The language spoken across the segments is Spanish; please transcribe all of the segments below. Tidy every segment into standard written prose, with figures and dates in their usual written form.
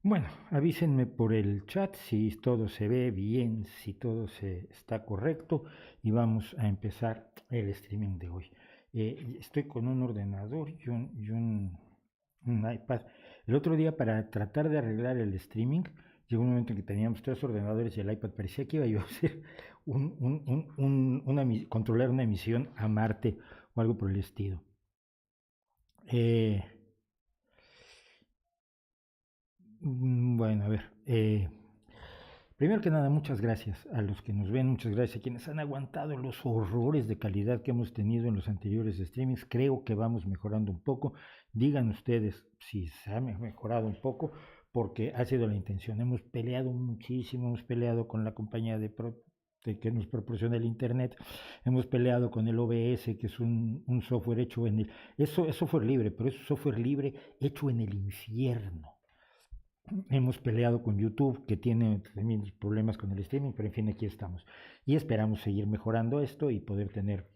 Bueno, avísenme por el chat si todo se ve bien, si todo está correcto y vamos a empezar el streaming de hoy. Estoy con un ordenador y un iPad. El otro día para tratar de arreglar el streaming, llegó un momento en que teníamos tres ordenadores y el iPad parecía que iba yo a hacer controlar una misión a Marte o algo por el estilo. Eh, bueno, a ver. Primero que nada, muchas gracias a los que nos ven, muchas gracias a quienes han aguantado los horrores de calidad que hemos tenido en los anteriores streamings. Creo que vamos mejorando un poco. Digan ustedes si se ha mejorado un poco, porque ha sido la intención. Hemos peleado muchísimo, hemos peleado con la compañía que nos proporciona el Internet, hemos peleado con el OBS, que es un software hecho en el... Eso es software libre, pero es software libre hecho en el infierno. Hemos peleado con YouTube, que tiene también problemas con el streaming, pero en fin, aquí estamos. Y esperamos seguir mejorando esto y poder tener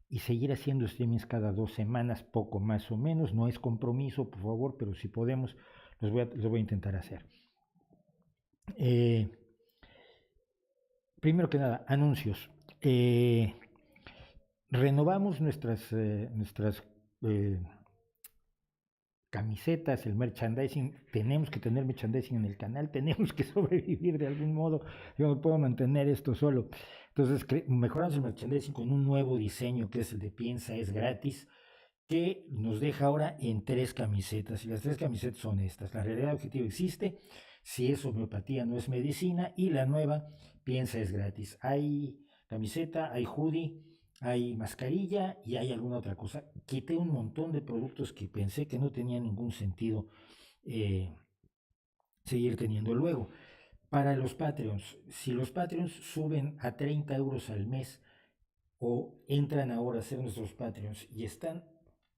y seguir haciendo streamings cada 2 semanas, poco más o menos. No es compromiso, por favor, pero si podemos, los voy a intentar hacer. Eh, Primero que nada, anuncios. Renovamos nuestras eh, camisetas, el merchandising, tenemos que tener merchandising en el canal, tenemos que sobrevivir de algún modo, yo no puedo mantener esto solo. Entonces mejoramos el merchandising con un nuevo diseño que es el de Piensa es gratis, que nos deja ahora en tres camisetas, y las tres camisetas son estas: la realidad objetiva existe, si es homeopatía no es medicina, y la nueva Piensa es gratis. Hay camiseta, hay hoodie, hay mascarilla y hay alguna otra cosa. Quité un montón de productos que pensé que no tenía ningún sentido eh, seguir teniendo. Luego, para los Patreons, si los Patreons suben a 30 euros al mes o entran ahora a ser nuestros Patreons y están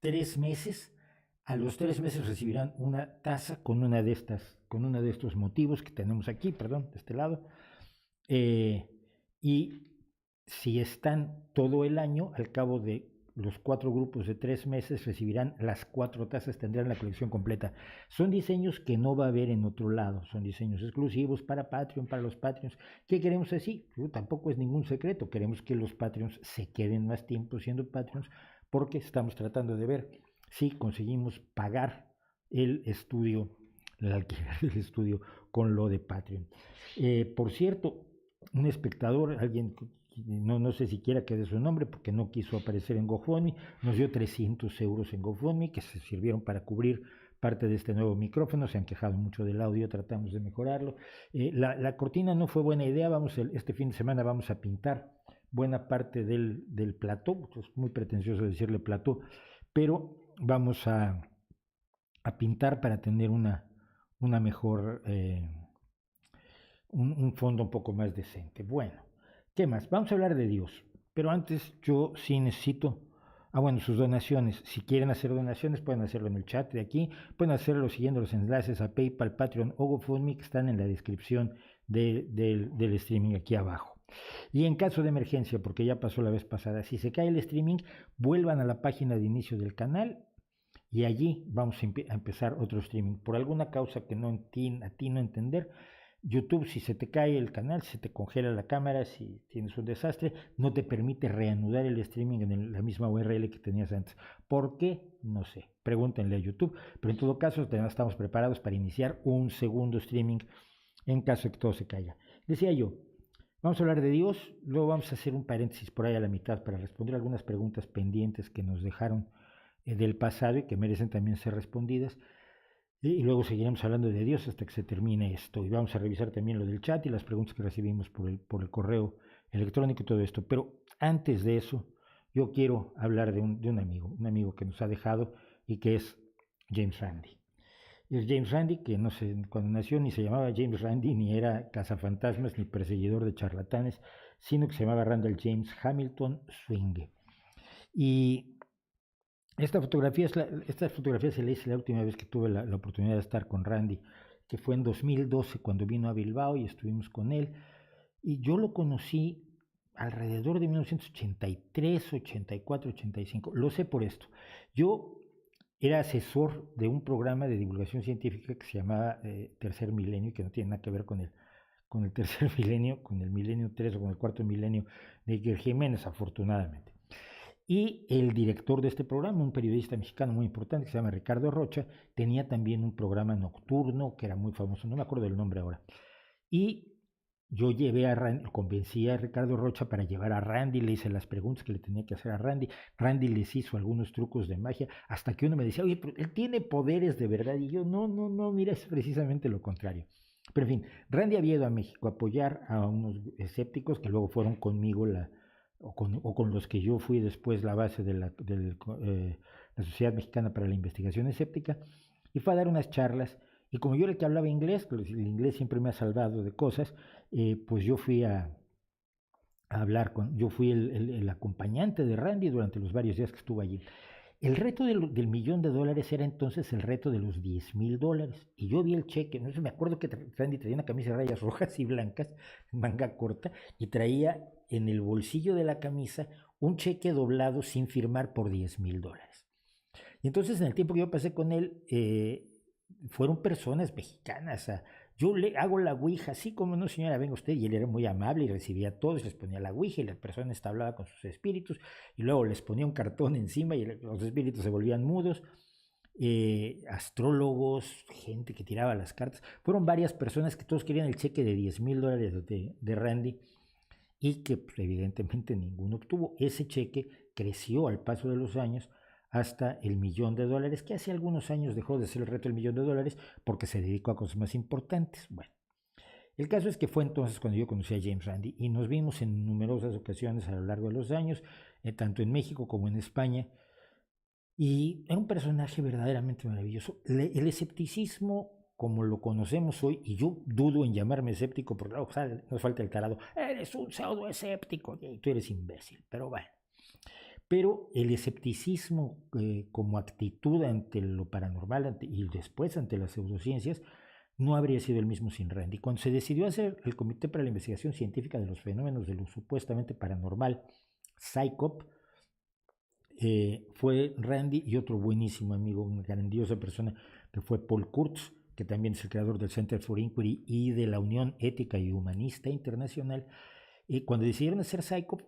3 meses, a los 3 meses recibirán una taza con una de estos motivos que tenemos aquí, perdón, de este lado. Y si están todo el año, al cabo de los 4 grupos de 3 meses recibirán las 4 tazas, tendrán la colección completa. Son diseños que no va a haber en otro lado, son diseños exclusivos para Patreon, para los Patreons. ¿Qué queremos así? Tampoco es ningún secreto, queremos que los Patreons se queden más tiempo siendo Patreons, porque estamos tratando de ver si conseguimos pagar el estudio, el alquiler del estudio con lo de Patreon. Por cierto, un espectador, alguien, no sé si quiera que dé su nombre porque no quiso aparecer en GoFundMe, nos dio 300 euros en GoFundMe que se sirvieron para cubrir parte de este nuevo micrófono. Se han quejado mucho del audio, tratamos de mejorarlo. La cortina no fue buena idea, este fin de semana vamos a pintar buena parte del plató, es muy pretencioso decirle plató, pero vamos a pintar para tener una mejor un fondo un poco más decente. Bueno, ¿qué más? Vamos a hablar de Dios, pero antes yo sí necesito, bueno, sus donaciones. Si quieren hacer donaciones pueden hacerlo en el chat de aquí, pueden hacerlo siguiendo los enlaces a PayPal, Patreon o GoFundMe que están en la descripción del streaming aquí abajo. Y en caso de emergencia, porque ya pasó la vez pasada, si se cae el streaming, vuelvan a la página de inicio del canal y allí vamos a empezar otro streaming. Por alguna causa que no atino a entender, YouTube, si se te cae el canal, si se te congela la cámara, si tienes un desastre, no te permite reanudar el streaming en la misma URL que tenías antes. ¿Por qué? No sé. Pregúntenle a YouTube. Pero en todo caso, estamos preparados para iniciar un segundo streaming en caso de que todo se caiga. Decía yo, vamos a hablar de Dios, luego vamos a hacer un paréntesis por ahí a la mitad para responder algunas preguntas pendientes que nos dejaron del pasado y que merecen también ser respondidas. Y luego seguiremos hablando de Dios hasta que se termine esto. Y vamos a revisar también lo del chat y las preguntas que recibimos por el correo electrónico y todo esto. Pero antes de eso, yo quiero hablar de un amigo que nos ha dejado y que es James Randi. Es James Randi, que no sé, cuando nació ni se llamaba James Randi, ni era cazafantasmas, ni perseguidor de charlatanes, sino que se llamaba Randall James Hamilton Swing. Y esta fotografía se la hice la última vez que tuve la oportunidad de estar con Randy, que fue en 2012 cuando vino a Bilbao y estuvimos con él. Y yo lo conocí alrededor de 1983, 84, 85. Lo sé por esto. Yo era asesor de un programa de divulgación científica que se llamaba Tercer Milenio, que no tiene nada que ver con el tercer milenio, con el milenio 3 o con el cuarto milenio de Iker Jiménez, afortunadamente. Y el director de este programa, un periodista mexicano muy importante que se llama Ricardo Rocha, tenía también un programa nocturno que era muy famoso, no me acuerdo del nombre ahora. Y yo llevé a Randy, convencí a Ricardo Rocha para llevar a Randy, le hice las preguntas que le tenía que hacer a Randy, Randy les hizo algunos trucos de magia, hasta que uno me decía, oye, pero él tiene poderes de verdad, y yo, no, no, no, mira, es precisamente lo contrario. Pero en fin, Randy había ido a México a apoyar a unos escépticos que luego fueron conmigo o con los que yo fui después la base de la Sociedad Mexicana para la Investigación Escéptica, y fue a dar unas charlas. Y como yo era el que hablaba inglés, pues el inglés siempre me ha salvado de cosas, pues yo fui a hablar yo fui el acompañante de Randy durante los varios días que estuvo allí. El reto del $1.000.000 era entonces el reto de los $10,000. Y yo vi el cheque, no sé, me acuerdo que Randy traía una camisa de rayas rojas y blancas, manga corta, y traía en el bolsillo de la camisa un cheque doblado sin firmar por $10,000. Y entonces en el tiempo que yo pasé con él, fueron personas mexicanas. Yo le hago la ouija, sí, como no, señora, venga usted. Y él era muy amable y recibía a todos, les ponía la ouija y la persona hablaba con sus espíritus y luego les ponía un cartón encima y los espíritus se volvían mudos. Astrólogos, gente que tiraba las cartas. Fueron varias personas que todos querían el cheque de $10,000 de Randy y que pues, evidentemente ninguno obtuvo. Ese cheque creció al paso de los años hasta el $1.000.000, que hace algunos años dejó de ser el reto del $1.000.000 porque se dedicó a cosas más importantes. Bueno, el caso es que fue entonces cuando yo conocí a James Randi y nos vimos en numerosas ocasiones a lo largo de los años, tanto en México como en España, y era un personaje verdaderamente maravilloso. El escepticismo, como lo conocemos hoy, y yo dudo en llamarme escéptico porque luego nos falta el tarado, eres un pseudo escéptico, y tú eres imbécil, pero bueno. Pero el escepticismo como actitud ante lo paranormal y después ante las pseudociencias no habría sido el mismo sin Randy. Cuando se decidió hacer el Comité para la Investigación Científica de los Fenómenos de lo Supuestamente Paranormal, CSICOP, fue Randy y otro buenísimo amigo, una grandiosa persona que fue Paul Kurtz, que también es el creador del Center for Inquiry y de la Unión Ética y Humanista Internacional. Cuando decidieron hacer Psycho,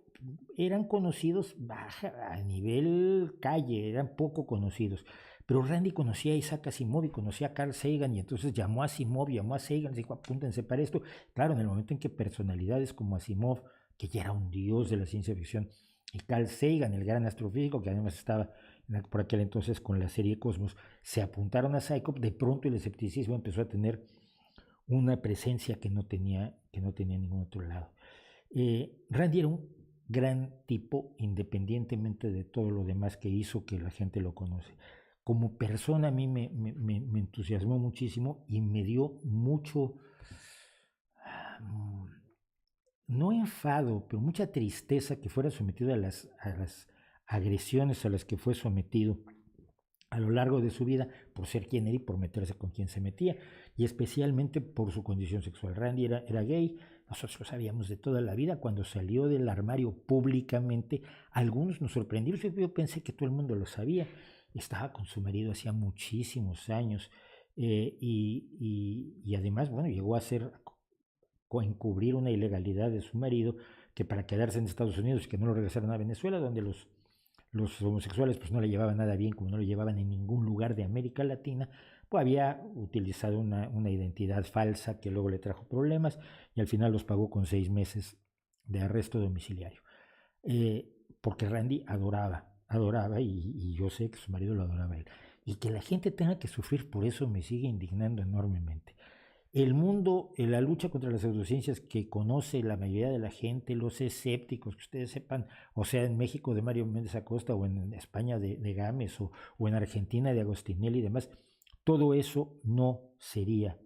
eran conocidos a nivel calle, eran poco conocidos. Pero Randy conocía a Isaac Asimov y conocía a Carl Sagan, y entonces llamó a Asimov, llamó a Sagan, y dijo, apúntense para esto. Claro, en el momento en que personalidades como Asimov, que ya era un dios de la ciencia ficción, y Carl Sagan, el gran astrofísico, que además estaba por aquel entonces con la serie Cosmos, se apuntaron a Psycho, de pronto el escepticismo empezó a tener una presencia que no tenía en ningún otro lado. Randy era un gran tipo, independientemente de todo lo demás que hizo que la gente lo conoce. Como persona a mí me entusiasmó muchísimo y me dio mucho, no enfado, pero mucha tristeza que fuera sometido a las agresiones a las que fue sometido a lo largo de su vida por ser quien era y por meterse con quien se metía, y especialmente por su condición sexual. Randy era gay, nosotros lo sabíamos de toda la vida. Cuando salió del armario públicamente, algunos nos sorprendimos. Yo pensé que todo el mundo lo sabía. Estaba con su marido hacía muchísimos años, y además, bueno, llegó a encubrir una ilegalidad de su marido, que para quedarse en Estados Unidos y que no lo regresaron a Venezuela, donde los homosexuales pues no le llevaban nada bien, como no le llevaban en ningún lugar de América Latina, pues había utilizado una identidad falsa que luego le trajo problemas, y al final los pagó con 6 meses de arresto domiciliario. Porque Randy adoraba, y yo sé que su marido lo adoraba a él. Y que la gente tenga que sufrir por eso me sigue indignando enormemente. El mundo, la lucha contra las pseudociencias que conoce la mayoría de la gente, los escépticos, que ustedes sepan, o sea, en México de Mario Méndez Acosta, o en España de Gámez, o en Argentina de Agostinelli y demás, todo eso no sería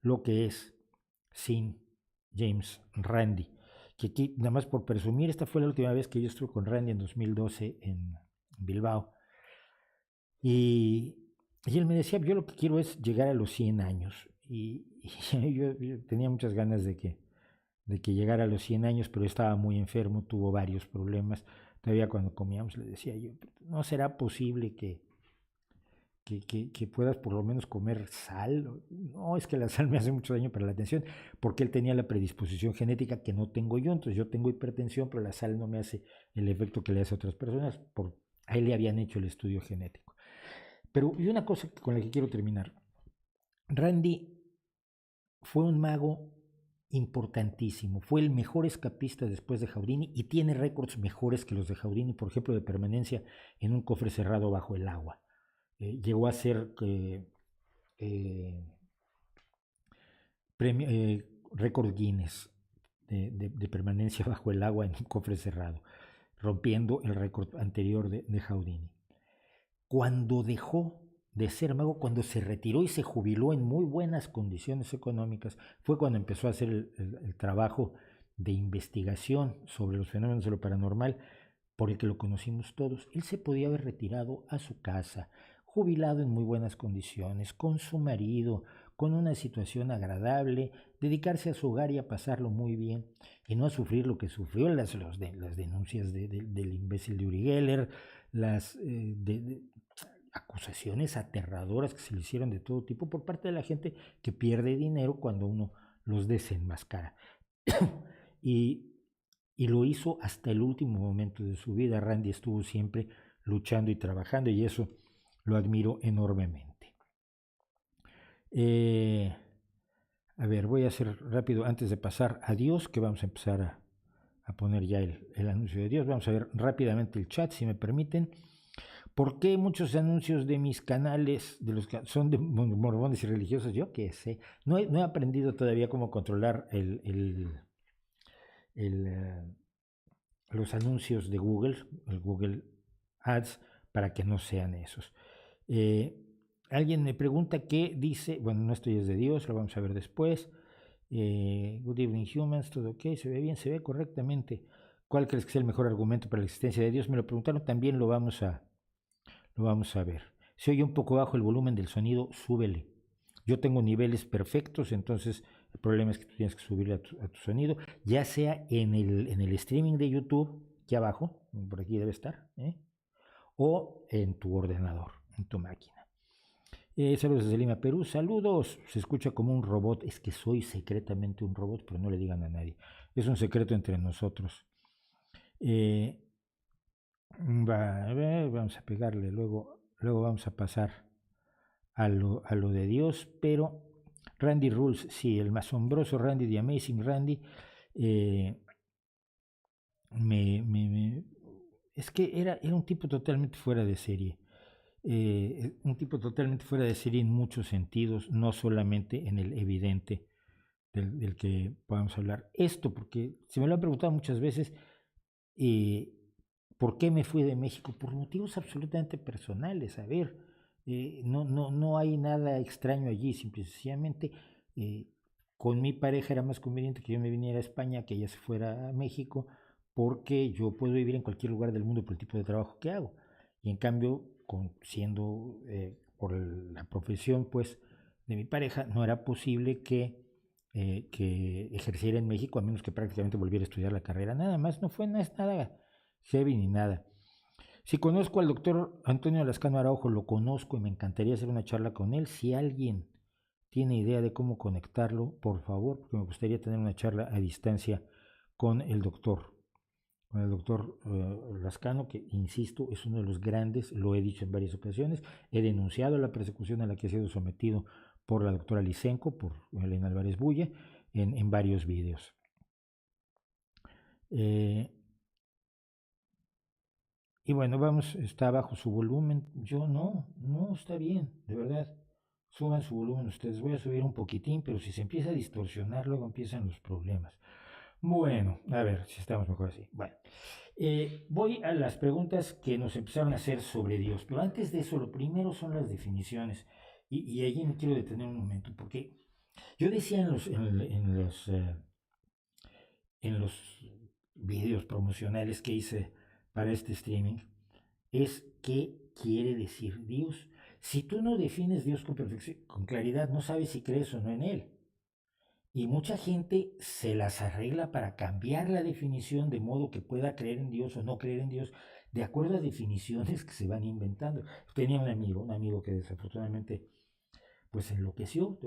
lo que es sin James Randi. Que aquí, nada más por presumir, esta fue la última vez que yo estuve con Randy, en 2012 en Bilbao. Y él me decía, yo lo que quiero es llegar a los 100 años. Y yo tenía muchas ganas de que llegara a los 100 años, pero estaba muy enfermo, tuvo varios problemas. Todavía cuando comíamos le decía yo, no será posible que puedas por lo menos comer sal. No, es que la sal me hace mucho daño para la atención, porque él tenía la predisposición genética que no tengo yo, entonces yo tengo hipertensión, pero la sal no me hace el efecto que le hace a otras personas, a él le habían hecho el estudio genético. Pero y una cosa con la que quiero terminar, Randy fue un mago importantísimo, fue el mejor escapista después de Houdini y tiene récords mejores que los de Houdini, por ejemplo, de permanencia en un cofre cerrado bajo el agua. Llegó a ser eh, récord Guinness de permanencia bajo el agua en un cofre cerrado, rompiendo el récord anterior de Houdini. Cuando dejó de ser mago, cuando se retiró y se jubiló en muy buenas condiciones económicas, fue cuando empezó a hacer el trabajo de investigación sobre los fenómenos de lo paranormal por el que lo conocimos todos. Él se podía haber retirado a su casa, jubilado en muy buenas condiciones, con su marido, con una situación agradable, dedicarse a su hogar y a pasarlo muy bien, y no a sufrir lo que sufrió, las denuncias del imbécil de Uri Geller, las acusaciones aterradoras que se le hicieron de todo tipo por parte de la gente que pierde dinero cuando uno los desenmascara. y, y lo hizo hasta el último momento de su vida. Randy estuvo siempre luchando y trabajando, y eso lo admiro enormemente. A ver, voy a hacer rápido antes de pasar a Dios, que vamos a empezar a poner ya el anuncio de Dios. Vamos a ver rápidamente el chat, si me permiten. ¿Por qué muchos anuncios de mis canales de los que son de mormones y religiosos? Yo qué sé. No he aprendido todavía cómo controlar los anuncios de Google, el Google Ads, para que no sean esos. Alguien me pregunta qué dice, bueno, no, esto ya es de Dios, lo vamos a ver después. Good evening humans, todo ok, se ve bien, se ve correctamente. ¿Cuál crees que es el mejor argumento para la existencia de Dios? Me lo preguntaron, también lo vamos a ver. Si oye un poco bajo el volumen del sonido, súbele. Yo tengo niveles perfectos, entonces el problema es que tú tienes que subirle a tu sonido, ya sea en el streaming de YouTube, aquí abajo, por aquí debe estar, o en tu ordenador, en tu máquina. Saludos desde Lima, Perú. Saludos. Se escucha como un robot. Es que soy secretamente un robot, pero no le digan a nadie. Es un secreto entre nosotros. Vamos a pegarle. Luego vamos a pasar a lo de Dios. Pero Randy Rules, sí, el asombroso Randy, The Amazing Randy. Es que era un tipo totalmente fuera de serie. Un tipo totalmente fuera de serie en muchos sentidos, no solamente en el evidente del que podamos hablar. Esto porque se me lo han preguntado muchas veces, ¿por qué me fui de México? Por motivos absolutamente personales. A ver, no hay nada extraño allí, simplemente con mi pareja era más conveniente que yo me viniera a España que ella se fuera a México, porque yo puedo vivir en cualquier lugar del mundo por el tipo de trabajo que hago. Y en cambio, siendo por la profesión pues de mi pareja, no era posible que ejerciera en México, a menos que prácticamente volviera a estudiar la carrera. Nada más, no es nada heavy ni nada. Si conozco al doctor Antonio Lascano Araujo, lo conozco y me encantaría hacer una charla con él. Si alguien tiene idea de cómo conectarlo, por favor, porque me gustaría tener una charla a distancia con el doctor Lascano, que insisto, es uno de los grandes, lo he dicho en varias ocasiones, he denunciado la persecución a la que ha sido sometido por la doctora Lisenko, por Elena Álvarez Bulle, en varios vídeos. Y bueno, está bajo su volumen. Yo no, está bien, de verdad. Suban su volumen ustedes. Voy a subir un poquitín, pero si se empieza a distorsionar, luego empiezan los problemas. Bueno, a ver si estamos mejor así. Bueno, voy a las preguntas que nos empezaron a hacer sobre Dios. Pero antes de eso, lo primero son las definiciones. Y allí me quiero detener un momento, porque yo decía en los videos promocionales que hice para este streaming, es qué quiere decir Dios. Si tú no defines Dios con perfección, con claridad, no sabes si crees o no en Él. Y mucha gente se las arregla para cambiar la definición de modo que pueda creer en Dios o no creer en Dios, de acuerdo a definiciones que se van inventando. Tenía un amigo que desafortunadamente pues enloqueció.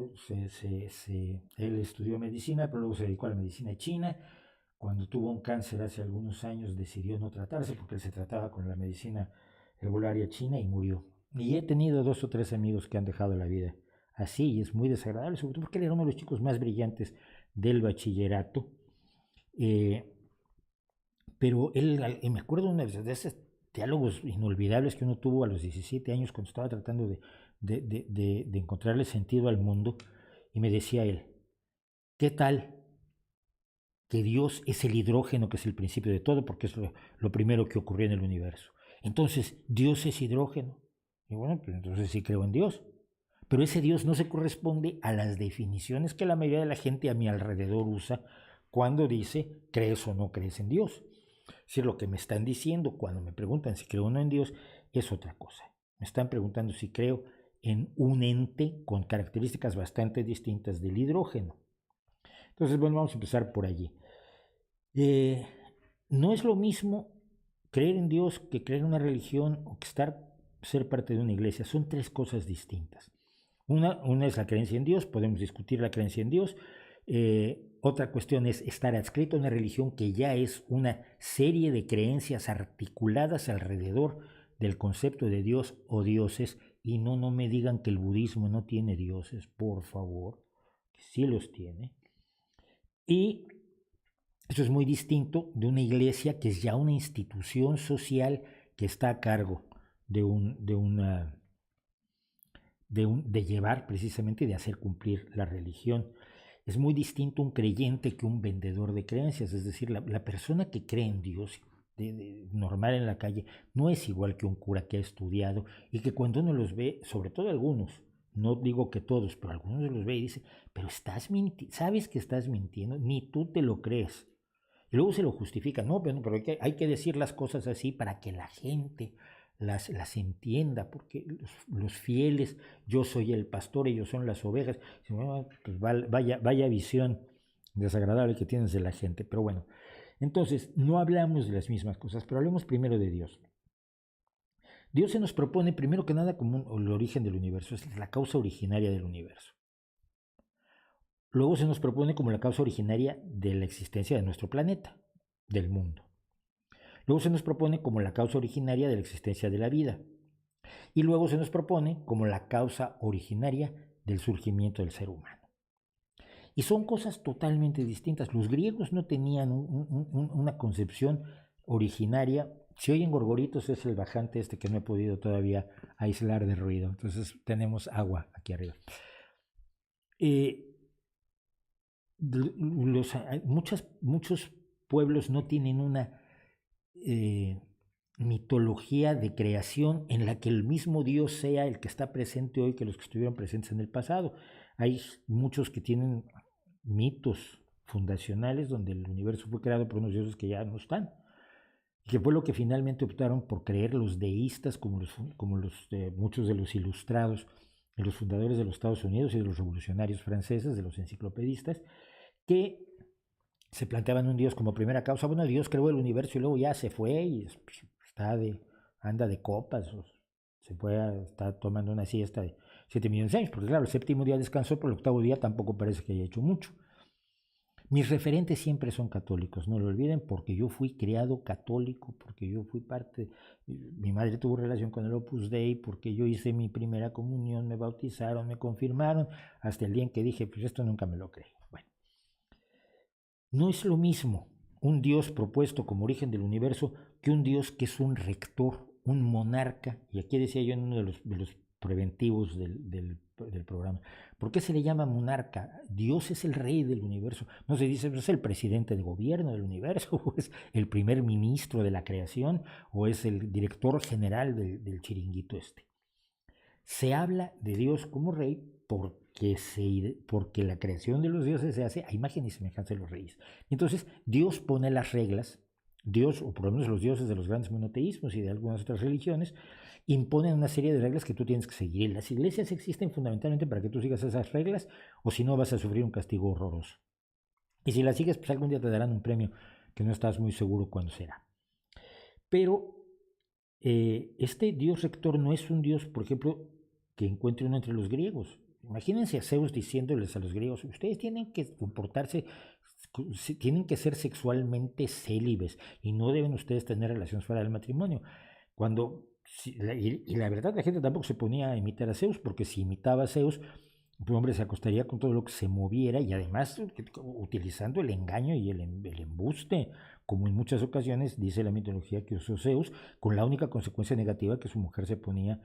Él estudió medicina, pero luego se dedicó a la medicina china. Cuando tuvo un cáncer hace algunos años decidió no tratarse porque él se trataba con la medicina herbolaria china y murió. Y he tenido 2 o 3 amigos que han dejado la vida así y es muy desagradable, sobre todo porque él era uno de los chicos más brillantes del bachillerato. Eh, pero él, me acuerdo de esos diálogos inolvidables que uno tuvo a los 17 años cuando estaba tratando de encontrarle sentido al mundo, y me decía él, ¿qué tal que Dios es el hidrógeno que es el principio de todo, porque es lo primero que ocurrió en el universo? Entonces, Dios es hidrógeno. Y bueno, pues entonces sí creo en Dios. Pero ese Dios no se corresponde a las definiciones que la mayoría de la gente a mi alrededor usa cuando dice, ¿crees o no crees en Dios? Es decir, lo que me están diciendo cuando me preguntan si creo o no en Dios es otra cosa. Me están preguntando si creo en un ente con características bastante distintas del hidrógeno. Entonces, bueno, vamos a empezar por allí. No es lo mismo creer en Dios que creer en una religión o que ser parte de una iglesia. Son 3 cosas distintas. Una es la creencia en Dios, podemos discutir la creencia en Dios. Otra cuestión es estar adscrito a una religión que ya es una serie de creencias articuladas alrededor del concepto de Dios o dioses. Y no me digan que el budismo no tiene dioses, por favor, que sí los tiene. Y eso es muy distinto de una iglesia que es ya una institución social que está a cargo de llevar precisamente, de hacer cumplir la religión. Es muy distinto un creyente que un vendedor de creencias, es decir, la persona que cree en Dios normal en la calle no es igual que un cura que ha estudiado y que cuando uno los ve, sobre todo algunos, no digo que todos, pero algunos los ve y dice, pero sabes que estás mintiendo, ni tú te lo crees. Y luego se lo justifican, no, pero hay que decir las cosas así para que la gente las entienda, porque los fieles, yo soy el pastor, ellos son las ovejas. Pues vaya visión desagradable que tienes de la gente. Pero bueno, entonces no hablamos de las mismas cosas, pero hablemos primero de Dios. Dios se nos propone primero que nada como el origen del universo, es la causa originaria del universo. Luego se nos propone como la causa originaria de la existencia de nuestro planeta, del mundo. Luego se nos propone como la causa originaria de la existencia de la vida. Y luego se nos propone como la causa originaria del surgimiento del ser humano. Y son cosas totalmente distintas. Los griegos no tenían una concepción originaria. Si oyen gorgoritos es el bajante este que no he podido todavía aislar de ruido. Entonces tenemos agua aquí arriba. Muchos pueblos no tienen una mitología de creación en la que el mismo Dios sea el que está presente hoy que los que estuvieron presentes en el pasado. Hay muchos que tienen mitos fundacionales donde el universo fue creado por unos dioses que ya no están, y que fue lo que finalmente optaron por creer los deístas, como muchos de los ilustrados, de los fundadores de los Estados Unidos y de los revolucionarios franceses, de los enciclopedistas, que se planteaban un Dios como primera causa. Bueno, Dios creó el universo y luego ya se fue y anda de copas, está tomando una siesta de 7 millones de años, porque claro, el 7º día descansó, pero el 8º día tampoco parece que haya hecho mucho. Mis referentes siempre son católicos, no lo olviden, porque yo fui criado católico, porque yo fui parte, mi madre tuvo relación con el Opus Dei, porque yo hice mi primera comunión, me bautizaron, me confirmaron, hasta el día en que dije, pues esto nunca me lo creí. Bueno, no es lo mismo un Dios propuesto como origen del universo que un Dios que es un rector, un monarca, y aquí decía yo en uno de los preventivos del programa, ¿por qué se le llama monarca? Dios es el rey del universo, no se dice, es el presidente de gobierno del universo, o es el primer ministro de la creación, o es el director general del chiringuito este. Se habla de Dios como rey porque la creación de los dioses se hace a imagen y semejanza de los reyes. Entonces, Dios pone las reglas, Dios, o por lo menos los dioses de los grandes monoteísmos y de algunas otras religiones, imponen una serie de reglas que tú tienes que seguir. Las iglesias existen fundamentalmente para que tú sigas esas reglas, o si no vas a sufrir un castigo horroroso. Y si las sigues, pues algún día te darán un premio que no estás muy seguro cuándo será. Pero Este dios rector no es un dios, por ejemplo, que encuentre uno entre los griegos. Imagínense a Zeus diciéndoles a los griegos, ustedes tienen que comportarse, tienen que ser sexualmente célibes y no deben ustedes tener relaciones fuera del matrimonio. Cuando, y la verdad, la gente tampoco se ponía a imitar a Zeus, porque si imitaba a Zeus, un hombre se acostaría con todo lo que se moviera y además utilizando el engaño y el embuste, como en muchas ocasiones dice la mitología que usó Zeus, con la única consecuencia negativa que su mujer se ponía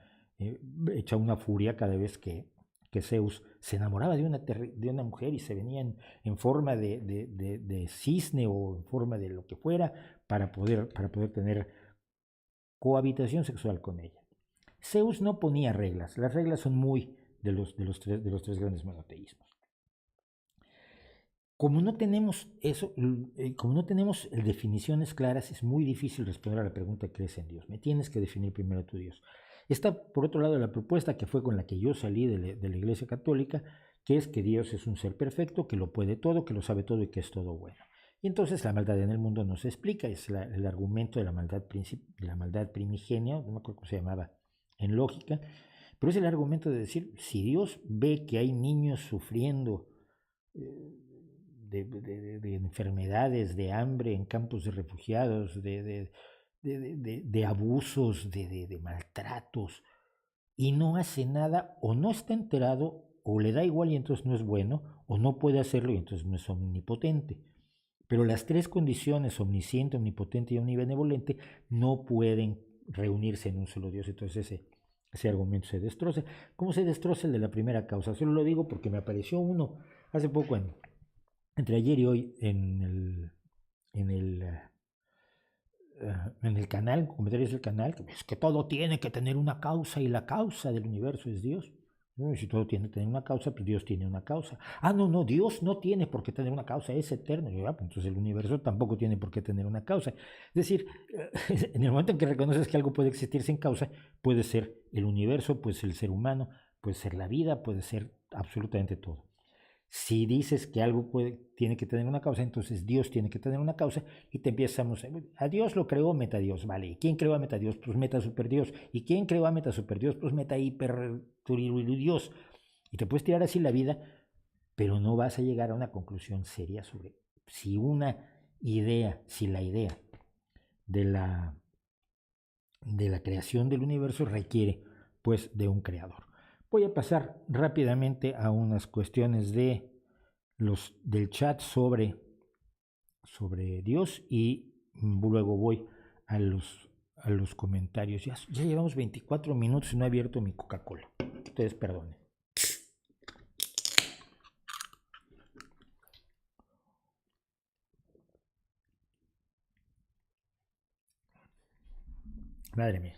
hecha una furia cada vez que Zeus se enamoraba de una mujer y se venía en forma de cisne o en forma de lo que fuera para poder tener cohabitación sexual con ella. Zeus no ponía reglas, las reglas son muy de los tres grandes monoteísmos. Como no tenemos eso, como no tenemos definiciones claras, es muy difícil responder a la pregunta ¿crees en Dios? Me tienes que definir primero tu Dios. Está, por otro lado, la propuesta que fue con la que yo salí de la Iglesia Católica, que es que Dios es un ser perfecto, que lo puede todo, que lo sabe todo y que es todo bueno. Y entonces la maldad en el mundo no se explica, es el argumento de la maldad primigenia, no me acuerdo cómo se llamaba en lógica, pero es el argumento de decir, si Dios ve que hay niños sufriendo de enfermedades, de hambre en campos de refugiados, de abusos, de maltratos, y no hace nada, o no está enterado, o le da igual y entonces no es bueno, o no puede hacerlo y entonces no es omnipotente. Pero las tres condiciones, omnisciente, omnipotente y omnibenevolente, no pueden reunirse en un solo Dios. Entonces ese argumento se destroza. ¿Cómo se destroza el de la primera causa? Solo lo digo porque me apareció uno hace poco, entre ayer y hoy, en el canal, comentarios del canal, que es que todo tiene que tener una causa y la causa del universo es Dios. No, y si todo tiene que tener una causa, pues Dios tiene una causa. No, Dios no tiene por qué tener una causa, es eterno. Pues entonces el universo tampoco tiene por qué tener una causa. Es decir, en el momento en que reconoces que algo puede existir sin causa, puede ser el universo, puede ser el ser humano, puede ser la vida, puede ser absolutamente todo. Si dices que algo tiene que tener una causa, entonces Dios tiene que tener una causa y te empezamos a Dios lo creó Metadios, ¿vale? ¿Y quién creó a Metadios? Pues Meta Superdios. ¿Y quién creó a Meta Superdios? Pues Meta Hiper Dios. Y te puedes tirar así la vida, pero no vas a llegar a una conclusión seria sobre si la idea de la creación del universo requiere pues de un creador. Voy a pasar rápidamente a unas cuestiones del chat sobre Dios y luego voy a los comentarios. Ya llevamos 24 minutos y no he abierto mi Coca-Cola. Ustedes perdonen. Madre mía,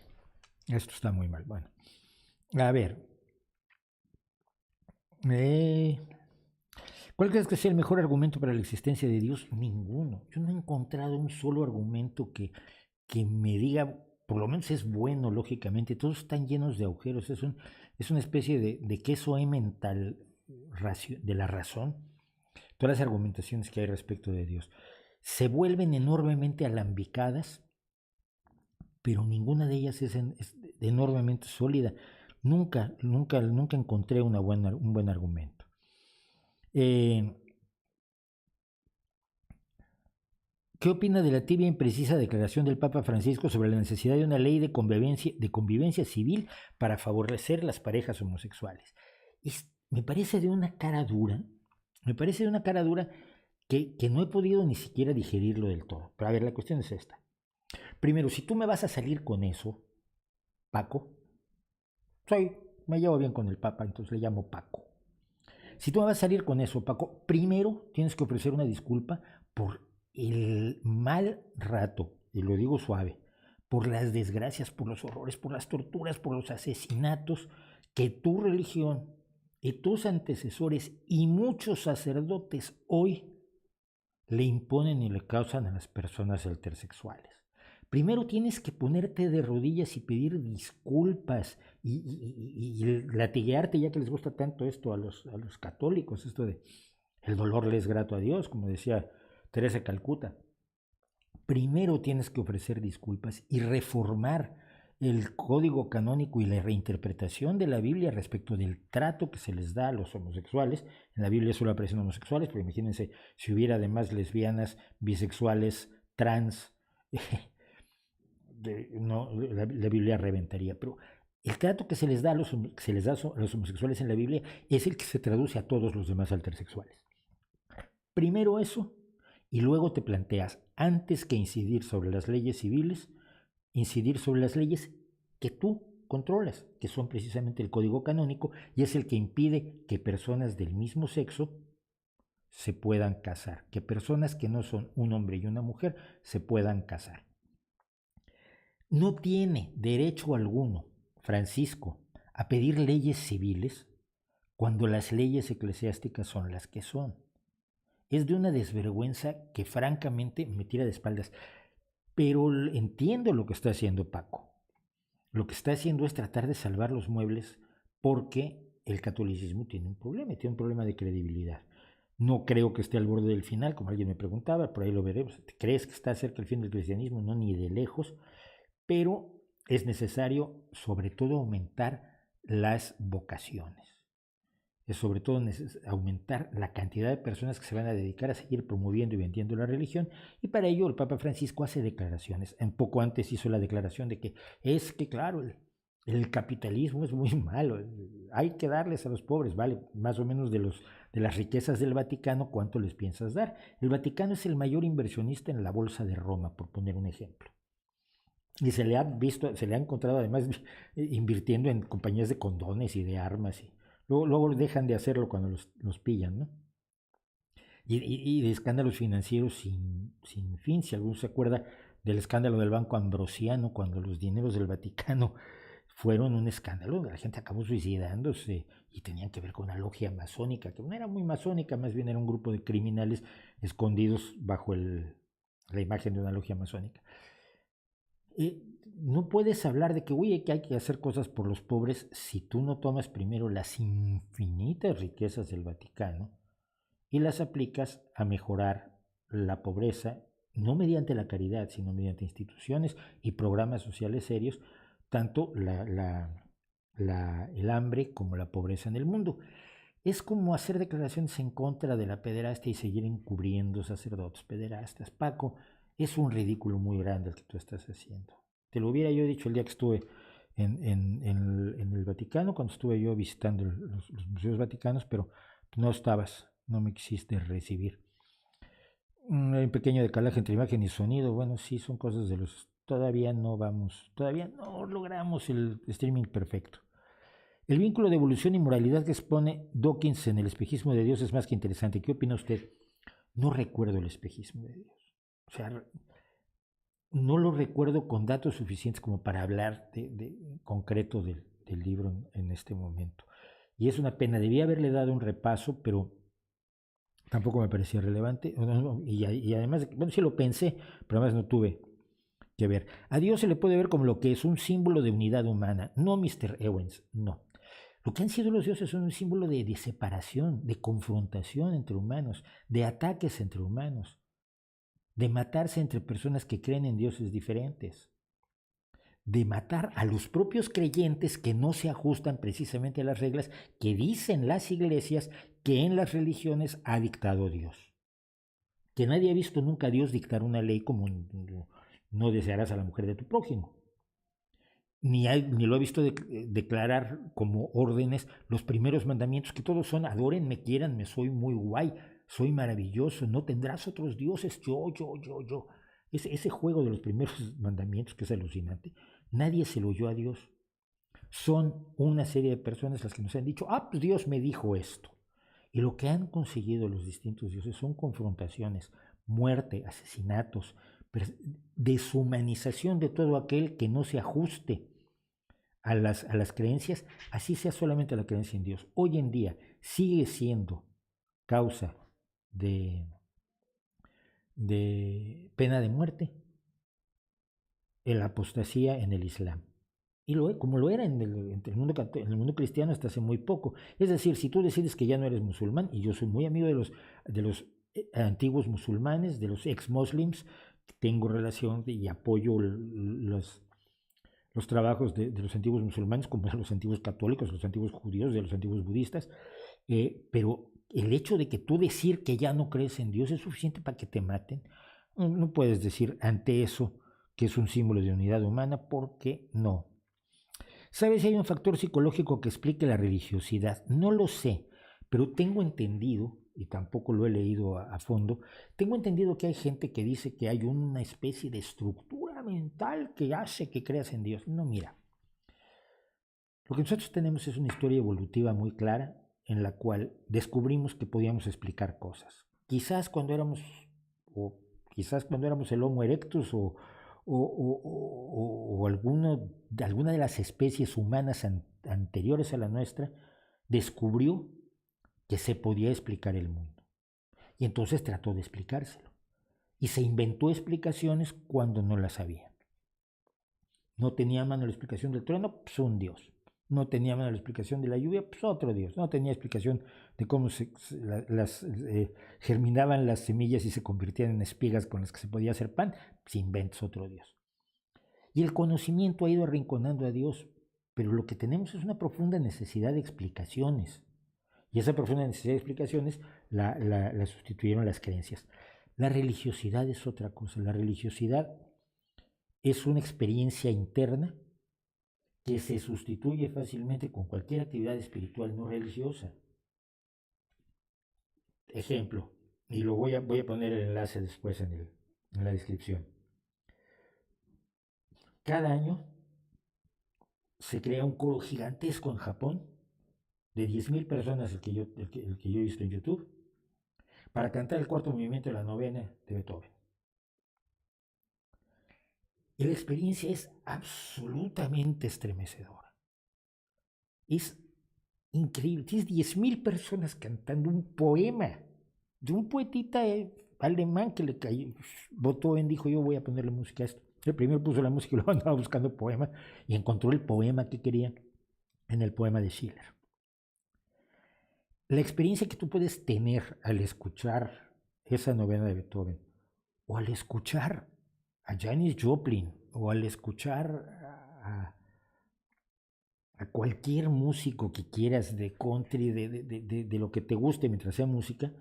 esto está muy mal. Bueno, a ver. ¿Cuál crees que sea el mejor argumento para la existencia de Dios? Ninguno. Yo no he encontrado un solo argumento que me diga, por lo menos es bueno, lógicamente. Todos están llenos de agujeros. Es una especie de queso mental de la razón. Todas las argumentaciones que hay respecto de Dios se vuelven enormemente alambicadas, pero ninguna de ellas es enormemente sólida. Nunca encontré un buen argumento. ¿Qué opina de la tibia e imprecisa declaración del Papa Francisco sobre la necesidad de una ley de convivencia civil para favorecer las parejas homosexuales? Me parece de una cara dura, que no he podido ni siquiera digerirlo del todo. Pero a ver, la cuestión es esta. Primero, si tú me vas a salir con eso, Paco, me llevo bien con el Papa, entonces le llamo Paco. Si tú me vas a salir con eso, Paco, primero tienes que ofrecer una disculpa por el mal rato, y lo digo suave, por las desgracias, por los horrores, por las torturas, por los asesinatos que tu religión y tus antecesores y muchos sacerdotes hoy le imponen y le causan a las personas intersexuales. Primero tienes que ponerte de rodillas y pedir disculpas y latiguearte, ya que les gusta tanto esto a los católicos, esto de el dolor le es grato a Dios, como decía Teresa de Calcuta. Primero tienes que ofrecer disculpas y reformar el código canónico y la reinterpretación de la Biblia respecto del trato que se les da a los homosexuales. En la Biblia solo aparecen homosexuales, pero imagínense si hubiera además lesbianas, bisexuales, trans, no, la Biblia reventaría. Pero el trato que se les da a los homosexuales en la Biblia es el que se traduce a todos los demás intersexuales. Primero eso, y luego te planteas, antes que incidir sobre las leyes civiles, incidir sobre las leyes que tú controlas, que son precisamente el código canónico, y es el que impide que personas del mismo sexo se puedan casar, que personas que no son un hombre y una mujer se puedan casar. No tiene derecho alguno Francisco a pedir leyes civiles cuando las leyes eclesiásticas son las que son. Es de una desvergüenza que francamente me tira de espaldas. Pero entiendo lo que está haciendo Paco. Lo que está haciendo es tratar de salvar los muebles porque el catolicismo tiene un problema de credibilidad. No creo que esté al borde del final, como alguien me preguntaba, por ahí lo veremos. ¿Crees que está cerca del fin del cristianismo? No, ni de lejos. Pero es necesario, sobre todo, aumentar las vocaciones. Es sobre todo aumentar la cantidad de personas que se van a dedicar a seguir promoviendo y vendiendo la religión, y para ello el Papa Francisco hace declaraciones. Un poco antes hizo la declaración de que claro, el capitalismo es muy malo, hay que darles a los pobres, vale, más o menos de las riquezas del Vaticano, ¿cuánto les piensas dar? El Vaticano es el mayor inversionista en la bolsa de Roma, por poner un ejemplo. Y se le ha encontrado además invirtiendo en compañías de condones y de armas y luego dejan de hacerlo cuando los pillan, ¿no? Y de escándalos financieros sin fin. Si alguno se acuerda del escándalo del Banco Ambrosiano, cuando los dineros del Vaticano fueron un escándalo, la gente acabó suicidándose y tenían que ver con una logia masónica, que no era muy masónica, más bien era un grupo de criminales escondidos bajo la imagen de una logia masónica. No puedes hablar de que, hay que hacer cosas por los pobres si tú no tomas primero las infinitas riquezas del Vaticano y las aplicas a mejorar la pobreza, no mediante la caridad, sino mediante instituciones y programas sociales serios, tanto el hambre como la pobreza en el mundo. Es como hacer declaraciones en contra de la pederastia y seguir encubriendo sacerdotes pederastas. Paco, es un ridículo muy grande el que tú estás haciendo. Te lo hubiera yo dicho el día que estuve en el Vaticano, cuando estuve yo visitando los museos vaticanos, pero no estabas, no me quisiste recibir. Un pequeño decalaje entre imagen y sonido, bueno, sí, son cosas de los... Todavía no logramos el streaming perfecto. El vínculo de evolución y moralidad que expone Dawkins en El espejismo de Dios es más que interesante. ¿Qué opina usted? No recuerdo el espejismo de Dios. O sea, no lo recuerdo con datos suficientes como para hablar de concreto del libro en este momento. Y es una pena, debía haberle dado un repaso, pero tampoco me parecía relevante. Y además, bueno, sí lo pensé, pero además no tuve que ver. A Dios se le puede ver como lo que es un símbolo de unidad humana. No, Mr. Ewens, no. Lo que han sido los dioses son un símbolo de separación, de confrontación entre humanos, de ataques entre humanos, de matarse entre personas que creen en dioses diferentes, de matar a los propios creyentes que no se ajustan precisamente a las reglas que dicen las iglesias que en las religiones ha dictado Dios. Que nadie ha visto nunca a Dios dictar una ley como no desearás a la mujer de tu prójimo. Ni lo he visto declarar como órdenes los primeros mandamientos, que todos son adórenme, quiéranme, soy muy guay, soy maravilloso, no tendrás otros dioses, yo. Ese juego de los primeros mandamientos que es alucinante, nadie se lo oyó a Dios. Son una serie de personas las que nos han dicho, pues Dios me dijo esto. Y lo que han conseguido los distintos dioses son confrontaciones, muerte, asesinatos, deshumanización de todo aquel que no se ajuste a las creencias, así sea solamente la creencia en Dios. Hoy en día sigue siendo causa de pena de muerte la apostasía en el Islam. Y como lo era en el mundo cristiano hasta hace muy poco. Es decir, si tú decides que ya no eres musulmán, y yo soy muy amigo de los antiguos musulmanes, de los ex-muslims, tengo relación y apoyo los trabajos de los antiguos musulmanes, como de los antiguos católicos, de los antiguos judíos, de los antiguos budistas, pero el hecho de que tú decir que ya no crees en Dios es suficiente para que te maten. No puedes decir ante eso que es un símbolo de unidad humana, porque no. ¿Sabes si hay un factor psicológico que explique la religiosidad? No lo sé, pero tengo entendido, y tampoco lo he leído a fondo, tengo entendido que hay gente que dice que hay una especie de estructura mental que hace que creas en Dios. No, mira, lo que nosotros tenemos es una historia evolutiva muy clara en la cual descubrimos que podíamos explicar cosas. O quizás cuando éramos el Homo erectus o alguna de las especies humanas anteriores a la nuestra, descubrió que se podía explicar el mundo. Y entonces trató de explicárselo. Y se inventó explicaciones cuando no las había. No tenía a mano la explicación del trueno, pues un dios. No tenía a mano la explicación de la lluvia, pues otro dios. No tenía explicación de cómo germinaban las semillas y se convertían en espigas con las que se podía hacer pan, pues inventas otro dios. Y el conocimiento ha ido arrinconando a Dios, pero lo que tenemos es una profunda necesidad de explicaciones. Y esa profunda necesidad de explicaciones la sustituyeron las creencias. La religiosidad es otra cosa. La religiosidad es una experiencia interna que se sustituye fácilmente con cualquier actividad espiritual no religiosa. Ejemplo, y lo voy a poner el enlace después en la descripción. Cada año se crea un coro gigantesco en Japón de 10.000 personas, el que yo he visto en YouTube, para cantar el cuarto movimiento de la novena de Beethoven. Y la experiencia es absolutamente estremecedora. Es increíble. Tienes 10.000 personas cantando un poema de un poetita alemán que le cayó. Beethoven dijo: yo voy a ponerle música a esto. El primero puso la música y luego andaba buscando poema y encontró el poema que quería en el poema de Schiller. La experiencia que tú puedes tener al escuchar esa novena de Beethoven, o al escuchar a Janis Joplin, o al escuchar a cualquier músico que quieras de country, de lo que te guste mientras sea música,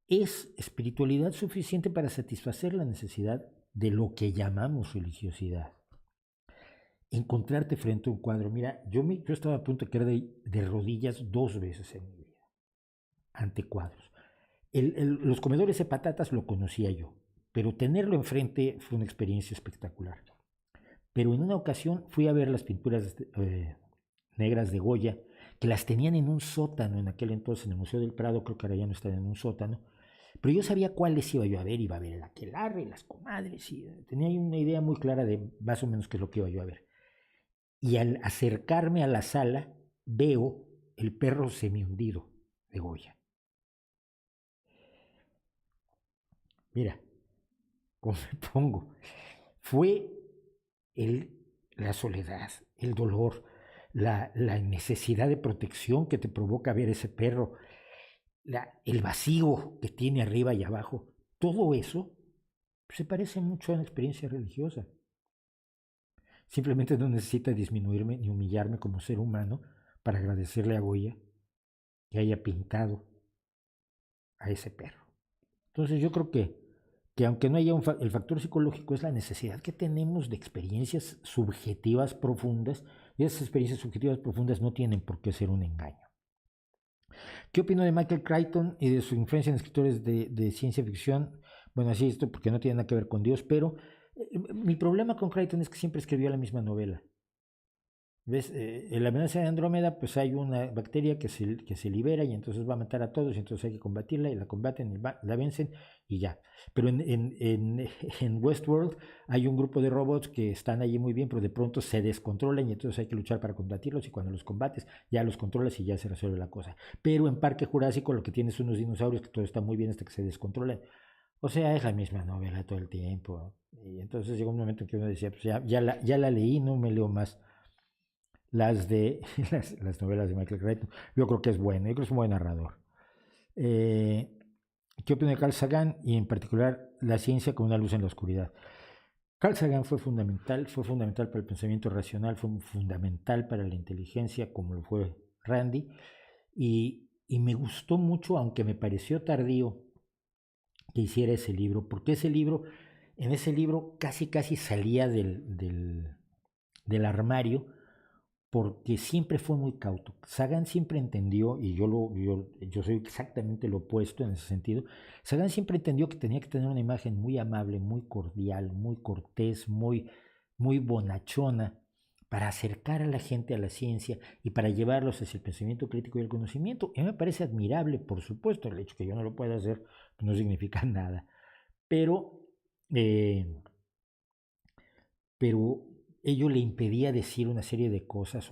es espiritualidad suficiente para satisfacer la necesidad de lo que llamamos religiosidad. Encontrarte frente a un cuadro. Mira, yo estaba a punto de quedar de rodillas 2 veces en mi vida ante cuadros. Los comedores de patatas lo conocía yo, pero tenerlo enfrente fue una experiencia espectacular. Pero en una ocasión fui a ver las pinturas negras de Goya, que las tenían en un sótano en aquel entonces, en el Museo del Prado. Creo que ahora ya no están en un sótano, pero yo sabía cuáles iba yo a ver. Iba a ver el aquelarre, las comadres, y tenía una idea muy clara de más o menos qué es lo que iba yo a ver. Y al acercarme a la sala, veo el perro semihundido de Goya. Mira, ¿cómo me pongo? Fue la soledad, el dolor, la necesidad de protección que te provoca ver ese perro, el vacío que tiene arriba y abajo. Todo eso se parece mucho a una experiencia religiosa. Simplemente no necesita disminuirme ni humillarme como ser humano para agradecerle a Goya que haya pintado a ese perro. Entonces yo creo que aunque no haya el factor psicológico, es la necesidad que tenemos de experiencias subjetivas profundas, y esas experiencias subjetivas profundas no tienen por qué ser un engaño. ¿Qué opino de Michael Crichton y de su influencia en escritores de ciencia ficción? Bueno, así esto porque no tiene nada que ver con Dios, pero mi problema con Crichton es que siempre escribió la misma novela. ¿Ves? En la amenaza de Andrómeda, pues hay una bacteria que se libera y entonces va a matar a todos, y entonces hay que combatirla, y la combaten, y la vencen y ya. Pero en Westworld hay un grupo de robots que están allí muy bien, pero de pronto se descontrolan y entonces hay que luchar para combatirlos, y cuando los combates ya los controlas y ya se resuelve la cosa. Pero en Parque Jurásico lo que tienes son unos dinosaurios que todo está muy bien hasta que se descontrolan. O sea, es la misma novela todo el tiempo. Y entonces llegó un momento en que uno decía: pues ya la leí, no me leo más las novelas de Michael Crichton. Yo creo que es bueno, yo creo que es un buen narrador. ¿Qué opina de Carl Sagan y en particular la ciencia como una luz en la oscuridad? Carl Sagan fue fundamental para el pensamiento racional, fue fundamental para la inteligencia, como lo fue Randy, y me gustó mucho, aunque me pareció tardío que hiciera ese libro, porque en ese libro casi salía del armario, porque siempre fue muy cauto. Sagan siempre entendió, y yo soy exactamente lo opuesto en ese sentido, Sagan siempre entendió que tenía que tener una imagen muy amable, muy cordial, muy cortés, muy bonachona, para acercar a la gente a la ciencia y para llevarlos hacia el pensamiento crítico y el conocimiento. Y me parece admirable, por supuesto, el hecho que yo no lo pueda hacer no significa nada, pero eh, pero ello le impedía decir una serie de cosas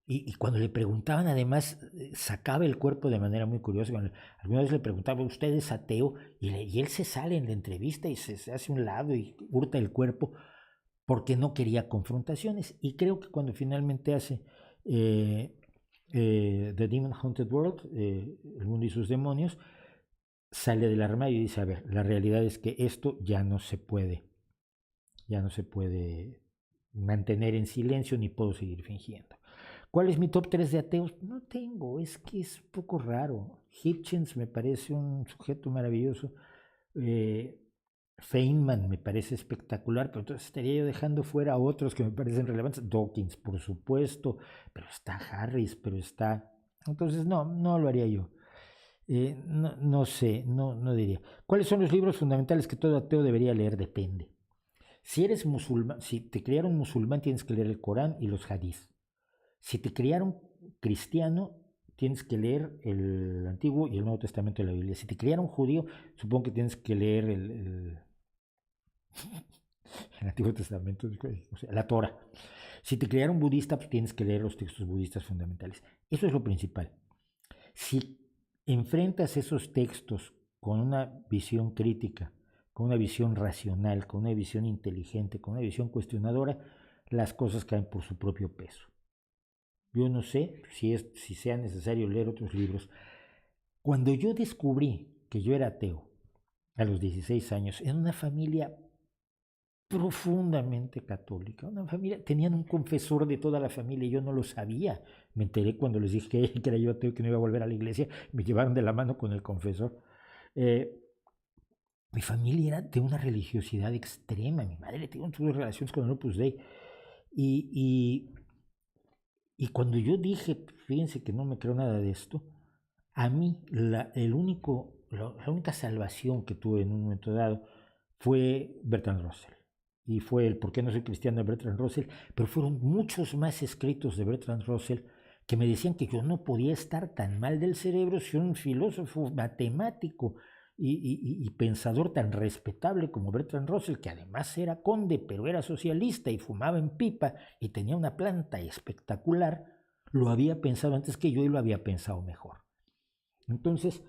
y cuando le preguntaban además sacaba el cuerpo de manera muy curiosa. Alguna vez le preguntaba, ¿usted es ateo? Y él se sale en la entrevista y se hace un lado y hurta el cuerpo porque no quería confrontaciones. Y creo que cuando finalmente hace The Demon Haunted World, El mundo y sus demonios, sale del armario y dice, a ver, la realidad es que esto ya no se puede mantener en silencio ni puedo seguir fingiendo. ¿Cuál es mi top 3 de ateos? No tengo, es que es un poco raro. Hitchens me parece un sujeto maravilloso. Eh, Feynman me parece espectacular, pero entonces estaría yo dejando fuera a otros que me parecen relevantes. Dawkins, por supuesto, pero está Harris, pero está... Entonces no lo haría yo. No sé, no diría. ¿Cuáles son los libros fundamentales que todo ateo debería leer? Depende. Si eres musulmán, si te criaron musulmán, tienes que leer el Corán y los hadís. Si te criaron cristiano, tienes que leer el Antiguo y el Nuevo Testamento de la Biblia. Si te criaron judío, supongo que tienes que leer el Antiguo Testamento, o sea, la Torah. Si te criaron budista, pues tienes que leer los textos budistas fundamentales. Eso es lo principal. Si enfrentas esos textos con una visión crítica, con una visión racional, con una visión inteligente, con una visión cuestionadora, las cosas caen por su propio peso. Yo no sé si sea necesario leer otros libros. Cuando yo descubrí que yo era ateo a los 16 años, en una familia profundamente católica, una familia, tenían un confesor de toda la familia y yo no lo sabía. Me enteré cuando les dije que era yo ateo, que no iba a volver a la iglesia, me llevaron de la mano con el confesor. Eh, Mi familia era de una religiosidad extrema. Mi madre tenía sus relaciones con el Opus Dei. Y, y, y cuando yo dije, fíjense que no me creo nada de esto, a mí la única salvación que tuve en un momento dado fue Bertrand Russell. Y fue el por qué no soy cristiano de Bertrand Russell, pero fueron muchos más escritos de Bertrand Russell que me decían que yo no podía estar tan mal del cerebro si un filósofo matemático y pensador tan respetable como Bertrand Russell, que además era conde, pero era socialista y fumaba en pipa y tenía una planta espectacular, lo había pensado antes que yo y lo había pensado mejor. Entonces,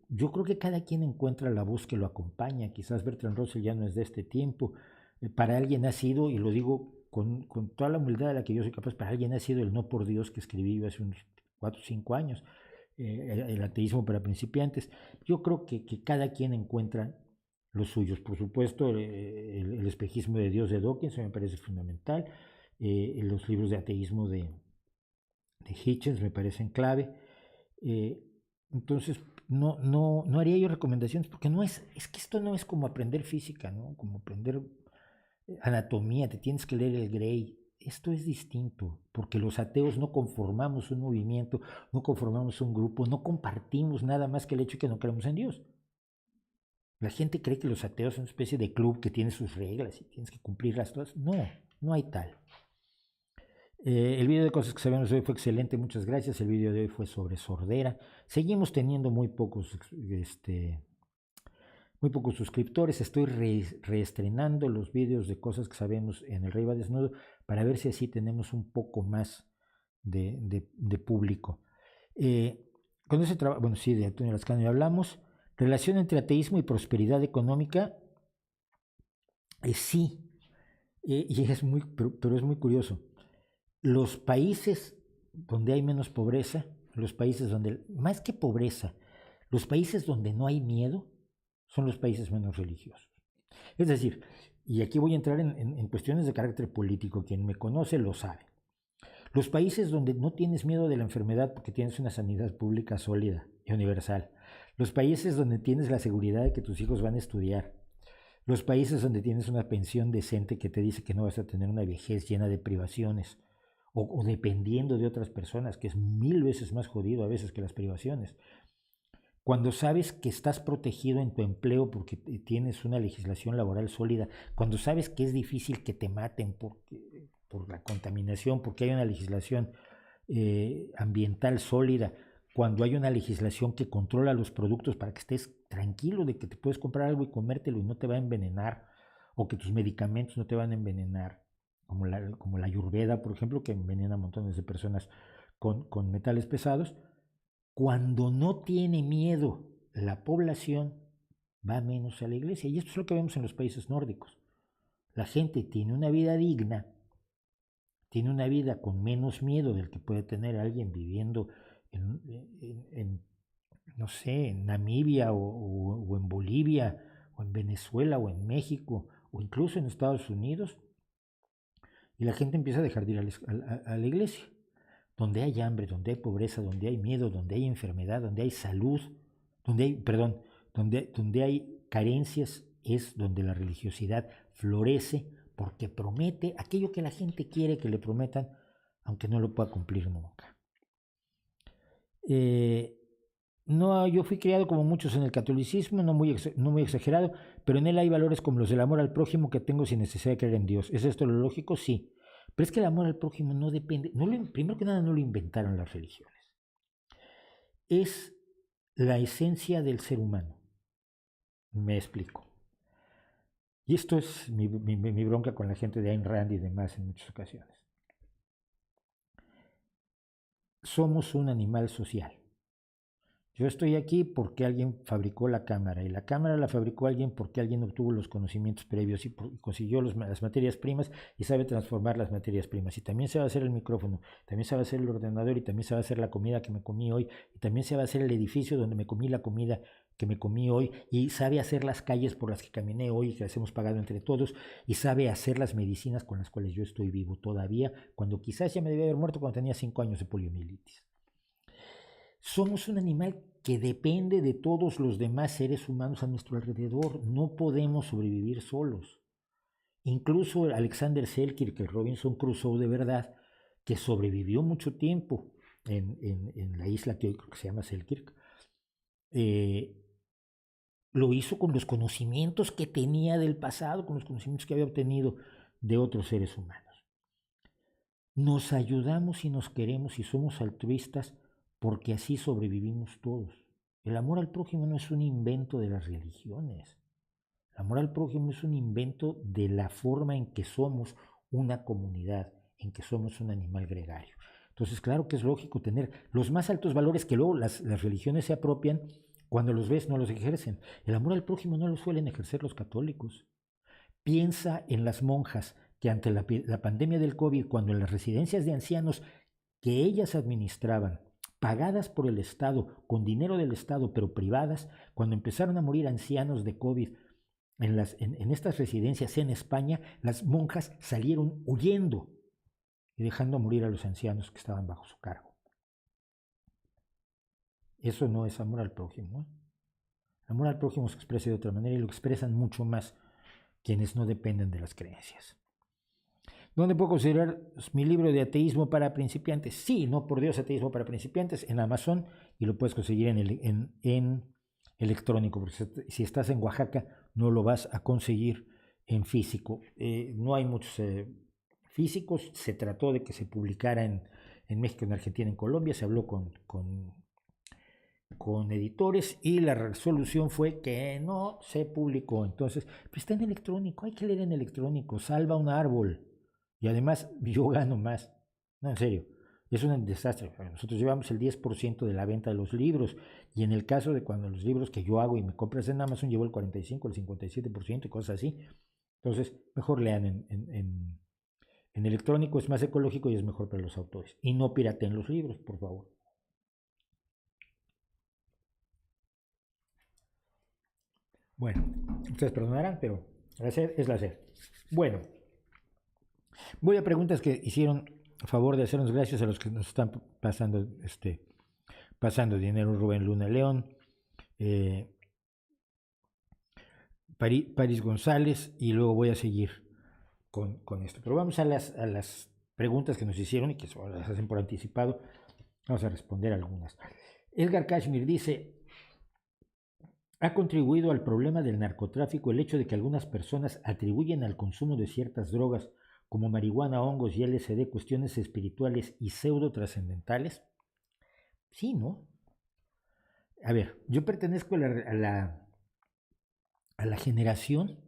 yo creo que cada quien encuentra la voz que lo acompaña. Quizás Bertrand Russell ya no es de este tiempo. Para alguien ha sido, y lo digo con toda la humildad de la que yo soy capaz, para alguien ha sido el No por Dios que escribí yo hace unos 4 o 5 años, el ateísmo para principiantes. Yo creo que cada quien encuentra los suyos. Por supuesto, el espejismo de Dios de Dawkins me parece fundamental. Los libros de ateísmo de Hitchens me parecen clave. Entonces, no haría yo recomendaciones porque es que esto no es como aprender física, ¿no? Como aprender anatomía, te tienes que leer el Gray. Esto es distinto, porque los ateos no conformamos un movimiento, no conformamos un grupo, no compartimos nada más que el hecho de que no creemos en Dios. La gente cree que los ateos son una especie de club que tiene sus reglas y tienes que cumplirlas todas. No hay tal. El video de cosas que sabemos hoy fue excelente, muchas gracias. El video de hoy fue sobre sordera. Seguimos teniendo muy pocos suscriptores. Estoy reestrenando los videos de cosas que sabemos en el Rey va Desnudo para ver si así tenemos un poco más de público. Con ese trabajo, bueno, sí, de Antonio Lascano ya hablamos. Relación entre ateísmo y prosperidad económica, sí, y pero es muy curioso. Los países donde hay menos pobreza, los países donde, más que pobreza, los países donde no hay miedo, son los países menos religiosos. Es decir, y aquí voy a entrar en cuestiones de carácter político, quien me conoce lo sabe. Los países donde no tienes miedo de la enfermedad porque tienes una sanidad pública sólida y universal. Los países donde tienes la seguridad de que tus hijos van a estudiar. Los países donde tienes una pensión decente que te dice que no vas a tener una vejez llena de privaciones o dependiendo de otras personas, que es 1000 veces más jodido a veces que las privaciones. Cuando sabes que estás protegido en tu empleo porque tienes una legislación laboral sólida, cuando sabes que es difícil que te maten por la contaminación, porque hay una legislación ambiental sólida, cuando hay una legislación que controla los productos para que estés tranquilo de que te puedes comprar algo y comértelo y no te va a envenenar, o que tus medicamentos no te van a envenenar, como la Ayurveda, por ejemplo, que envenena a montones de personas con metales pesados. Cuando no tiene miedo la población, va menos a la iglesia. Y esto es lo que vemos en los países nórdicos. La gente tiene una vida digna, tiene una vida con menos miedo del que puede tener alguien viviendo no sé, en Namibia o en Bolivia, o en Venezuela, o en México, o incluso en Estados Unidos. Y la gente empieza a dejar de ir a la iglesia. Donde hay hambre, donde hay pobreza, donde hay miedo, donde hay enfermedad, donde hay salud, donde hay carencias, es donde la religiosidad florece porque promete aquello que la gente quiere que le prometan, aunque no lo pueda cumplir nunca. No, yo fui criado como muchos en el catolicismo, no muy exagerado, pero en él hay valores como los del amor al prójimo que tengo sin necesidad de creer en Dios. ¿Es esto lo lógico? Sí. Pero es que el amor al prójimo no depende, primero que nada no lo inventaron las religiones. Es la esencia del ser humano. Me explico. Y esto es mi bronca con la gente de Ayn Rand y demás en muchas ocasiones. Somos un animal social. Yo estoy aquí porque alguien fabricó la cámara y la cámara la fabricó alguien porque alguien obtuvo los conocimientos previos y consiguió las materias primas y sabe transformar las materias primas. Y también se va a hacer el micrófono, también se va a hacer el ordenador y también se va a hacer la comida que me comí hoy y también se va a hacer el edificio donde me comí la comida que me comí hoy y sabe hacer las calles por las que caminé hoy y que las hemos pagado entre todos y sabe hacer las medicinas con las cuales yo estoy vivo todavía cuando quizás ya me debía haber muerto cuando tenía 5 años de poliomielitis. Somos un animal que depende de todos los demás seres humanos a nuestro alrededor. No podemos sobrevivir solos. Incluso Alexander Selkirk, el Robinson Crusoe de verdad, que sobrevivió mucho tiempo en la isla que hoy creo que se llama Selkirk, lo hizo con los conocimientos que tenía del pasado, con los conocimientos que había obtenido de otros seres humanos. Nos ayudamos y nos queremos y somos altruistas porque así sobrevivimos todos. El amor al prójimo no es un invento de las religiones. El amor al prójimo es un invento de la forma en que somos una comunidad, en que somos un animal gregario. Entonces, claro que es lógico tener los más altos valores que luego las religiones se apropian, cuando los ves no los ejercen. El amor al prójimo no lo suelen ejercer los católicos. Piensa en las monjas que ante la pandemia del COVID, cuando en las residencias de ancianos que ellas administraban, pagadas por el Estado, con dinero del Estado, pero privadas, cuando empezaron a morir ancianos de COVID en estas residencias en España, las monjas salieron huyendo y dejando morir a los ancianos que estaban bajo su cargo. Eso no es amor al prójimo, ¿eh? El amor al prójimo se expresa de otra manera y lo expresan mucho más quienes no dependen de las creencias. ¿Dónde puedo considerar mi libro de ateísmo para principiantes? Sí, no por Dios, ateísmo para principiantes, en Amazon, y lo puedes conseguir en electrónico, porque si estás en Oaxaca no lo vas a conseguir en físico. No hay muchos físicos, se trató de que se publicara en México, en Argentina, en Colombia, se habló con editores y la resolución fue que no se publicó. Entonces, pero está en electrónico, hay que leer en electrónico, salva un árbol. Y además yo gano más. No, en serio, es un desastre. Nosotros llevamos el 10% de la venta de los libros y en el caso de cuando los libros que yo hago y me compras en Amazon llevo el 45, el 57% y cosas así. Entonces, mejor lean en electrónico, es más ecológico y es mejor para los autores. Y no pirateen los libros, por favor. Bueno, ustedes perdonarán, pero La sed es la sed. Bueno, voy a preguntas que hicieron a favor de hacernos, gracias a los que nos están pasando dinero. Rubén Luna León, eh, París González, y luego voy a seguir con esto. Pero vamos a las preguntas que nos hicieron y que las hacen por anticipado. Vamos a responder algunas. Edgar Kashmir dice: ¿ha contribuido al problema del narcotráfico el hecho de que algunas personas atribuyen al consumo de ciertas drogas como marihuana, hongos y LSD cuestiones espirituales y pseudo trascendentales? Sí, ¿no? A ver, yo pertenezco a la generación,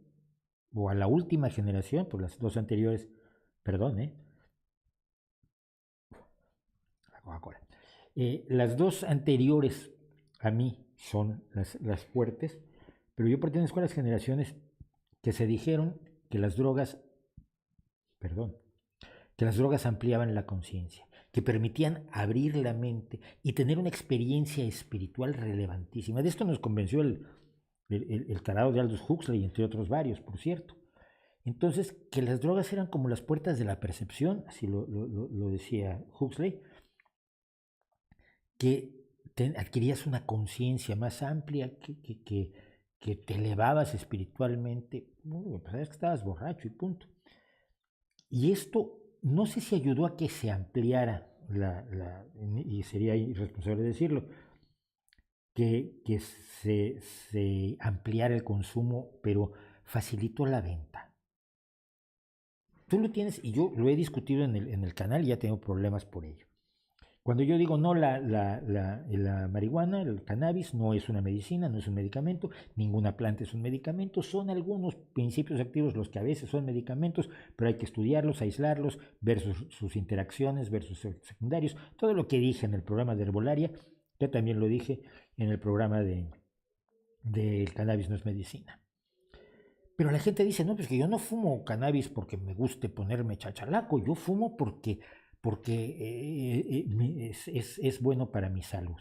o a la última generación, por las dos anteriores, perdón, la Coca-Cola. Las dos anteriores a mí son las fuertes, pero yo pertenezco a las generaciones que se dijeron que las drogas, perdón, que las drogas ampliaban la conciencia, que permitían abrir la mente y tener una experiencia espiritual relevantísima. De esto nos convenció el tarado de Aldous Huxley, entre otros varios, por cierto. Entonces, que las drogas eran como las puertas de la percepción, así lo decía Huxley, que adquirías una conciencia más amplia, que te elevabas espiritualmente. Bueno, pues sabes que estabas borracho y punto. Y esto no sé si ayudó a que se ampliara, y sería irresponsable decirlo, que se ampliara el consumo, pero facilitó la venta. Tú lo tienes, y yo lo he discutido en el canal y ya tengo problemas por ello. Cuando yo digo no, la marihuana, el cannabis no es una medicina, no es un medicamento, ninguna planta es un medicamento, son algunos principios activos los que a veces son medicamentos, pero hay que estudiarlos, aislarlos, ver sus interacciones, ver sus secundarios, todo lo que dije en el programa de herbolaria, yo también lo dije en el programa del cannabis no es medicina. Pero la gente dice, no, pues que yo no fumo cannabis porque me guste ponerme chachalaco, yo fumo porque es bueno para mi salud.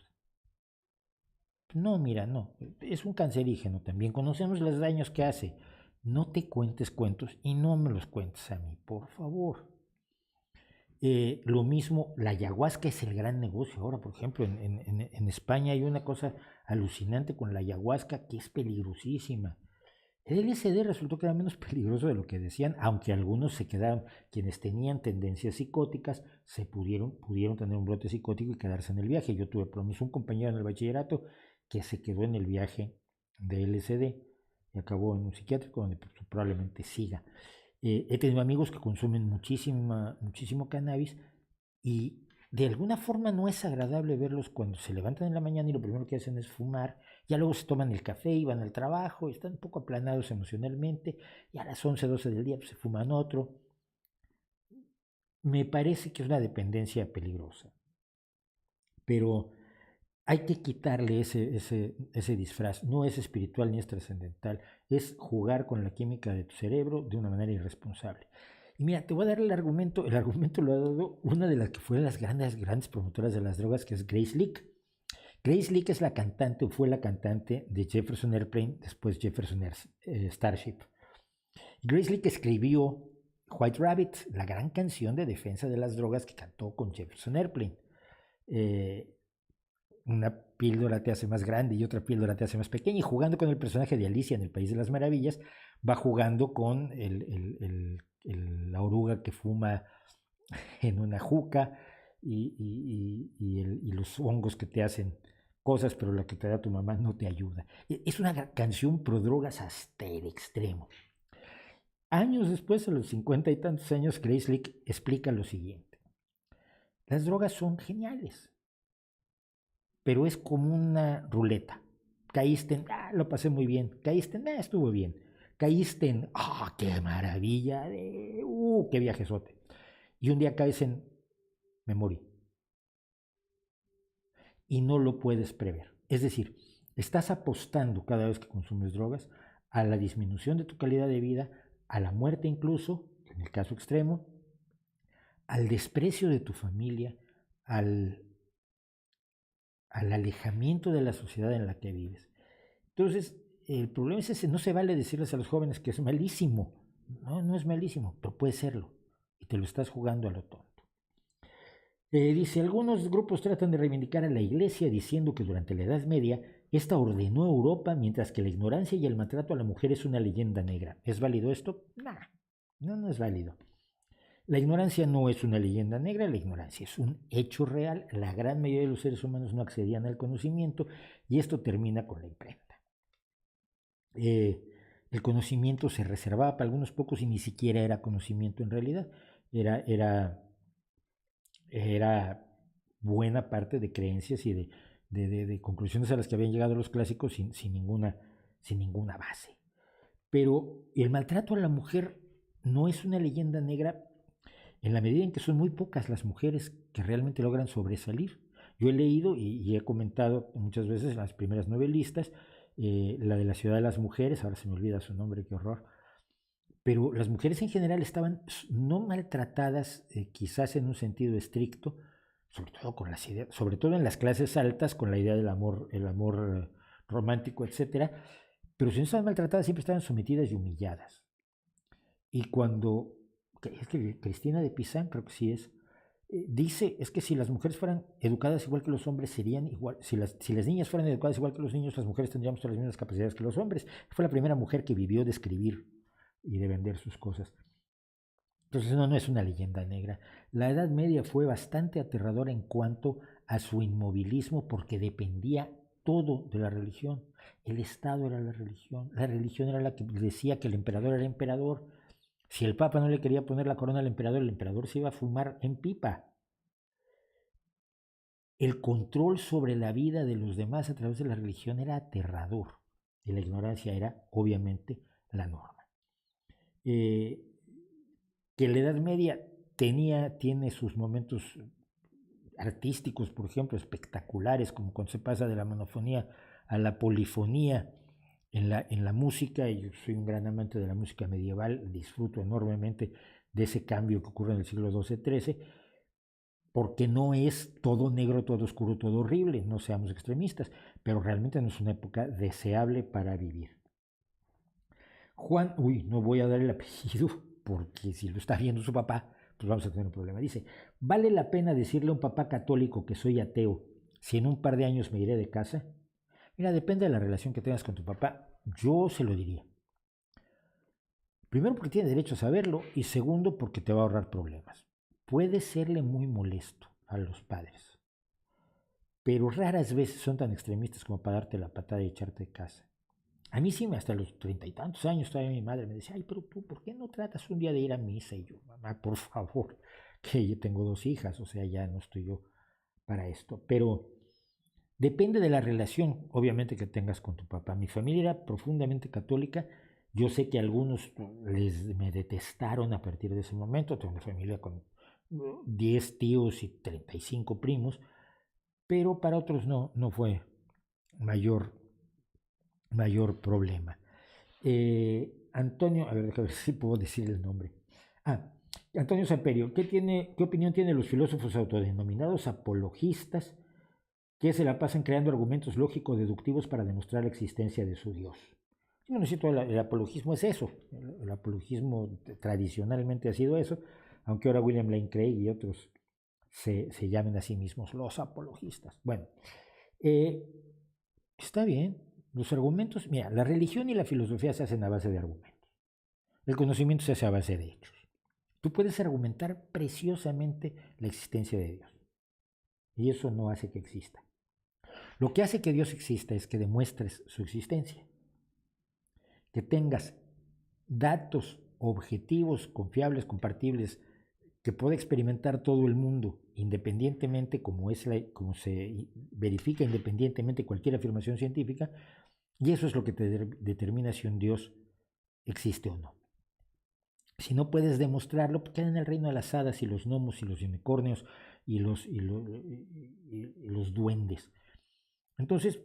No, mira, no, es un cancerígeno también, conocemos los daños que hace. No te cuentes cuentos y no me los cuentes a mí, por favor. Lo mismo, la ayahuasca es el gran negocio ahora, por ejemplo, en España hay una cosa alucinante con la ayahuasca que es peligrosísima. El LSD resultó que era menos peligroso de lo que decían, aunque algunos se quedaron, quienes tenían tendencias psicóticas, pudieron tener un brote psicótico y quedarse en el viaje. Yo tuve por un compañero en el bachillerato que se quedó en el viaje de LSD y acabó en un psiquiátrico donde pues, probablemente siga. He tenido amigos que consumen muchísimo cannabis y de alguna forma no es agradable verlos cuando se levantan en la mañana y lo primero que hacen es fumar, ya luego se toman el café y van al trabajo, están un poco aplanados emocionalmente y a las 11, 12 del día pues, se fuman otro. Me parece que es una dependencia peligrosa, pero hay que quitarle ese disfraz, no es espiritual ni es trascendental, es jugar con la química de tu cerebro de una manera irresponsable. Y mira, te voy a dar el argumento lo ha dado una de las que fue las grandes promotoras de las drogas, que es Grace Leak. Grace Leak es la cantante, o fue la cantante de Jefferson Airplane, después Jefferson Starship. Grace Leak escribió White Rabbit, la gran canción de defensa de las drogas que cantó con Jefferson Airplane. Una píldora te hace más grande y otra píldora te hace más pequeña, y jugando con el personaje de Alicia en el País de las Maravillas, va jugando con la oruga que fuma en una juca y los hongos que te hacen cosas, pero lo que te da tu mamá no te ayuda. Es una canción pro drogas hasta el extremo. Años después, a los 50 y tantos años, Grace Leak explica lo siguiente. Las drogas son geniales, pero es como una ruleta. Caíste en, lo pasé muy bien. Caíste en, estuvo bien. Caíste en, qué maravilla, qué viajesote. Y un día caes en, me morí. Y no lo puedes prever. Es decir, estás apostando cada vez que consumes drogas a la disminución de tu calidad de vida, a la muerte incluso, en el caso extremo, al desprecio de tu familia, al alejamiento de la sociedad en la que vives. Entonces, el problema es ese, no se vale decirles a los jóvenes que es malísimo. No, no es malísimo, pero puede serlo. Y te lo estás jugando a lo tonto. Dice, algunos grupos tratan de reivindicar a la Iglesia diciendo que durante la Edad Media esta ordenó Europa, mientras que la ignorancia y el maltrato a la mujer es una leyenda negra. ¿Es válido esto? Nah, no es válido. La ignorancia no es una leyenda negra, la ignorancia es un hecho real. La gran mayoría de los seres humanos no accedían al conocimiento y esto termina con la imprenta. El conocimiento se reservaba para algunos pocos y ni siquiera era conocimiento en realidad. Era buena parte de creencias y de conclusiones a las que habían llegado los clásicos sin ninguna base. Pero el maltrato a la mujer no es una leyenda negra en la medida en que son muy pocas las mujeres que realmente logran sobresalir. Yo he leído y he comentado muchas veces las primeras novelistas, la de La ciudad de las mujeres, ahora se me olvida su nombre, qué horror, pero las mujeres en general estaban no maltratadas, quizás en un sentido estricto, sobre todo en las clases altas, con la idea del amor, el amor romántico, etcétera, pero si no estaban maltratadas siempre estaban sometidas y humilladas. Y cuando, es que Cristina de Pizán, creo que sí es, dice, es que si las mujeres fueran educadas igual que los hombres, serían igual, si las niñas fueran educadas igual que los niños, las mujeres tendríamos todas las mismas capacidades que los hombres. Fue la primera mujer que vivió de escribir y de vender sus cosas. Entonces no es una leyenda negra. La Edad Media fue bastante aterradora en cuanto a su inmovilismo porque dependía todo de la religión. El Estado era la religión era la que decía que el emperador era emperador. Si el Papa no le quería poner la corona al emperador, el emperador se iba a fumar en pipa. El control sobre la vida de los demás a través de la religión era aterrador y la ignorancia era obviamente la norma. Que la Edad Media tiene sus momentos artísticos, por ejemplo, espectaculares, como cuando se pasa de la monofonía a la polifonía en la música, y yo soy un gran amante de la música medieval, disfruto enormemente de ese cambio que ocurre en el siglo XII-XIII, porque no es todo negro, todo oscuro, todo horrible, no seamos extremistas, pero realmente no es una época deseable para vivir. Juan, no voy a dar el apellido, porque si lo está viendo su papá, pues vamos a tener un problema. Dice, ¿vale la pena decirle a un papá católico que soy ateo si en un par de años me iré de casa? Mira, depende de la relación que tengas con tu papá. Yo se lo diría. Primero porque tiene derecho a saberlo y segundo porque te va a ahorrar problemas. Puede serle muy molesto a los padres, pero raras veces son tan extremistas como para darte la patada y echarte de casa. A mí sí, hasta los 30 y tantos años todavía mi madre me decía, ay, pero tú, ¿por qué no tratas un día de ir a misa? Y yo, mamá, por favor, que yo tengo 2 hijas, o sea, ya no estoy yo para esto. Pero depende de la relación, obviamente, que tengas con tu papá. Mi familia era profundamente católica. Yo sé que algunos me detestaron a partir de ese momento. Tengo una familia con 10 tíos y 35 primos, pero para otros no fue mayor problema. Antonio, a ver si puedo decir el nombre. Antonio Samperio, ¿qué opinión tienen los filósofos autodenominados apologistas que se la pasan creando argumentos lógico-deductivos para demostrar la existencia de su Dios? Yo no necesito el apologismo, es eso. El apologismo tradicionalmente ha sido eso, aunque ahora William Lane Craig y otros se llamen a sí mismos los apologistas. Bueno, está bien. Los argumentos, mira, la religión y la filosofía se hacen a base de argumentos. El conocimiento se hace a base de hechos. Tú puedes argumentar preciosamente la existencia de Dios. Y eso no hace que exista. Lo que hace que Dios exista es que demuestres su existencia. Que tengas datos objetivos, confiables, compartibles, que pueda experimentar todo el mundo, independientemente, como se verifica independientemente cualquier afirmación científica, y eso es lo que te determina si un Dios existe o no. Si no puedes demostrarlo, pues queda en el reino de las hadas y los gnomos y los unicornios y los duendes. Entonces,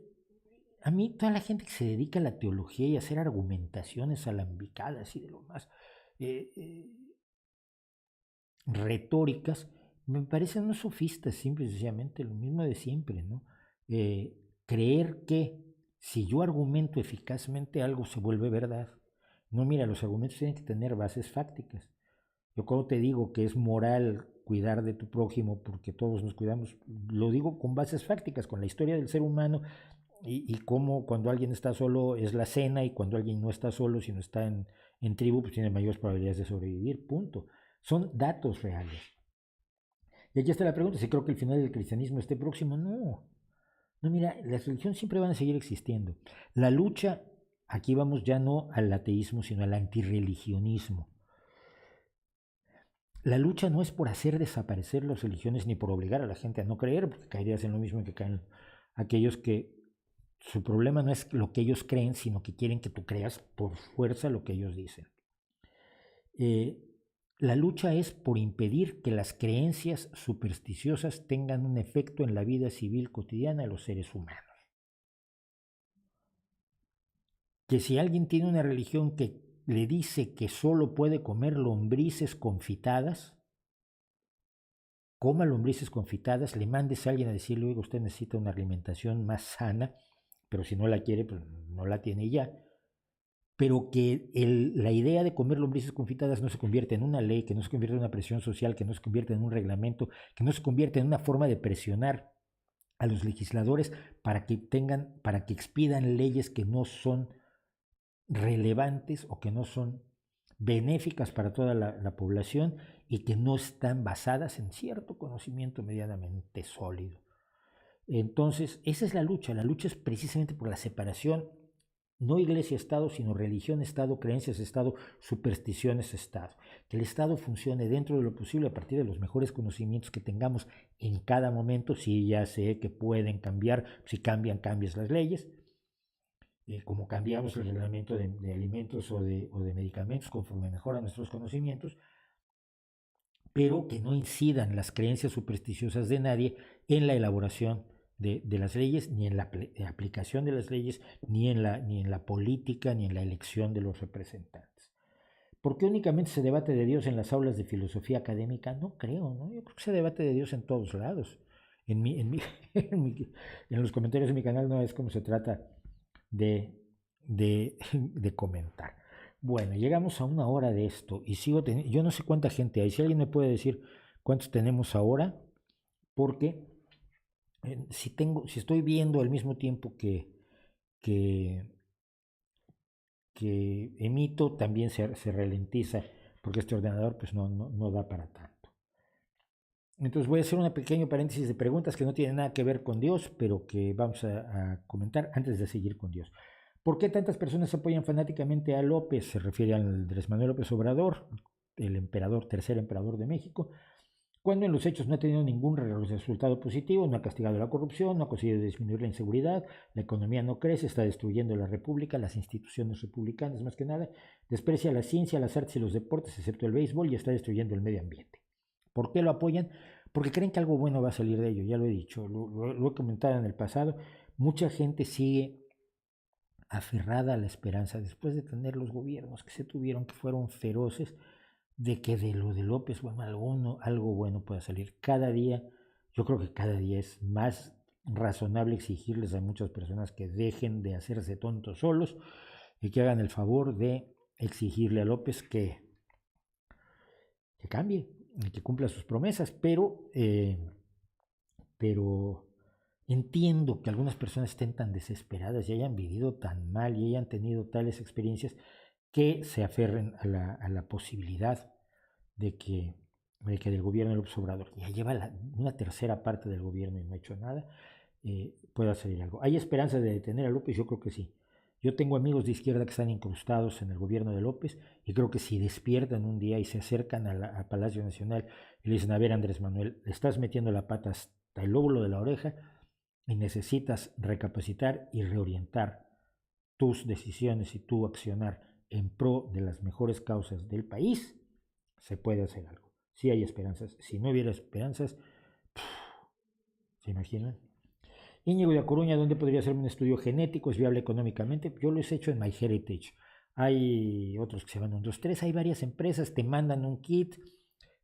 a mí toda la gente que se dedica a la teología y a hacer argumentaciones alambicadas y de lo más retóricas, me parecen unos sofistas, simple y sencillamente lo mismo de siempre, ¿no? Creer que Si yo argumento eficazmente algo, se vuelve verdad. No, mira, los argumentos tienen que tener bases fácticas. Yo cuando te digo que es moral cuidar de tu prójimo porque todos nos cuidamos, lo digo con bases fácticas, con la historia del ser humano y cómo cuando alguien está solo es la cena y cuando alguien no está solo, sino está en tribu, pues tiene mayores probabilidades de sobrevivir, punto. Son datos reales. Y aquí está la pregunta, si creo que el final del cristianismo esté próximo. No, no, mira, las religiones siempre van a seguir existiendo. La lucha, aquí vamos ya no al ateísmo, sino al antirreligionismo. La lucha no es por hacer desaparecer las religiones ni por obligar a la gente a no creer, porque caerías en lo mismo que caen aquellos que su problema no es lo que ellos creen, sino que quieren que tú creas por fuerza lo que ellos dicen. Eh, la lucha es por impedir que las creencias supersticiosas tengan un efecto en la vida civil cotidiana de los seres humanos. Que si alguien tiene una religión que le dice que solo puede comer lombrices confitadas, coma lombrices confitadas, le mandes a alguien a decirle, oiga, usted necesita una alimentación más sana, pero si no la quiere, pues no la tiene ya. Pero que la idea de comer lombrices confitadas no se convierte en una ley, que no se convierte en una presión social, que no se convierte en un reglamento, que no se convierte en una forma de presionar a los legisladores para que expidan leyes que no son relevantes o que no son benéficas para toda la población y que no están basadas en cierto conocimiento medianamente sólido. Entonces, esa es la lucha es precisamente por la separación, no iglesia-estado, sino religión-estado, creencias-estado, supersticiones-estado. Que el Estado funcione dentro de lo posible a partir de los mejores conocimientos que tengamos en cada momento. Sí, ya sé que pueden cambiar, si cambias las leyes, como cambiamos el reglamento de alimentos o de medicamentos conforme mejoran nuestros conocimientos, pero que no incidan las creencias supersticiosas de nadie en la elaboración de las leyes, ni en la aplicación de las leyes, ni en la política, ni en la elección de los representantes. ¿Por qué únicamente se debate de Dios en las aulas de filosofía académica? No creo, ¿no? Yo creo que se debate de Dios en todos lados. En los comentarios de mi canal no es como se trata de comentar. Bueno, llegamos a una hora de esto y sigo teniendo, yo no sé cuánta gente hay, si alguien me puede decir cuántos tenemos ahora, porque si estoy viendo al mismo tiempo que, que emito, también se ralentiza, porque este ordenador pues no da para tanto. Entonces voy a hacer un pequeño paréntesis de preguntas que no tienen nada que ver con Dios, pero que vamos a comentar antes de seguir con Dios. ¿Por qué tantas personas apoyan fanáticamente a López? Se refiere al Andrés Manuel López Obrador, el emperador, tercer emperador de México, cuando en los hechos no ha tenido ningún resultado positivo, no ha castigado la corrupción, no ha conseguido disminuir la inseguridad, la economía no crece, está destruyendo la república, las instituciones republicanas más que nada, desprecia la ciencia, las artes y los deportes, excepto el béisbol, y está destruyendo el medio ambiente? ¿Por qué lo apoyan? Porque creen que algo bueno va a salir de ello, ya lo he dicho, lo he comentado en el pasado, mucha gente sigue aferrada a la esperanza, después de tener los gobiernos que se tuvieron, que fueron feroces, de que de lo de López, bueno, algo bueno pueda salir. Cada día, yo creo que cada día es más razonable exigirles a muchas personas que dejen de hacerse tontos solos y que hagan el favor de exigirle a López que cambie y que cumpla sus promesas, pero entiendo que algunas personas estén tan desesperadas y hayan vivido tan mal y hayan tenido tales experiencias que se aferren a la posibilidad de que del gobierno de López Obrador, que ya lleva una tercera parte del gobierno y no ha hecho nada, pueda salir algo. ¿Hay esperanza de detener a López? Yo creo que sí. Yo tengo amigos de izquierda que están incrustados en el gobierno de López y creo que si despiertan un día y se acercan al Palacio Nacional y le dicen, a ver, Andrés Manuel, le estás metiendo la pata hasta el lóbulo de la oreja y necesitas recapacitar y reorientar tus decisiones y tu accionar en pro de las mejores causas del país, se puede hacer algo. Si hay esperanzas. Si no hubiera esperanzas, ¿se imaginan? Íñigo de A Coruña, ¿dónde podría hacerme un estudio genético? ¿Es viable económicamente? Yo lo he hecho en MyHeritage. Hay otros que se van un 2, 3. Hay varias empresas, te mandan un kit,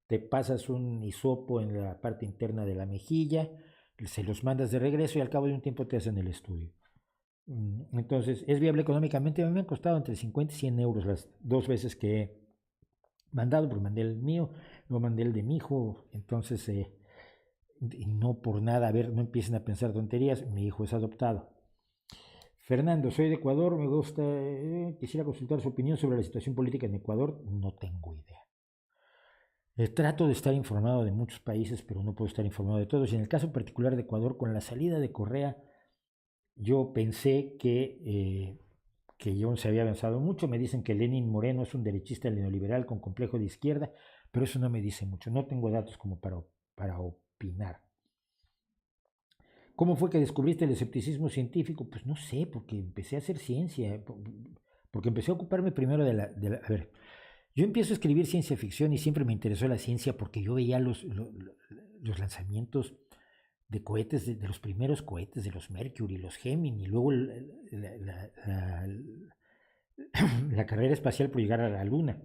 te pasas un hisopo en la parte interna de la mejilla, se los mandas de regreso y al cabo de un tiempo te hacen el estudio. Entonces, ¿es viable económicamente? A mí me han costado entre 50 y 100 euros las dos veces que he mandado, porque mandé el mío, luego mandé el de mi hijo, entonces, y no por nada, a ver, no empiecen a pensar tonterías, mi hijo es adoptado. Fernando, soy de Ecuador, me gusta, quisiera consultar su opinión sobre la situación política en Ecuador, no tengo idea. Trato de estar informado de muchos países, pero no puedo estar informado de todos. Y en el caso particular de Ecuador, con la salida de Correa, yo pensé que yo se había avanzado mucho. Me dicen que Lenin Moreno es un derechista neoliberal con complejo de izquierda, pero eso no me dice mucho. No tengo datos como para opinar. ¿Cómo fue que descubriste el escepticismo científico? Pues no sé, porque empecé a hacer ciencia, porque empecé a ocuparme primero a ver, yo empiezo a escribir ciencia ficción y siempre me interesó la ciencia porque yo veía los lanzamientos de cohetes, de los primeros cohetes, de los Mercury, los Gemini, y luego la carrera espacial por llegar a la Luna.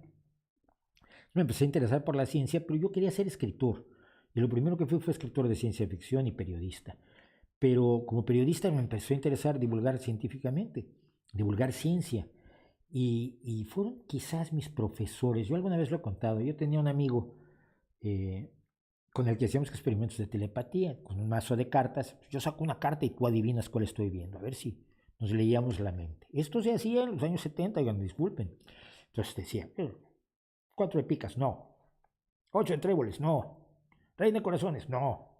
Me empecé a interesar por la ciencia, pero yo quería ser escritor. Y lo primero que fue escritor de ciencia ficción y periodista. Pero como periodista me empezó a interesar divulgar científicamente, divulgar ciencia. Y fueron quizás mis profesores. Yo alguna vez lo he contado. Yo tenía un amigo eh, con el que hacíamos experimentos de telepatía, con un mazo de cartas. Yo saco una carta y tú adivinas cuál estoy viendo. A ver si nos leíamos la mente. Esto se hacía en los años 70, oigan, disculpen. Entonces decía, 4 de picas, no. 8 de tréboles, no. Reina de corazones, no.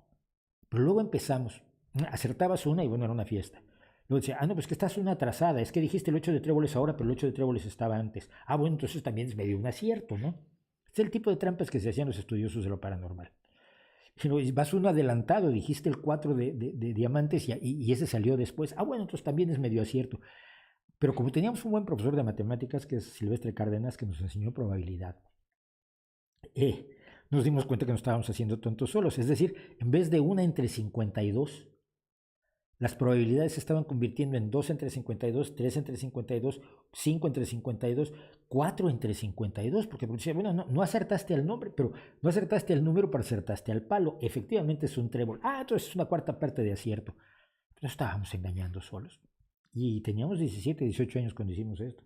Pero luego empezamos. Acertabas una y bueno, era una fiesta. Luego decía, no, pues que estás una atrasada. Es que dijiste el 8 de tréboles ahora, pero el 8 de tréboles estaba antes. Bueno, entonces también es medio un acierto, ¿no? Es el tipo de trampas que se hacían los estudiosos de lo paranormal. Pero vas uno adelantado, dijiste el 4 de diamantes y ese salió después. Bueno, entonces también es medio acierto. Pero como teníamos un buen profesor de matemáticas, que es Silvestre Cárdenas, que nos enseñó probabilidad, nos dimos cuenta que nos estábamos haciendo tontos solos. Es decir, en vez de 1 entre 52, las probabilidades se estaban convirtiendo en 2 entre 52, 3 entre 52, 5 entre 52, 4 entre 52, porque decía, bueno, no acertaste al nombre, pero no acertaste al número, pero acertaste al palo. Efectivamente es un trébol. Entonces es una cuarta parte de acierto. Pero estábamos engañando solos. Y teníamos 17, 18 años cuando hicimos esto.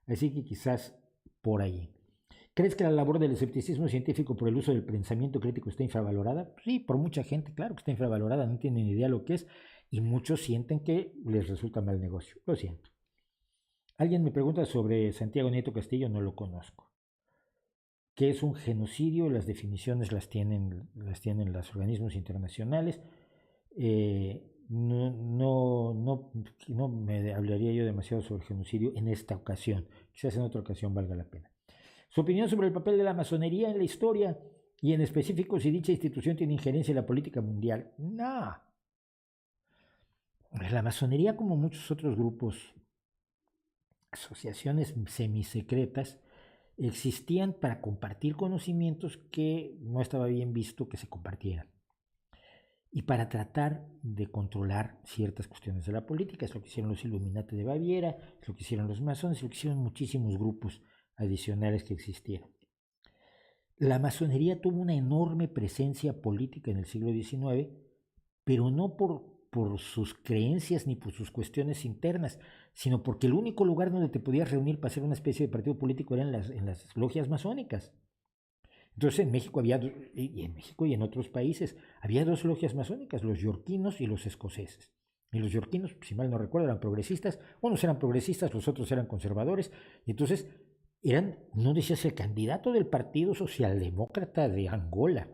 Así que quizás por ahí. ¿Crees que la labor del escepticismo científico por el uso del pensamiento crítico está infravalorada? Sí, por mucha gente, claro que está infravalorada, no tienen ni idea lo que es y muchos sienten que les resulta mal negocio. Lo siento. Alguien me pregunta sobre Santiago Nieto Castillo, no lo conozco. ¿Qué es un genocidio? Las definiciones las tienen los organismos internacionales. No me hablaría yo demasiado sobre genocidio en esta ocasión. Quizás en otra ocasión valga la pena. Su opinión sobre el papel de la masonería en la historia y en específico si dicha institución tiene injerencia en la política mundial. No. La masonería, como muchos otros grupos, asociaciones semisecretas, existían para compartir conocimientos que no estaba bien visto que se compartieran y para tratar de controlar ciertas cuestiones de la política. Es lo que hicieron los Illuminati de Baviera, es lo que hicieron los masones, es lo que hicieron muchísimos grupos adicionales que existieron. La masonería tuvo una enorme presencia política en el siglo XIX, pero no por sus creencias ni por sus cuestiones internas, sino porque el único lugar donde te podías reunir para hacer una especie de partido político era en las logias masónicas. Entonces en México y en otros países había dos logias masónicas, los yorquinos y los escoceses. Y los yorquinos, si mal no recuerdo, eran progresistas, unos eran progresistas, los otros eran conservadores, y entonces no decías el candidato del Partido Socialdemócrata de Angola,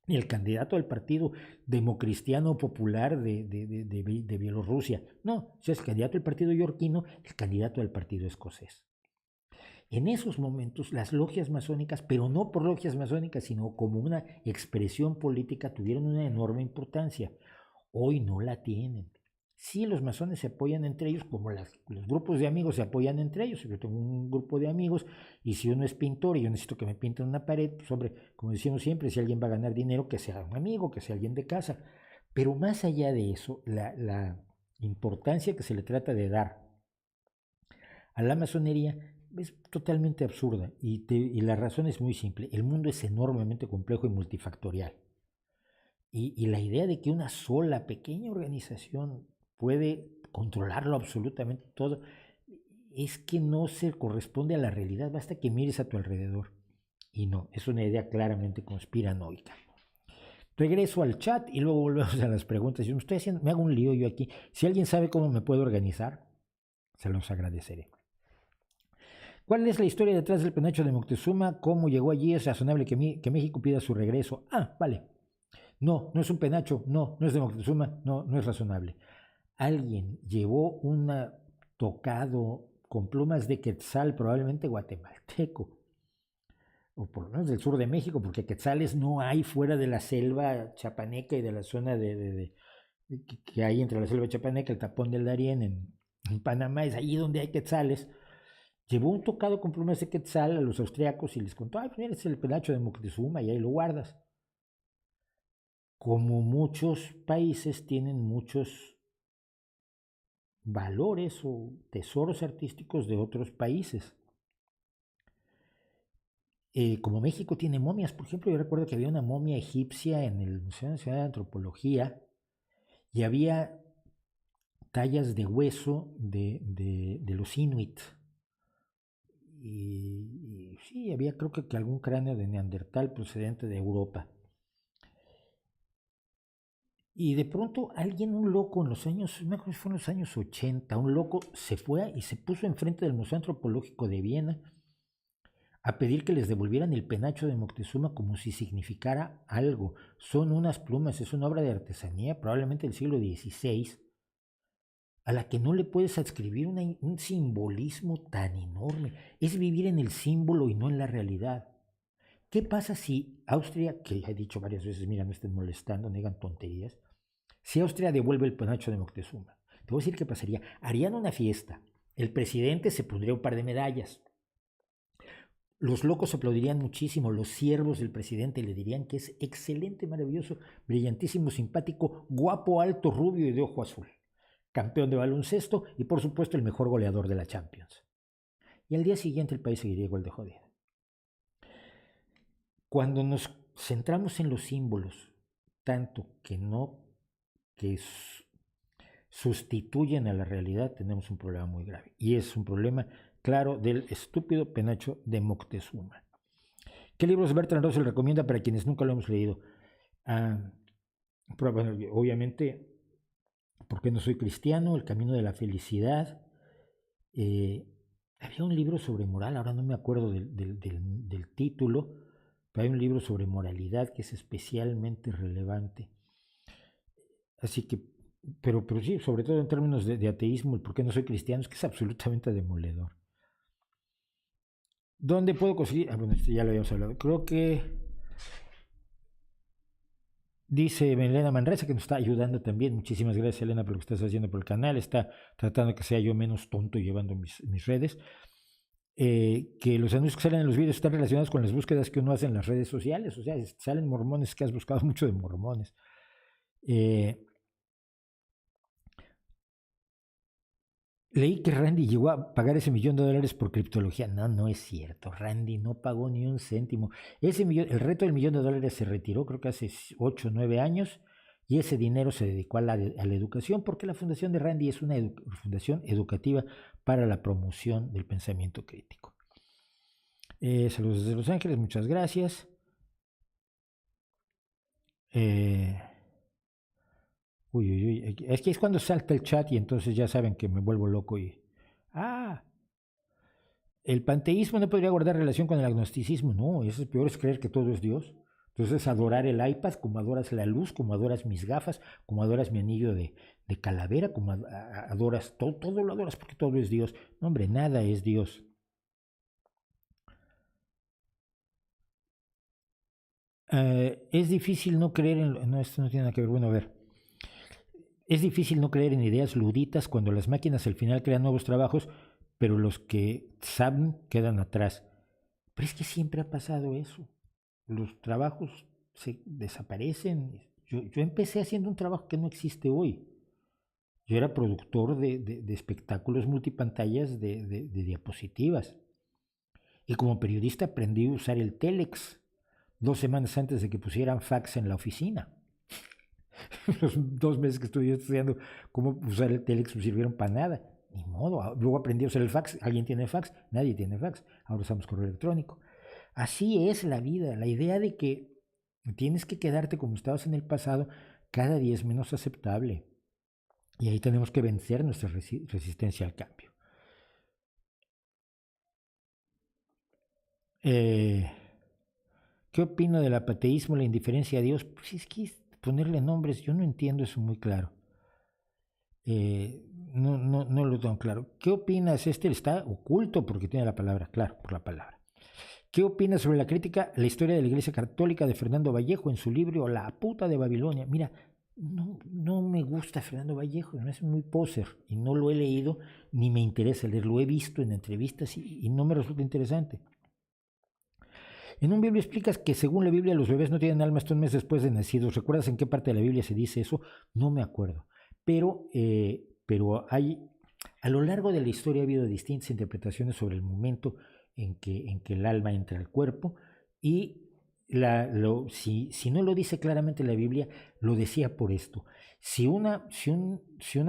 ni el candidato del Partido Democristiano Popular de Bielorrusia, no, decías el candidato del Partido Yorquino, el candidato del Partido Escocés. En esos momentos las logias masónicas, pero no por logias masónicas, sino como una expresión política, tuvieron una enorme importancia. Hoy no la tienen. Sí, los masones se apoyan entre ellos, como los grupos de amigos se apoyan entre ellos. Yo tengo un grupo de amigos y si uno es pintor y yo necesito que me pinten una pared, pues hombre, como decimos siempre, si alguien va a ganar dinero, que sea un amigo, que sea alguien de casa. Pero más allá de eso, la importancia que se le trata de dar a la masonería es totalmente absurda y la razón es muy simple. El mundo es enormemente complejo y multifactorial. Y la idea de que una sola pequeña organización puede controlarlo absolutamente todo, es que no se corresponde a la realidad, basta que mires a tu alrededor. Y no, es una idea claramente conspiranoica. Regreso al chat y luego volvemos a las preguntas. Yo me hago un lío yo aquí. Si alguien sabe cómo me puedo organizar, se los agradeceré. ¿Cuál es la historia detrás del penacho de Moctezuma? ¿Cómo llegó allí? ¿Es razonable que México pida su regreso? Ah, vale. No, no es un penacho. No, no es de Moctezuma. No, no es razonable. Alguien llevó un tocado con plumas de quetzal, probablemente guatemalteco, o por lo menos del sur de México, porque quetzales no hay fuera de la selva chapaneca y de la zona que hay entre la selva chapaneca, el tapón del Darién en Panamá, es allí donde hay quetzales. Llevó un tocado con plumas de quetzal a los austriacos y les contó, ay, pues mira, es el penacho de Moctezuma y ahí lo guardas. Como muchos países tienen muchos valores o tesoros artísticos de otros países. Como México tiene momias, por ejemplo, yo recuerdo que había una momia egipcia en el Museo Nacional de Antropología y había tallas de hueso de los inuit. Y sí, había creo que algún cráneo de Neandertal procedente de Europa. Y de pronto alguien, un loco en los años, me acuerdo que fue en los años 80, un loco se fue y se puso enfrente del Museo Antropológico de Viena a pedir que les devolvieran el penacho de Moctezuma como si significara algo. Son unas plumas, es una obra de artesanía, probablemente del siglo XVI, a la que no le puedes adscribir un simbolismo tan enorme. Es vivir en el símbolo y no en la realidad. ¿Qué pasa si Austria, que ya he dicho varias veces, mira, no estén molestando, no digan tonterías, si Austria devuelve el penacho de Moctezuma? Te voy a decir qué pasaría. Harían una fiesta, el presidente se pondría un par de medallas, los locos aplaudirían muchísimo, los siervos del presidente le dirían que es excelente, maravilloso, brillantísimo, simpático, guapo, alto, rubio y de ojo azul, campeón de baloncesto y por supuesto el mejor goleador de la Champions. Y al día siguiente el país seguiría igual de jodido. Cuando nos centramos en los símbolos, tanto que sustituyen a la realidad, tenemos un problema muy grave. Y es un problema claro del estúpido penacho de Moctezuma. ¿Qué libros Bertrand Russell recomienda para quienes nunca lo hemos leído? Bueno, obviamente, ¿Por qué no soy cristiano? El camino de la felicidad. Había un libro sobre moral, ahora no me acuerdo del título, pero hay un libro sobre moralidad que es especialmente relevante. Así que, pero sí, sobre todo en términos de ateísmo, el por qué no soy cristiano, es que es absolutamente demoledor. ¿Dónde puedo conseguir? Bueno, esto ya lo habíamos hablado. Creo que dice Elena Manresa que nos está ayudando también. Muchísimas gracias, Elena, por lo que estás haciendo por el canal. Está tratando que sea yo menos tonto llevando mis redes. Que los anuncios que salen en los vídeos están relacionados con las búsquedas que uno hace en las redes sociales. O sea, salen mormones, que has buscado mucho de mormones. Leí que Randy llegó a pagar ese $1,000,000 por criptología. No, no es cierto. Randy no pagó ni un céntimo. El reto del $1,000,000 se retiró creo que hace 8 o 9 años y ese dinero se dedicó a la educación porque la fundación de Randy es una fundación educativa para la promoción del pensamiento crítico. Saludos desde Los Ángeles, muchas gracias. Uy, es que es cuando salta el chat y entonces ya saben que me vuelvo loco y... El panteísmo no podría guardar relación con el agnosticismo, no, eso es peor, es creer que todo es Dios. Entonces adorar el iPad como adoras la luz, como adoras mis gafas, como adoras mi anillo de calavera, como adoras todo lo adoras porque todo es Dios. No, hombre, nada es Dios. Es difícil no creer en... No, esto no tiene nada que ver. Bueno, a ver. Es difícil no creer en ideas luditas cuando las máquinas al final crean nuevos trabajos, pero los que saben quedan atrás. Pero es que siempre ha pasado eso. Los trabajos se desaparecen. Yo empecé haciendo un trabajo que no existe hoy. Yo era productor de espectáculos multipantallas de diapositivas. Y como periodista aprendí a usar el Telex 2 semanas antes de que pusieran fax en la oficina. Los 2 meses que estuve estudiando cómo usar el telex no sirvieron para nada. Ni modo. Luego aprendí a usar el fax. ¿Alguien tiene fax? Nadie tiene fax. Ahora usamos correo electrónico. Así es la vida. La idea de que tienes que quedarte como estabas en el pasado cada día es menos aceptable. Y ahí tenemos que vencer nuestra resistencia al cambio. ¿Qué opino del apateísmo, la indiferencia a Dios? Pues es que ponerle nombres, yo no entiendo eso muy claro. No lo tengo claro. ¿Qué opinas? Este está oculto porque tiene la palabra, claro, por la palabra. ¿Qué opinas sobre la crítica a la historia de la Iglesia Católica de Fernando Vallejo en su libro La puta de Babilonia? Mira, no me gusta Fernando Vallejo, me hace muy poser y no lo he leído ni me interesa leerlo. Lo he visto en entrevistas y no me resulta interesante. En un Biblia explicas que según la Biblia los bebés no tienen alma hasta un mes después de nacidos. ¿Recuerdas en qué parte de la Biblia se dice eso? No me acuerdo. Pero a lo largo de la historia ha habido distintas interpretaciones sobre el momento en que el alma entra al cuerpo y si no lo dice claramente la Biblia, lo decía por esto. Si una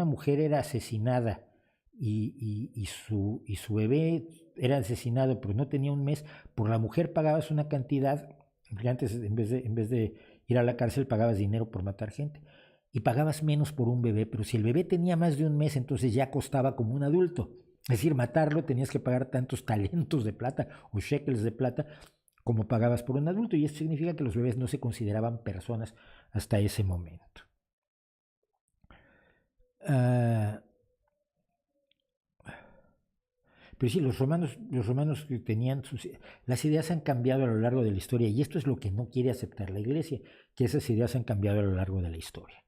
mujer era asesinada y su bebé era asesinado pero no tenía un mes, por la mujer pagabas una cantidad, porque antes en vez de ir a la cárcel pagabas dinero por matar gente y pagabas menos por un bebé, pero si el bebé tenía más de un mes, entonces ya costaba como un adulto. Es decir, matarlo tenías que pagar tantos talentos de plata o shekels de plata como pagabas por un adulto, y eso significa que los bebés no se consideraban personas hasta ese momento. Pero sí, los romanos tenían las ideas han cambiado a lo largo de la historia, y esto es lo que no quiere aceptar la Iglesia, que esas ideas han cambiado a lo largo de la historia.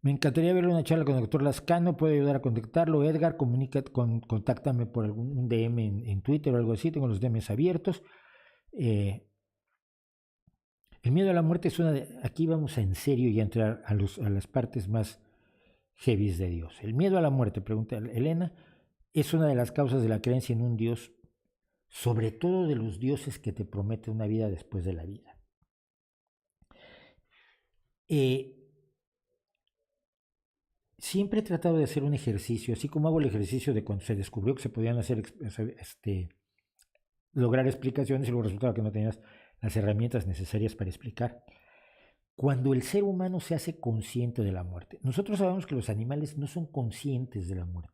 Me encantaría ver una charla con el doctor Lascano, puede ayudar a contactarlo. Edgar, contáctame por algún DM en Twitter o algo así, tengo los DMs abiertos. El miedo a la muerte es aquí vamos a en serio y a entrar a las partes más heavies de Dios. El miedo a la muerte, pregunta Elena, es una de las causas de la creencia en un Dios, sobre todo de los dioses que te prometen una vida después de la vida. Siempre he tratado de hacer un ejercicio, así como hago el ejercicio de cuando se descubrió que se podían lograr explicaciones y luego resultaba que no tenías las herramientas necesarias para explicar. Cuando el ser humano se hace consciente de la muerte, nosotros sabemos que los animales no son conscientes de la muerte.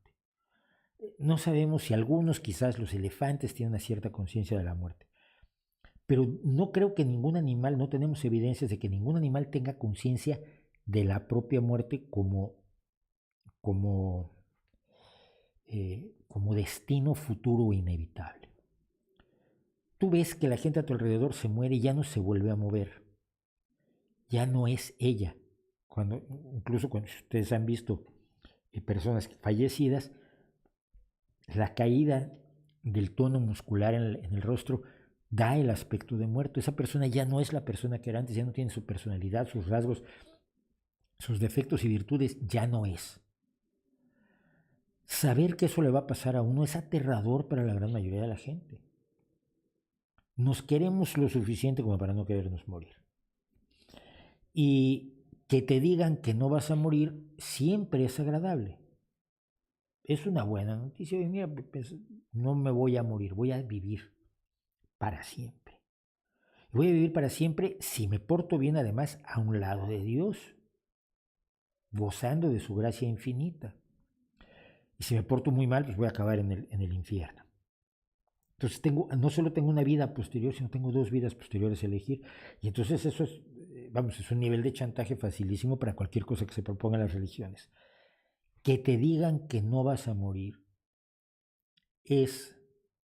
No sabemos si algunos, quizás los elefantes, tienen una cierta conciencia de la muerte. Pero no creo que ningún animal, no tenemos evidencias de que ningún animal tenga conciencia de la propia muerte como destino futuro e inevitable. Tú ves que la gente a tu alrededor se muere y ya no se vuelve a mover. Ya no es ella. Incluso cuando ustedes han visto personas fallecidas, la caída del tono muscular en el rostro da el aspecto de muerto. Esa persona ya no es la persona que era antes, ya no tiene su personalidad, sus rasgos, sus defectos y virtudes, ya no es. Saber que eso le va a pasar a uno es aterrador para la gran mayoría de la gente. Nos queremos lo suficiente como para no querernos morir. Y que te digan que no vas a morir siempre es agradable. Es una buena noticia. Y mira, pues, no me voy a morir, voy a vivir para siempre. Voy a vivir para siempre si me porto bien, además, a un lado de Dios, gozando de su gracia infinita. Y si me porto muy mal, pues voy a acabar en el infierno. Entonces no solo tengo una vida posterior, sino tengo 2 vidas posteriores a elegir. Y entonces eso es un nivel de chantaje facilísimo para cualquier cosa que se proponga en las religiones. Que te digan que no vas a morir es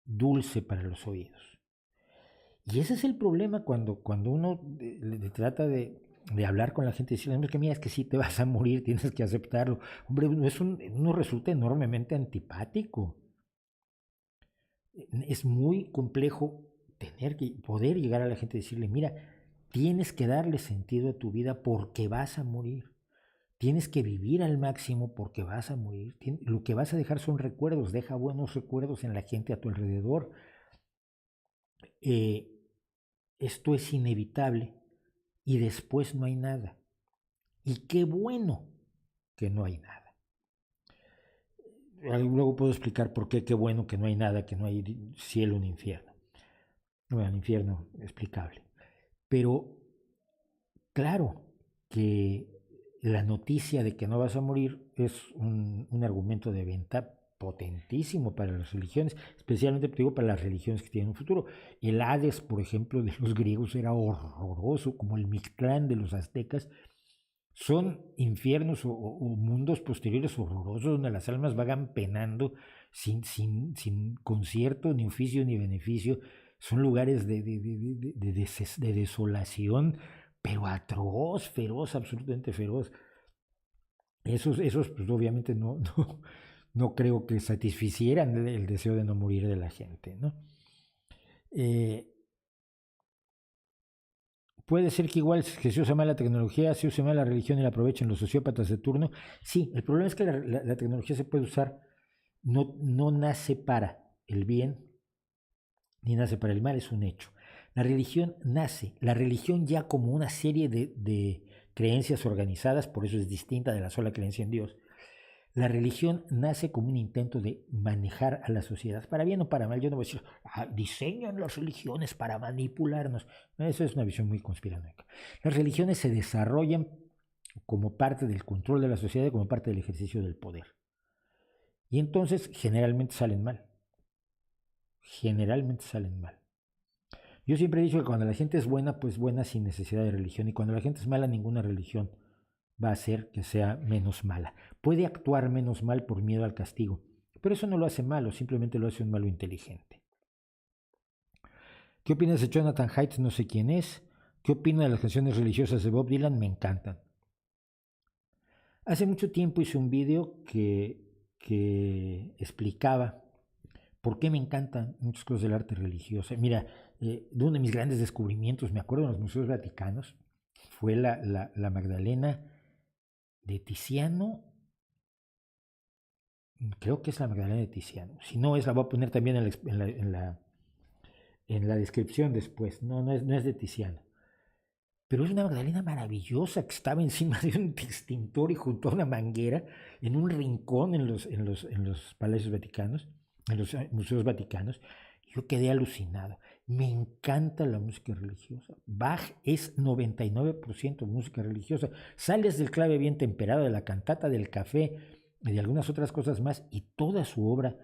dulce para los oídos. Y ese es el problema cuando uno trata de hablar con la gente y decirle, que mira, es que sí te vas a morir, tienes que aceptarlo. Hombre, uno resulta enormemente antipático. Es muy complejo poder llegar a la gente y decirle, mira, tienes que darle sentido a tu vida porque vas a morir. Tienes que vivir al máximo porque vas a morir. Lo que vas a dejar son recuerdos. Deja buenos recuerdos en la gente a tu alrededor. Esto es inevitable y después no hay nada. Y qué bueno que no hay nada. Luego puedo explicar por qué bueno que no hay nada, que no hay cielo ni infierno. Bueno, el infierno explicable. Pero claro que la noticia de que no vas a morir es un argumento de venta potentísimo para las religiones, especialmente digo, para las religiones que tienen un futuro. El Hades, por ejemplo, de los griegos era horroroso, como el Mictlán de los aztecas. Son infiernos o mundos posteriores horrorosos donde las almas vagan penando sin concierto, ni oficio, ni beneficio. Son lugares de desolación, pero atroz, feroz, absolutamente feroz. Esos pues obviamente no creo que satisficieran el deseo de no morir de la gente, ¿no? Puede ser que igual que se usa mal la tecnología, se use mal la religión y la aprovechen los sociópatas de turno. Sí, el problema es que la tecnología se puede usar, no nace para el bien ni nace para el mal, es un hecho. La religión nace, la religión ya como una serie de creencias organizadas, por eso es distinta de la sola creencia en Dios. La religión nace como un intento de manejar a la sociedad, para bien o para mal. Yo no voy a decir, diseñan las religiones para manipularnos. Eso es una visión muy conspiranoica. Las religiones se desarrollan como parte del control de la sociedad, como parte del ejercicio del poder. Y entonces generalmente salen mal. Generalmente salen mal. Yo siempre he dicho que cuando la gente es buena, pues buena sin necesidad de religión. Y cuando la gente es mala, ninguna religión va a hacer que sea menos mala. Puede actuar menos mal por miedo al castigo, pero eso no lo hace malo, simplemente lo hace un malo inteligente. ¿Qué opinas de Jonathan Haidt? No sé quién es. ¿Qué opino de las canciones religiosas de Bob Dylan? Me encantan. Hace mucho tiempo hice un video que explicaba por qué me encantan muchas cosas del arte religioso. Mira, de uno de mis grandes descubrimientos, me acuerdo en los museos vaticanos, fue la Magdalena de Tiziano. Creo que es la Magdalena de Tiziano. Si no es, la voy a poner también en la descripción después. No es de Tiziano. Pero es una Magdalena maravillosa que estaba encima de un extintor y junto a una manguera en un rincón en los palacios vaticanos, en los museos vaticanos. Yo quedé alucinado. Me encanta la música religiosa. Bach es 99% música religiosa. Sales del clave bien temperado, de la cantata del café y de algunas otras cosas más, y toda su obra,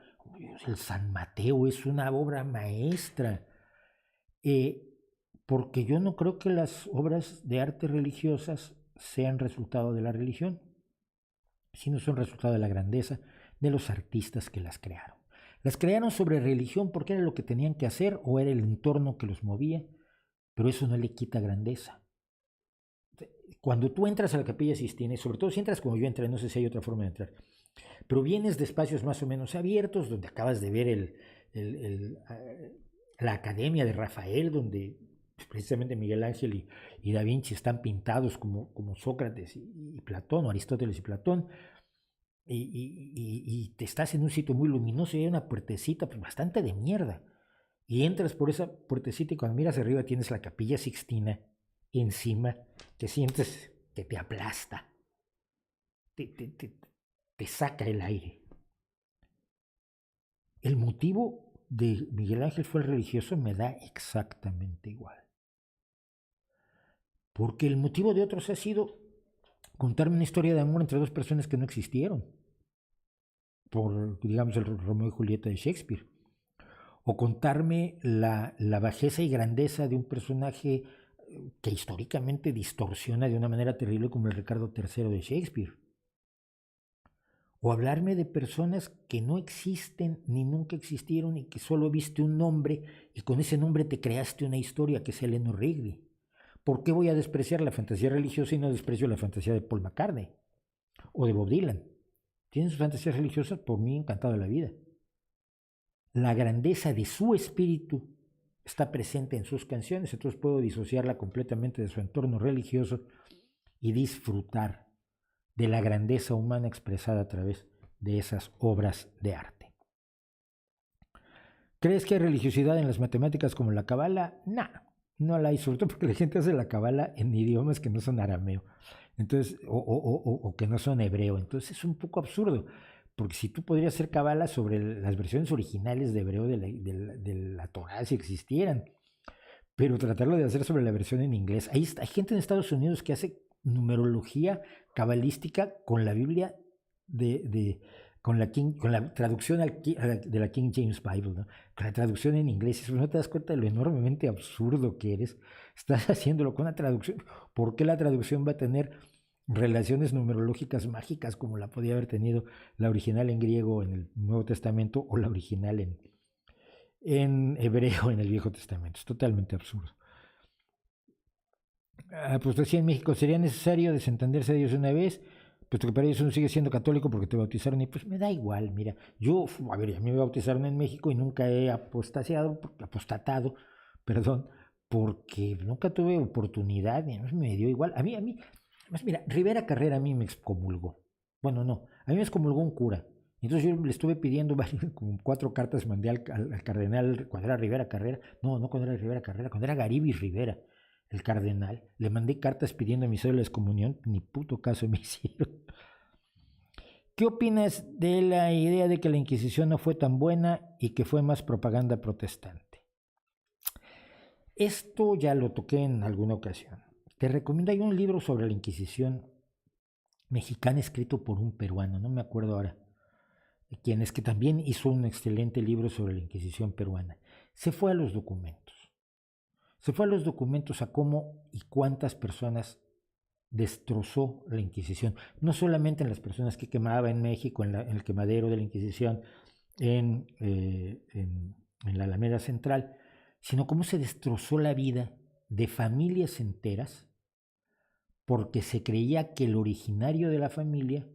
el San Mateo es una obra maestra. Porque yo no creo que las obras de arte religiosas sean resultado de la religión, sino son resultado de la grandeza de los artistas que las crearon. Las crearon sobre religión porque era lo que tenían que hacer o era el entorno que los movía, pero eso no le quita grandeza. Cuando tú entras a la Capilla Sistina, y sobre todo si entras como yo entré, no sé si hay otra forma de entrar, pero vienes de espacios más o menos abiertos, donde acabas de ver la Academia de Rafael, donde precisamente Miguel Ángel y Da Vinci están pintados como Sócrates y Platón, o Aristóteles y Platón, y te estás en un sitio muy luminoso y hay una puertecita pues, bastante de mierda, y entras por esa puertecita y cuando miras arriba tienes la Capilla Sixtina encima, te sientes que te aplasta, te saca el aire. El motivo de Miguel Ángel fue el religioso me da exactamente igual. Porque el motivo de otros ha sido contarme una historia de amor entre dos personas que no existieron. Por, digamos, el Romeo y Julieta de Shakespeare. O contarme la bajeza y grandeza de un personaje que históricamente distorsiona de una manera terrible como el Ricardo III de Shakespeare. O hablarme de personas que no existen ni nunca existieron y que solo viste un nombre y con ese nombre te creaste una historia que es Eleanor Rigby. ¿Por qué voy a despreciar la fantasía religiosa y no desprecio la fantasía de Paul McCartney o de Bob Dylan? Tienen sus fantasías religiosas, por mí encantado de la vida. La grandeza de su espíritu está presente en sus canciones, entonces puedo disociarla completamente de su entorno religioso y disfrutar de la grandeza humana expresada a través de esas obras de arte. ¿Crees que hay religiosidad en las matemáticas como la cábala? No la hay, sobre todo porque la gente hace la cábala en idiomas que no son arameo. Entonces, o que no son hebreo. Entonces es un poco absurdo, porque si tú podrías hacer cabala sobre las versiones originales de hebreo de la Torá, si existieran, pero tratarlo de hacer sobre la versión en inglés. Hay gente en Estados Unidos que hace numerología cabalística con la Biblia con la traducción de la King James Bible, ¿no? Con la traducción en inglés. Eso no te das cuenta de lo enormemente absurdo que eres. Estás haciéndolo con una traducción. ¿Por qué la traducción va a tener relaciones numerológicas mágicas como la podía haber tenido la original en griego en el Nuevo Testamento o la original en hebreo en el Viejo Testamento? Es totalmente absurdo. Pues decía en México, ¿sería necesario desentenderse de ellos una vez? Puesto que para ellos uno sigue siendo católico porque te bautizaron y pues me da igual, mira, yo, a ver, a mí me bautizaron en México y nunca he apostatado, perdón, porque nunca tuve oportunidad, y me dio igual. Más mira, Rivera Carrera a mí me excomulgó. Bueno, no, a mí me excomulgó un cura. Entonces yo le estuve pidiendo como 4 cartas, mandé al cardenal cuando era Rivera Carrera, no cuando era Rivera Carrera, cuando era Garibis Rivera, el cardenal, le mandé cartas pidiendo mi cédula de excomunión, ni puto caso me hicieron. ¿Qué opinas de la idea de que la Inquisición no fue tan buena y que fue más propaganda protestante? Esto ya lo toqué en alguna ocasión. Te recomiendo, hay un libro sobre la Inquisición mexicana escrito por un peruano, no me acuerdo ahora quién es, que también hizo un excelente libro sobre la Inquisición peruana. Se fue a los documentos. Se fue a los documentos a cómo y cuántas personas destrozó la Inquisición. No solamente en las personas que quemaba en México, en el quemadero de la Inquisición, en la Alameda Central, sino cómo se destrozó la vida de familias enteras porque se creía que el originario de la familia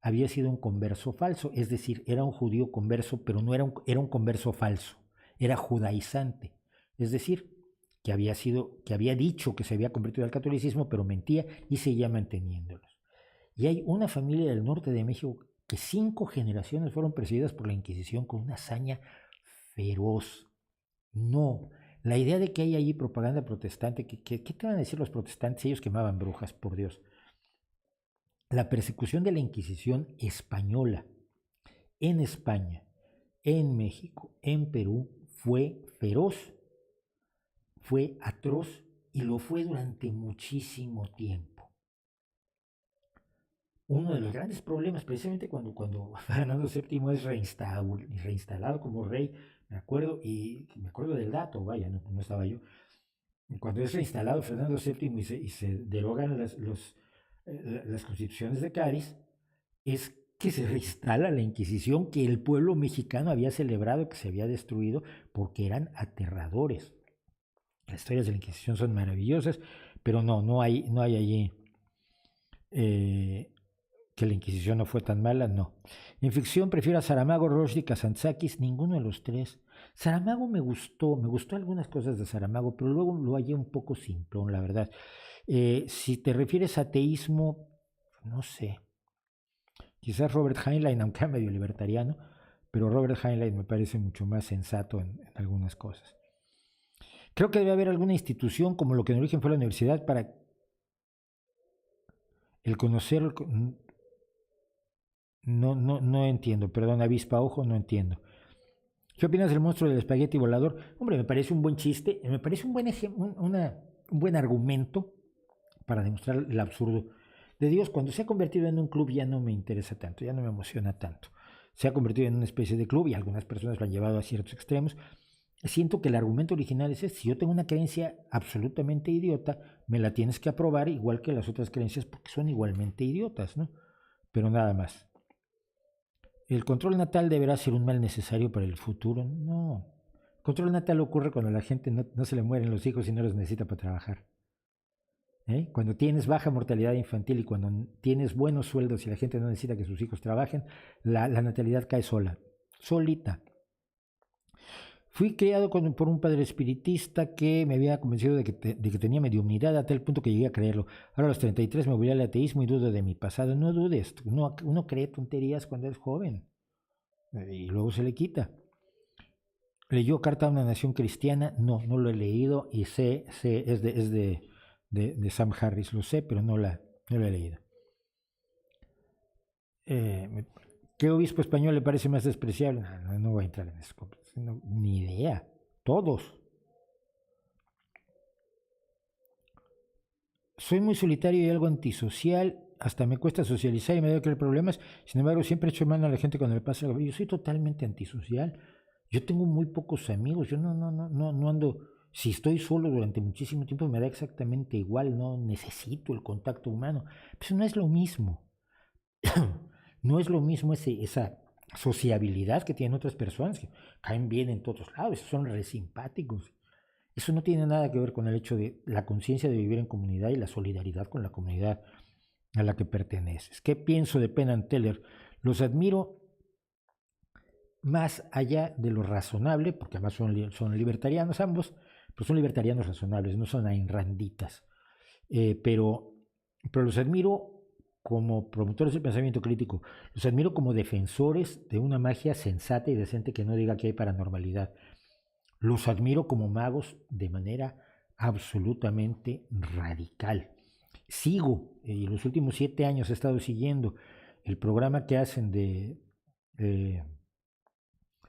había sido un converso falso, es decir, era un judío converso, pero no era un converso falso, era judaizante, es decir, que había dicho que se había convertido al catolicismo, pero mentía y seguía manteniéndolos. Y hay una familia del norte de México que 5 generaciones fueron perseguidas por la Inquisición con una hazaña feroz. No, la idea de que hay allí propaganda protestante, ¿qué te van a decir los protestantes? Ellos quemaban brujas, por Dios. La persecución de la Inquisición española en España, en México, en Perú, fue feroz, fue atroz y lo fue durante muchísimo tiempo. Uno de los grandes problemas, precisamente cuando Fernando VII es reinstalado como rey, me acuerdo del dato, vaya, no estaba yo, cuando es reinstalado Fernando VII y se derogan las constituciones de Cádiz, es que se reinstala la Inquisición que el pueblo mexicano había celebrado, que se había destruido, porque eran aterradores. Las historias de la Inquisición son maravillosas, pero no hay allí que la Inquisición no fue tan mala, no. En ficción prefiero a Saramago, Rushdie, Kazantzakis, ninguno de los 3. Saramago me gustó algunas cosas de Saramago, pero luego lo hallé un poco simplón, la verdad. Si te refieres a ateísmo, no sé. Quizás Robert Heinlein, aunque era medio libertariano, pero Robert Heinlein me parece mucho más sensato en algunas cosas. Creo que debe haber alguna institución, como lo que en origen fue la universidad, para el conocer. No entiendo, perdón, avispa ojo, no entiendo. ¿Qué opinas del monstruo del espagueti volador? Hombre, me parece un buen chiste, me parece un buen argumento para demostrar el absurdo de Dios. Cuando se ha convertido en un club ya no me interesa tanto, ya no me emociona tanto. Se ha convertido en una especie de club y algunas personas lo han llevado a ciertos extremos. Siento que el argumento original es si yo tengo una creencia absolutamente idiota, me la tienes que aprobar igual que las otras creencias porque son igualmente idiotas, ¿no? Pero nada más. ¿El control natal deberá ser un mal necesario para el futuro? No. El control natal ocurre cuando a la gente no se le mueren los hijos y no los necesita para trabajar. Cuando tienes baja mortalidad infantil y cuando tienes buenos sueldos y la gente no necesita que sus hijos trabajen, la natalidad cae sola, solita. Fui criado por un padre espiritista que me había convencido de que tenía mediunidad a tal punto que llegué a creerlo. Ahora a los 33 me volví al ateísmo y dudo de mi pasado. No dudes, uno cree tonterías cuando es joven y luego se le quita. ¿Leyó Carta a una Nación Cristiana? No lo he leído y sé es de Sam Harris, lo sé, pero no la yo lo he leído. Eh, ¿Qué obispo español le parece más despreciable? No voy a entrar en eso. Ni idea. Todos. Soy muy solitario y algo antisocial. Hasta me cuesta socializar y me da que crear problemas. Sin embargo, siempre echo mano a la gente cuando me pasa algo. Yo soy totalmente antisocial. Yo tengo muy pocos amigos. Yo no ando. Si estoy solo durante muchísimo tiempo, me da exactamente igual. No necesito el contacto humano. Pero no es lo mismo. No es lo mismo esa sociabilidad que tienen otras personas que caen bien en todos lados, son re simpáticos. Eso no tiene nada que ver con el hecho de la conciencia de vivir en comunidad y la solidaridad con la comunidad a la que perteneces. ¿Qué pienso de Penn and Teller? Los admiro más allá de lo razonable, porque además son libertarianos ambos, pero son libertarianos razonables, no son ainranditas. Pero los admiro como promotores del pensamiento crítico, los admiro como defensores de una magia sensata y decente que no diga que hay paranormalidad. Los admiro como magos de manera absolutamente radical. Sigo, y los últimos 7 años he estado siguiendo el programa que hacen de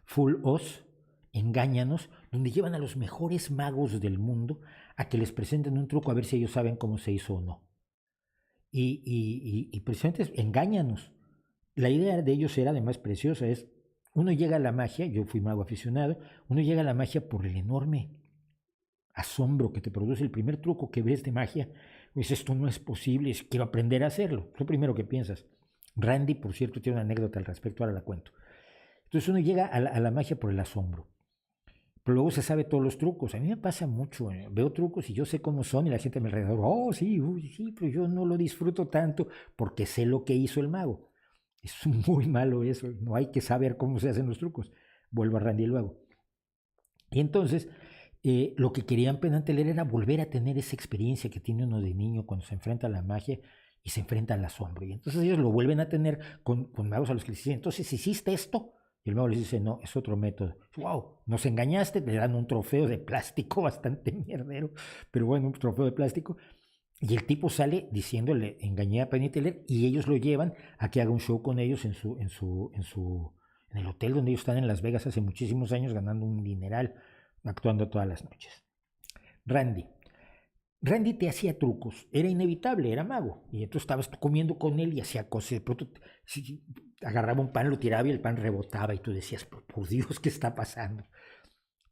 Full Oz, Engáñanos, donde llevan a los mejores magos del mundo a que les presenten un truco a ver si ellos saben cómo se hizo o no. Y precisamente Engáñanos. La idea de ellos era además preciosa, uno llega a la magia, yo fui mago aficionado, uno llega a la magia por el enorme asombro que te produce el primer truco que ves de magia. Pues esto no es posible, quiero aprender a hacerlo. Es lo primero que piensas. Randy, por cierto, tiene una anécdota al respecto, ahora la cuento. Entonces uno llega a la magia por el asombro. Pero luego se sabe todos los trucos. A mí me pasa mucho. Veo trucos y yo sé cómo son y la gente a mi alrededor, oh, sí, sí, pero yo no lo disfruto tanto porque sé lo que hizo el mago. Es muy malo eso. No hay que saber cómo se hacen los trucos. Vuelvo a Randy luego. Y entonces, lo que querían Penn and Teller era volver a tener esa experiencia que tiene uno de niño cuando se enfrenta a la magia y se enfrenta al asombro. Y entonces ellos lo vuelven a tener con magos a los que les dicen, entonces, ¿hiciste esto? Y el mago les dice, no, es otro método. ¡Wow! Nos engañaste, le dan un trofeo de plástico bastante mierdero, pero bueno, un trofeo de plástico. Y el tipo sale diciéndole, engañé a Penn and Teller, y ellos lo llevan a que haga un show con ellos en el hotel donde ellos están en Las Vegas hace muchísimos años, ganando un dineral, actuando todas las noches. Randy. Randy te hacía trucos, era inevitable, era mago. Y entonces estabas comiendo con él y hacía cosas. De pronto agarraba un pan, lo tiraba y el pan rebotaba. Y tú decías, por Dios, ¿qué está pasando?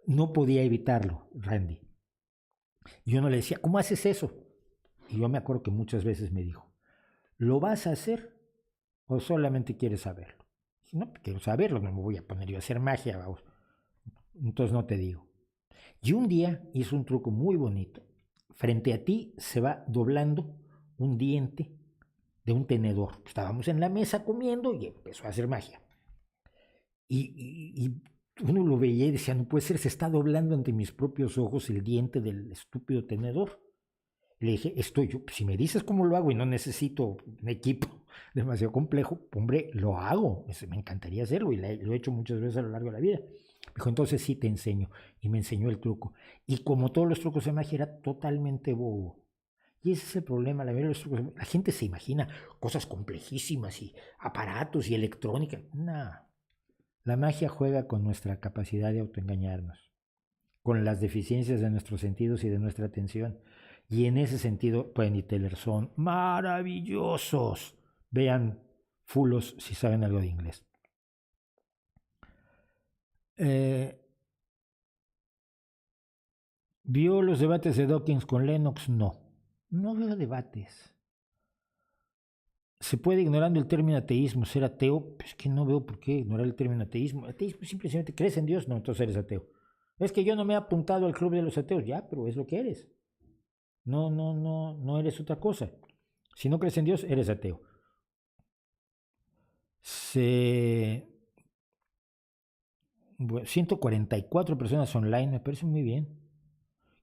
No podía evitarlo, Randy. Y yo no le decía, ¿cómo haces eso? Y yo me acuerdo que muchas veces me dijo, ¿lo vas a hacer o solamente quieres saberlo? Si no, quiero saberlo, no me voy a poner yo a hacer magia, vamos. Entonces no te digo. Y un día hizo un truco muy bonito. Frente a ti se va doblando un diente de un tenedor. Estábamos en la mesa comiendo y empezó a hacer magia. Y uno lo veía y decía, no puede ser, se está doblando ante mis propios ojos el diente del estúpido tenedor. Le dije, yo, si me dices cómo lo hago y no necesito un equipo demasiado complejo, hombre, lo hago. Me encantaría hacerlo y lo he hecho muchas veces a lo largo de la vida. Me dijo, entonces sí te enseño. Y me enseñó el truco. Y como todos los trucos de magia, era totalmente bobo. Y ese es el problema, la gente se imagina cosas complejísimas y aparatos y electrónica. No, la magia juega con nuestra capacidad de autoengañarnos, con las deficiencias de nuestros sentidos y de nuestra atención. Y en ese sentido, Penn y Teller son maravillosos. Vean Fulos si saben algo de inglés. ¿Vio los debates de Dawkins con Lennox? No. No veo debates. ¿Se puede, ignorando el término ateísmo, ser ateo? Pues que no veo por qué ignorar el término ateísmo. Ateísmo simplemente, ¿crees en Dios? No, entonces eres ateo. Es que yo no me he apuntado al club de los ateos. Ya, pero es lo que eres. No eres otra cosa. Si no crees en Dios, eres ateo. 144 personas online, me parece muy bien.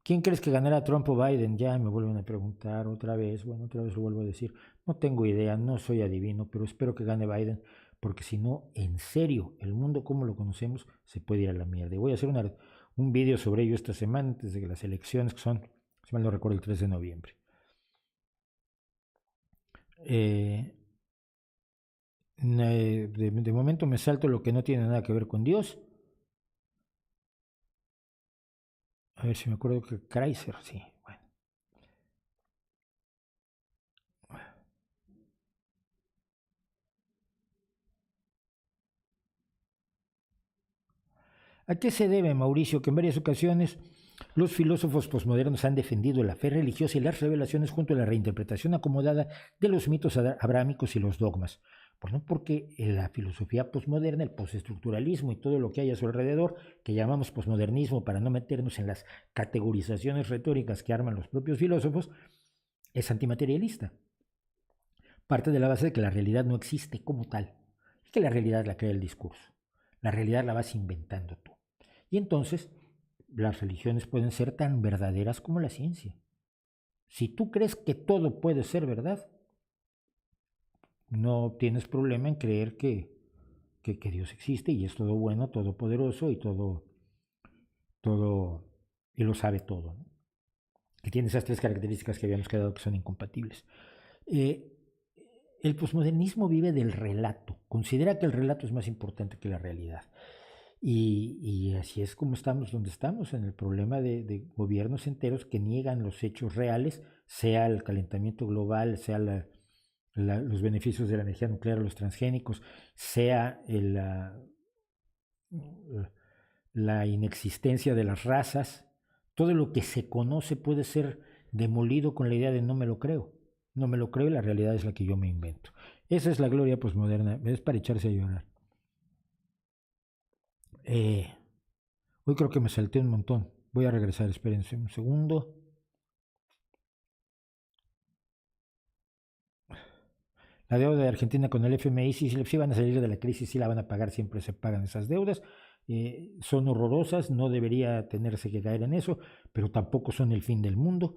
¿Quién crees que ganará, Trump o Biden? Ya me vuelven a preguntar otra vez. Bueno, otra vez lo vuelvo a decir. No tengo idea, no soy adivino, pero espero que gane Biden, porque si no, en serio, el mundo como lo conocemos se puede ir a la mierda. Y voy a hacer un video sobre ello esta semana, antes de que las elecciones, que son, si mal no recuerdo, el 3 de noviembre. Eh, de momento me salto lo que no tiene nada que ver con Dios. A ver si me acuerdo que Chrysler, sí. Bueno. ¿A qué se debe, Mauricio, que en varias ocasiones los filósofos posmodernos han defendido la fe religiosa y las revelaciones junto a la reinterpretación acomodada de los mitos abrámicos y los dogmas? Bueno, porque la filosofía posmoderna, el postestructuralismo y todo lo que hay a su alrededor, que llamamos posmodernismo para no meternos en las categorizaciones retóricas que arman los propios filósofos, es antimaterialista. Parte de la base de que la realidad no existe como tal, y que la realidad la crea el discurso. La realidad la vas inventando tú. Y entonces, las religiones pueden ser tan verdaderas como la ciencia. Si tú crees que todo puede ser verdad, no tienes problema en creer que Dios existe y es todo bueno, todopoderoso y todo, y lo sabe todo, ¿no? Y tiene esas tres características que habíamos quedado que son incompatibles. Eh, el posmodernismo vive del relato, considera que el relato es más importante que la realidad. Y así es como estamos donde estamos, en el problema de gobiernos enteros que niegan los hechos reales, sea el calentamiento global, sea los beneficios de la energía nuclear, los transgénicos, sea la inexistencia de las razas. Todo lo que se conoce puede ser demolido con la idea de no me lo creo. No me lo creo y la realidad es la que yo me invento. Esa es la gloria posmoderna, es para echarse a llorar. Hoy creo que me salté un montón. Voy a regresar, espérense un segundo. La deuda de Argentina con el FMI, si van a salir de la crisis, sí la van a pagar, siempre se pagan esas deudas. Son horrorosas, no debería tenerse que caer en eso, pero tampoco son el fin del mundo,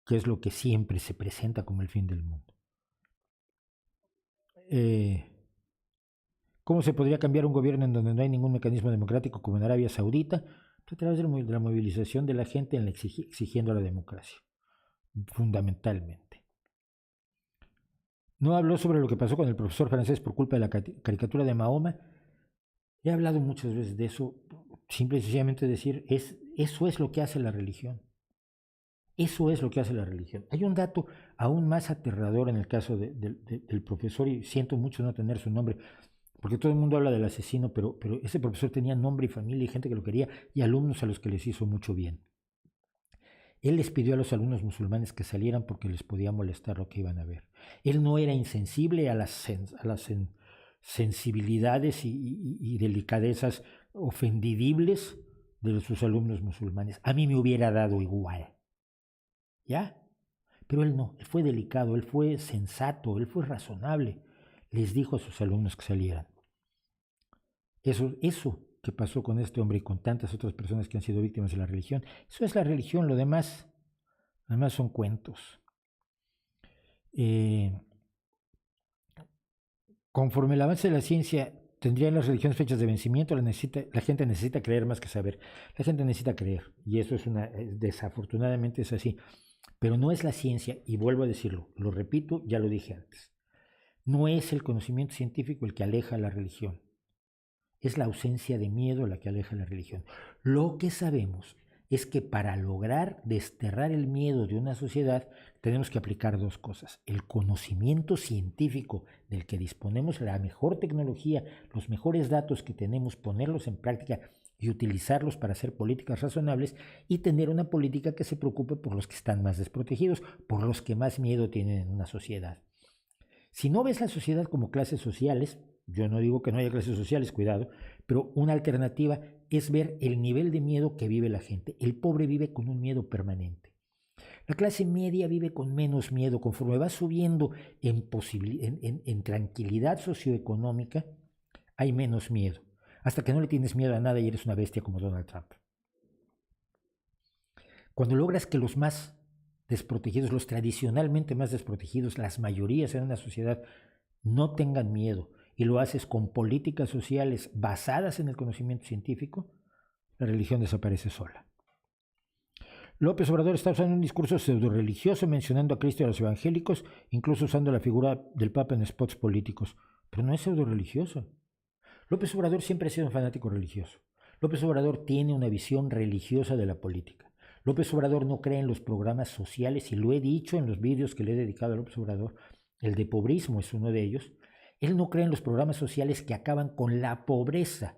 que es lo que siempre se presenta como el fin del mundo. ¿Cómo se podría cambiar un gobierno en donde no hay ningún mecanismo democrático como en Arabia Saudita? A través de la movilización de la gente exigiendo la democracia, fundamentalmente. No habló sobre lo que pasó con el profesor francés por culpa de la caricatura de Mahoma. He hablado muchas veces de eso, simple y sencillamente decir, eso es lo que hace la religión. Eso es lo que hace la religión. Hay un dato aún más aterrador en el caso del profesor, y siento mucho no tener su nombre, porque todo el mundo habla del asesino, pero ese profesor tenía nombre y familia y gente que lo quería y alumnos a los que les hizo mucho bien. Él les pidió a los alumnos musulmanes que salieran porque les podía molestar lo que iban a ver. Él no era insensible a las sensibilidades y delicadezas ofendidibles de sus alumnos musulmanes. A mí me hubiera dado igual. ¿Ya? Pero él no, él fue delicado, él fue sensato, él fue razonable. Les dijo a sus alumnos que salieran. Eso que pasó con este hombre y con tantas otras personas que han sido víctimas de la religión, eso es la religión, lo demás son cuentos. Conforme el avance de la ciencia tendrían las religiones fechas de vencimiento, la gente necesita creer más que saber. La gente necesita creer, y eso desafortunadamente es así. Pero no es la ciencia, y vuelvo a decirlo, lo repito, ya lo dije antes. No es el conocimiento científico el que aleja a la religión. Es la ausencia de miedo la que aleja a la religión. Lo que sabemos es que para lograr desterrar el miedo de una sociedad tenemos que aplicar dos cosas: el conocimiento científico del que disponemos, la mejor tecnología, los mejores datos que tenemos, ponerlos en práctica y utilizarlos para hacer políticas razonables, y tener una política que se preocupe por los que están más desprotegidos, por los que más miedo tienen en una sociedad. Si no ves la sociedad como clases sociales, yo no digo que no haya clases sociales, cuidado, pero una alternativa es ver el nivel de miedo que vive la gente. El pobre vive con un miedo permanente. La clase media vive con menos miedo. Conforme va subiendo en tranquilidad socioeconómica, hay menos miedo. Hasta que no le tienes miedo a nada y eres una bestia como Donald Trump. Cuando logras que los más desprotegidos, los tradicionalmente más desprotegidos, las mayorías en una sociedad, no tengan miedo, y lo haces con políticas sociales basadas en el conocimiento científico, la religión desaparece sola. López Obrador está usando un discurso pseudo-religioso mencionando a Cristo y a los evangélicos, incluso usando la figura del Papa en spots políticos. Pero no es pseudo-religioso. López Obrador siempre ha sido un fanático religioso. López Obrador tiene una visión religiosa de la política. López Obrador no cree en los programas sociales, y lo he dicho en los vídeos que le he dedicado a López Obrador. El de pobrismo es uno de ellos. Él no cree en los programas sociales que acaban con la pobreza.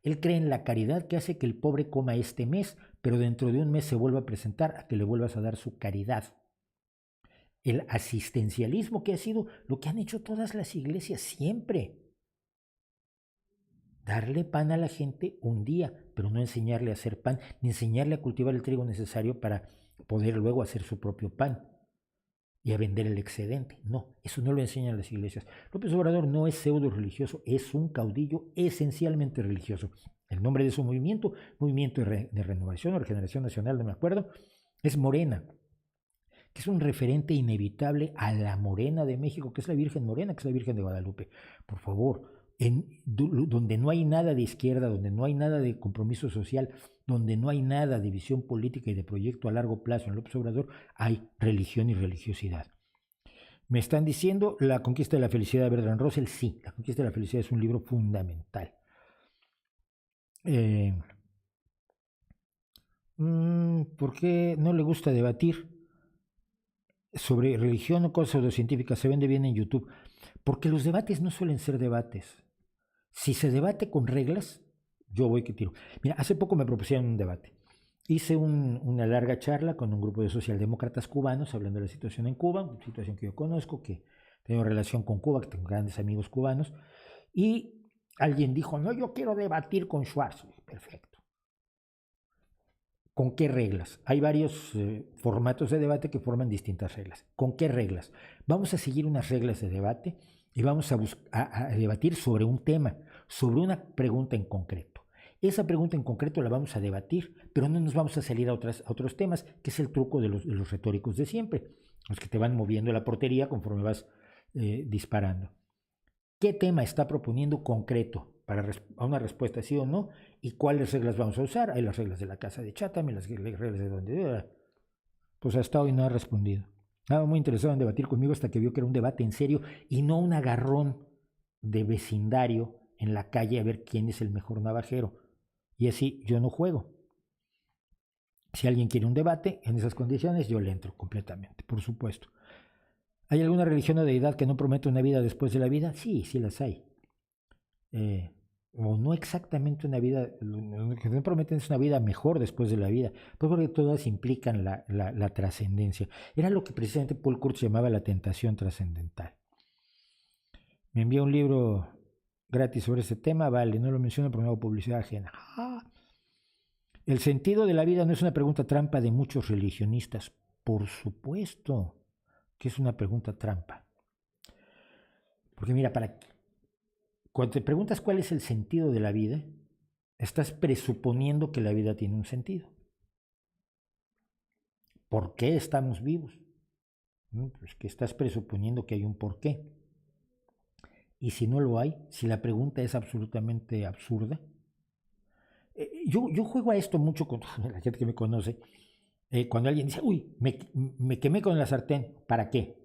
Él cree en la caridad que hace que el pobre coma este mes, pero dentro de un mes se vuelva a presentar a que le vuelvas a dar su caridad. El asistencialismo, que ha sido lo que han hecho todas las iglesias siempre. Darle pan a la gente un día, pero no enseñarle a hacer pan, ni enseñarle a cultivar el trigo necesario para poder luego hacer su propio pan y a vender el excedente. No, eso no lo enseñan las iglesias. López Obrador no es pseudo religioso, es un caudillo esencialmente religioso. El nombre de su movimiento, Movimiento de Renovación o Regeneración Nacional, no me acuerdo, es Morena, que es un referente inevitable a la Morena de México, que es la Virgen Morena, que es la Virgen de Guadalupe. Por favor, donde no hay nada de izquierda, donde no hay nada de compromiso social, donde no hay nada de visión política y de proyecto a largo plazo en López Obrador, hay religión y religiosidad. Me están diciendo La conquista de la felicidad de Bertrand Russell. Sí, La conquista de la felicidad es un libro fundamental. ¿Por qué no le gusta debatir sobre religión o cosas pseudocientíficas? Se vende bien en YouTube. Porque los debates no suelen ser debates. Si se debate con reglas, yo voy que tiro. Mira, hace poco me propusieron un debate. Hice una larga charla con un grupo de socialdemócratas cubanos hablando de la situación en Cuba, una situación que yo conozco, que tengo relación con Cuba, que tengo grandes amigos cubanos, y alguien dijo, no, yo quiero debatir con Schwarz. Perfecto. ¿Con qué reglas? Hay varios formatos de debate que forman distintas reglas. ¿Con qué reglas? Vamos a seguir unas reglas de debate y vamos a debatir sobre un tema, sobre una pregunta en concreto. Esa pregunta en concreto la vamos a debatir, pero no nos vamos a salir a otros temas, que es el truco de los retóricos de siempre, los que te van moviendo la portería conforme vas disparando. ¿Qué tema está proponiendo concreto para a una respuesta sí o no? ¿Y cuáles reglas vamos a usar? Hay las reglas de la casa de Chatham y las reglas de donde... Pues hasta hoy no ha respondido. Estaba muy interesado en debatir conmigo hasta que vio que era un debate en serio y no un agarrón de vecindario en la calle a ver quién es el mejor navajero. Y así yo no juego. Si alguien quiere un debate en esas condiciones, yo le entro completamente, por supuesto. ¿Hay alguna religión o deidad que no promete una vida después de la vida? Sí, sí las hay. O no exactamente una vida, lo que no prometen es una vida mejor después de la vida, pues porque todas implican la trascendencia. Era lo que precisamente Paul Kurtz llamaba la tentación trascendental. Me envió un libro gratis sobre ese tema, vale, no lo menciono porque no hago publicidad ajena. El sentido de la vida no es una pregunta trampa de muchos religionistas. Por supuesto que es una pregunta trampa. Porque mira, cuando te preguntas cuál es el sentido de la vida, estás presuponiendo que la vida tiene un sentido. ¿Por qué estamos vivos? Pues que estás presuponiendo que hay un porqué. Y si no lo hay, si la pregunta es absolutamente absurda. Yo juego a esto mucho con la gente que me conoce. Cuando alguien dice, uy, me quemé con la sartén, ¿para qué?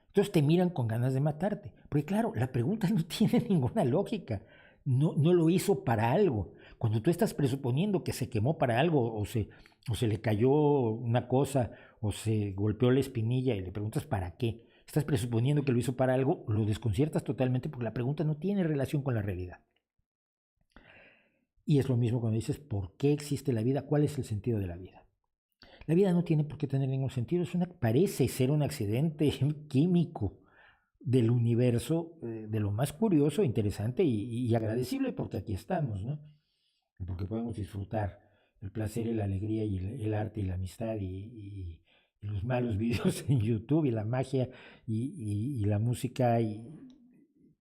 Entonces te miran con ganas de matarte. Porque claro, la pregunta no tiene ninguna lógica. No lo hizo para algo. Cuando tú estás presuponiendo que se quemó para algo, o se le cayó una cosa, o se golpeó la espinilla y le preguntas para qué, estás presuponiendo que lo hizo para algo, lo desconciertas totalmente porque la pregunta no tiene relación con la realidad. Y es lo mismo cuando dices, ¿por qué existe la vida? ¿Cuál es el sentido de la vida? La vida no tiene por qué tener ningún sentido, parece ser un accidente químico del universo, de lo más curioso, interesante y agradecible, porque aquí estamos, ¿no? Porque podemos disfrutar el placer y la alegría y el arte y la amistad y los malos videos en YouTube y la magia y la música y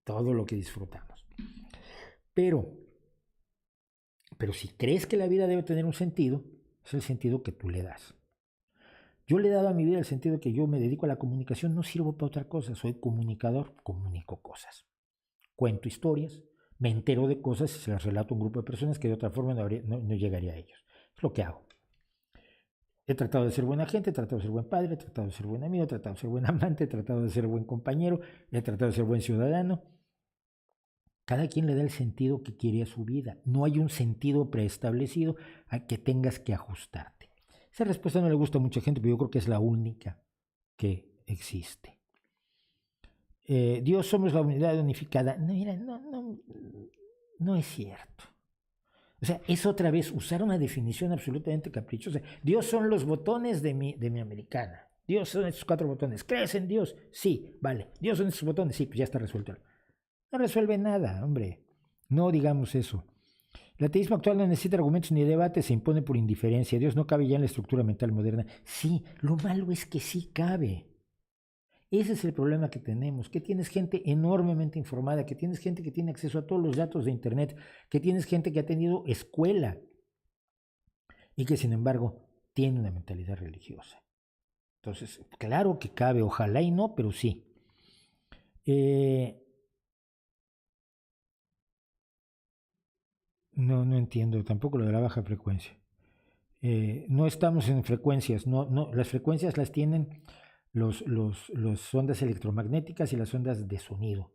todo lo que disfrutamos. Pero si crees que la vida debe tener un sentido, es el sentido que tú le das. Yo le he dado a mi vida el sentido de que yo me dedico a la comunicación, no sirvo para otra cosa, soy comunicador, comunico cosas. Cuento historias, me entero de cosas y se las relato a un grupo de personas que de otra forma no llegaría a ellos. Es lo que hago. He tratado de ser buena gente, he tratado de ser buen padre, he tratado de ser buen amigo, he tratado de ser buen amante, he tratado de ser buen compañero, he tratado de ser buen ciudadano. Cada quien le da el sentido que quiere a su vida. No hay un sentido preestablecido a que tengas que ajustarte. Esa respuesta no le gusta a mucha gente, pero yo creo que es la única que existe. Dios somos la unidad unificada. No, mira, no es cierto. O sea, es otra vez usar una definición absolutamente caprichosa. Dios son los botones de mi americana. Dios son estos 4 botones. ¿Crees en Dios? Sí, vale. Dios son estos botones. Sí, pues ya está resuelto. No resuelve nada, hombre. No digamos eso. El ateísmo actual no necesita argumentos ni debate, se impone por indiferencia. Dios no cabe ya en la estructura mental moderna. Sí, lo malo es que sí cabe. Ese es el problema que tenemos, que tienes gente enormemente informada, que tienes gente que tiene acceso a todos los datos de Internet, que tienes gente que ha tenido escuela y que sin embargo tiene una mentalidad religiosa. Entonces, claro que cabe, ojalá y no, pero sí. No entiendo tampoco lo de la baja frecuencia. No estamos en frecuencias, las frecuencias las tienen los ondas electromagnéticas y las ondas de sonido.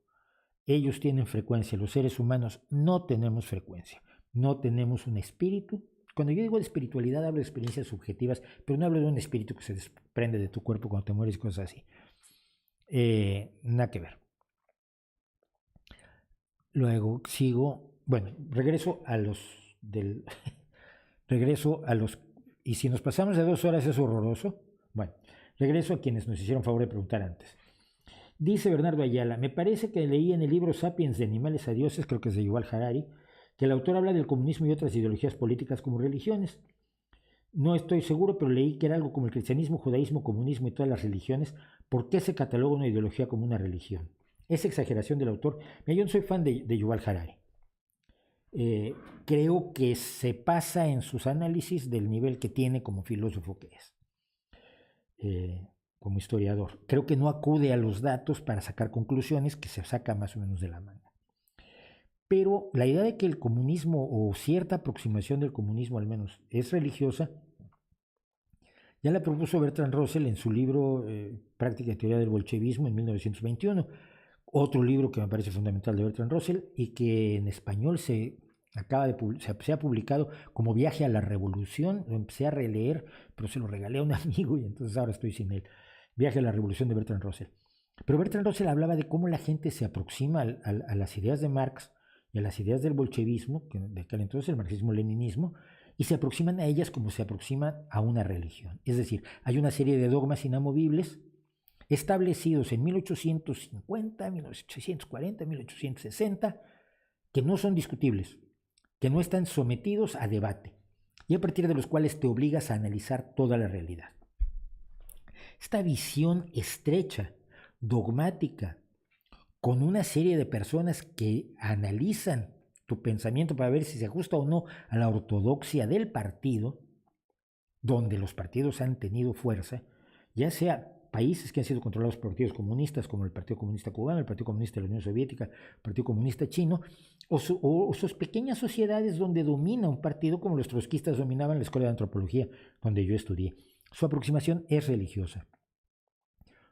Ellos tienen frecuencia, los seres humanos no tenemos frecuencia, no tenemos un espíritu. Cuando yo digo de espiritualidad hablo de experiencias subjetivas, pero no hablo de un espíritu que se desprende de tu cuerpo cuando te mueres y cosas así. Nada que ver. Luego sigo, bueno, regreso a los y si nos pasamos de 2 horas es horroroso. Bueno, regreso a quienes nos hicieron favor de preguntar antes. Dice Bernardo Ayala, me parece que leí en el libro Sapiens de Animales a Dioses, creo que es de Yuval Harari, que el autor habla del comunismo y otras ideologías políticas como religiones. No estoy seguro, pero leí que era algo como el cristianismo, judaísmo, comunismo y todas las religiones. ¿Por qué se cataloga una ideología como una religión? Es exageración del autor. Mira, yo no soy fan de Yuval Harari. Creo que se pasa en sus análisis del nivel que tiene como filósofo que es. Como historiador. Creo que no acude a los datos para sacar conclusiones que se saca más o menos de la manga. Pero la idea de que el comunismo o cierta aproximación del comunismo al menos es religiosa, ya la propuso Bertrand Russell en su libro Práctica y Teoría del Bolchevismo en 1921, otro libro que me parece fundamental de Bertrand Russell y que en español se ha publicado como Viaje a la Revolución. Lo empecé a releer, pero se lo regalé a un amigo y entonces ahora estoy sin él. Viaje a la Revolución de Bertrand Russell. Pero Bertrand Russell hablaba de cómo la gente se aproxima a las ideas de Marx y a las ideas del bolchevismo, que de aquel entonces el marxismo-leninismo, y se aproximan a ellas como se aproximan a una religión. Es decir, hay una serie de dogmas inamovibles establecidos en 1850, 1840, 1860, que no son discutibles, que no están sometidos a debate y a partir de los cuales te obligas a analizar toda la realidad. Esta visión estrecha, dogmática, con una serie de personas que analizan tu pensamiento para ver si se ajusta o no a la ortodoxia del partido, donde los partidos han tenido fuerza, ya sea países que han sido controlados por partidos comunistas, como el Partido Comunista Cubano, el Partido Comunista de la Unión Soviética, el Partido Comunista Chino, o sus pequeñas sociedades donde domina un partido como los trotskistas dominaban la Escuela de Antropología, donde yo estudié. Su aproximación es religiosa.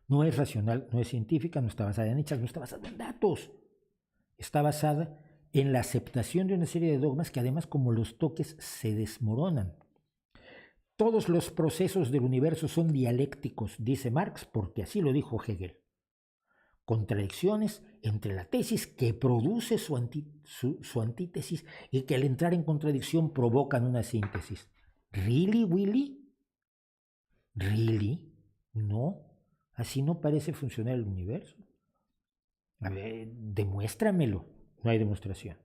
No es racional, no es científica, no está basada en hechos, no está basada en datos. Está basada en la aceptación de una serie de dogmas que además, como los toques, se desmoronan. Todos los procesos del universo son dialécticos, dice Marx, porque así lo dijo Hegel. Contradicciones entre la tesis que produce su antítesis y que al entrar en contradicción provocan una síntesis. ¿Really, Willy? ¿Really? No, así no parece funcionar el universo. A ver, demuéstramelo. No hay demostración.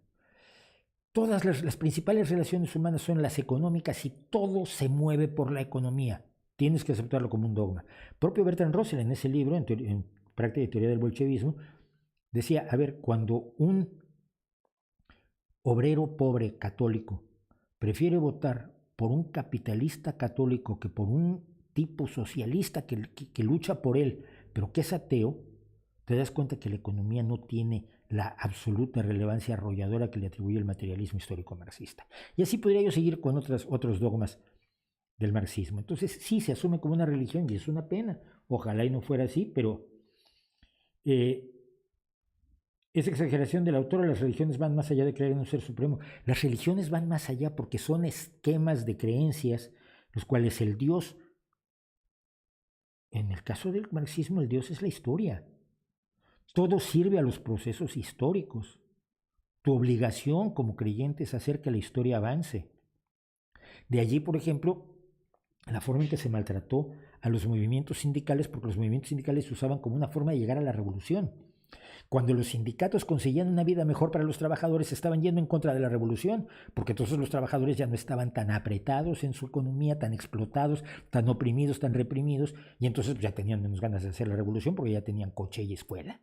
Todas las principales relaciones humanas son las económicas y todo se mueve por la economía. Tienes que aceptarlo como un dogma. Propio Bertrand Russell en ese libro, en Práctica y Teoría del Bolchevismo, decía, a ver, cuando un obrero pobre católico prefiere votar por un capitalista católico que por un tipo socialista que lucha por él, pero que es ateo, te das cuenta que la economía no tiene la absoluta relevancia arrolladora que le atribuye el materialismo histórico marxista. Y así podría yo seguir con otros dogmas del marxismo. Entonces sí, se asume como una religión y es una pena. Ojalá y no fuera así, pero esa exageración del autor, las religiones van más allá de creer en un ser supremo. Las religiones van más allá porque son esquemas de creencias, los cuales el Dios, en el caso del marxismo, el Dios es la historia. Todo sirve a los procesos históricos. Tu obligación como creyente es hacer que la historia avance. De allí, por ejemplo, la forma en que se maltrató a los movimientos sindicales, porque los movimientos sindicales se usaban como una forma de llegar a la revolución. Cuando los sindicatos conseguían una vida mejor para los trabajadores, estaban yendo en contra de la revolución, porque entonces los trabajadores ya no estaban tan apretados en su economía, tan explotados, tan oprimidos, tan reprimidos, y entonces ya tenían menos ganas de hacer la revolución porque ya tenían coche y escuela.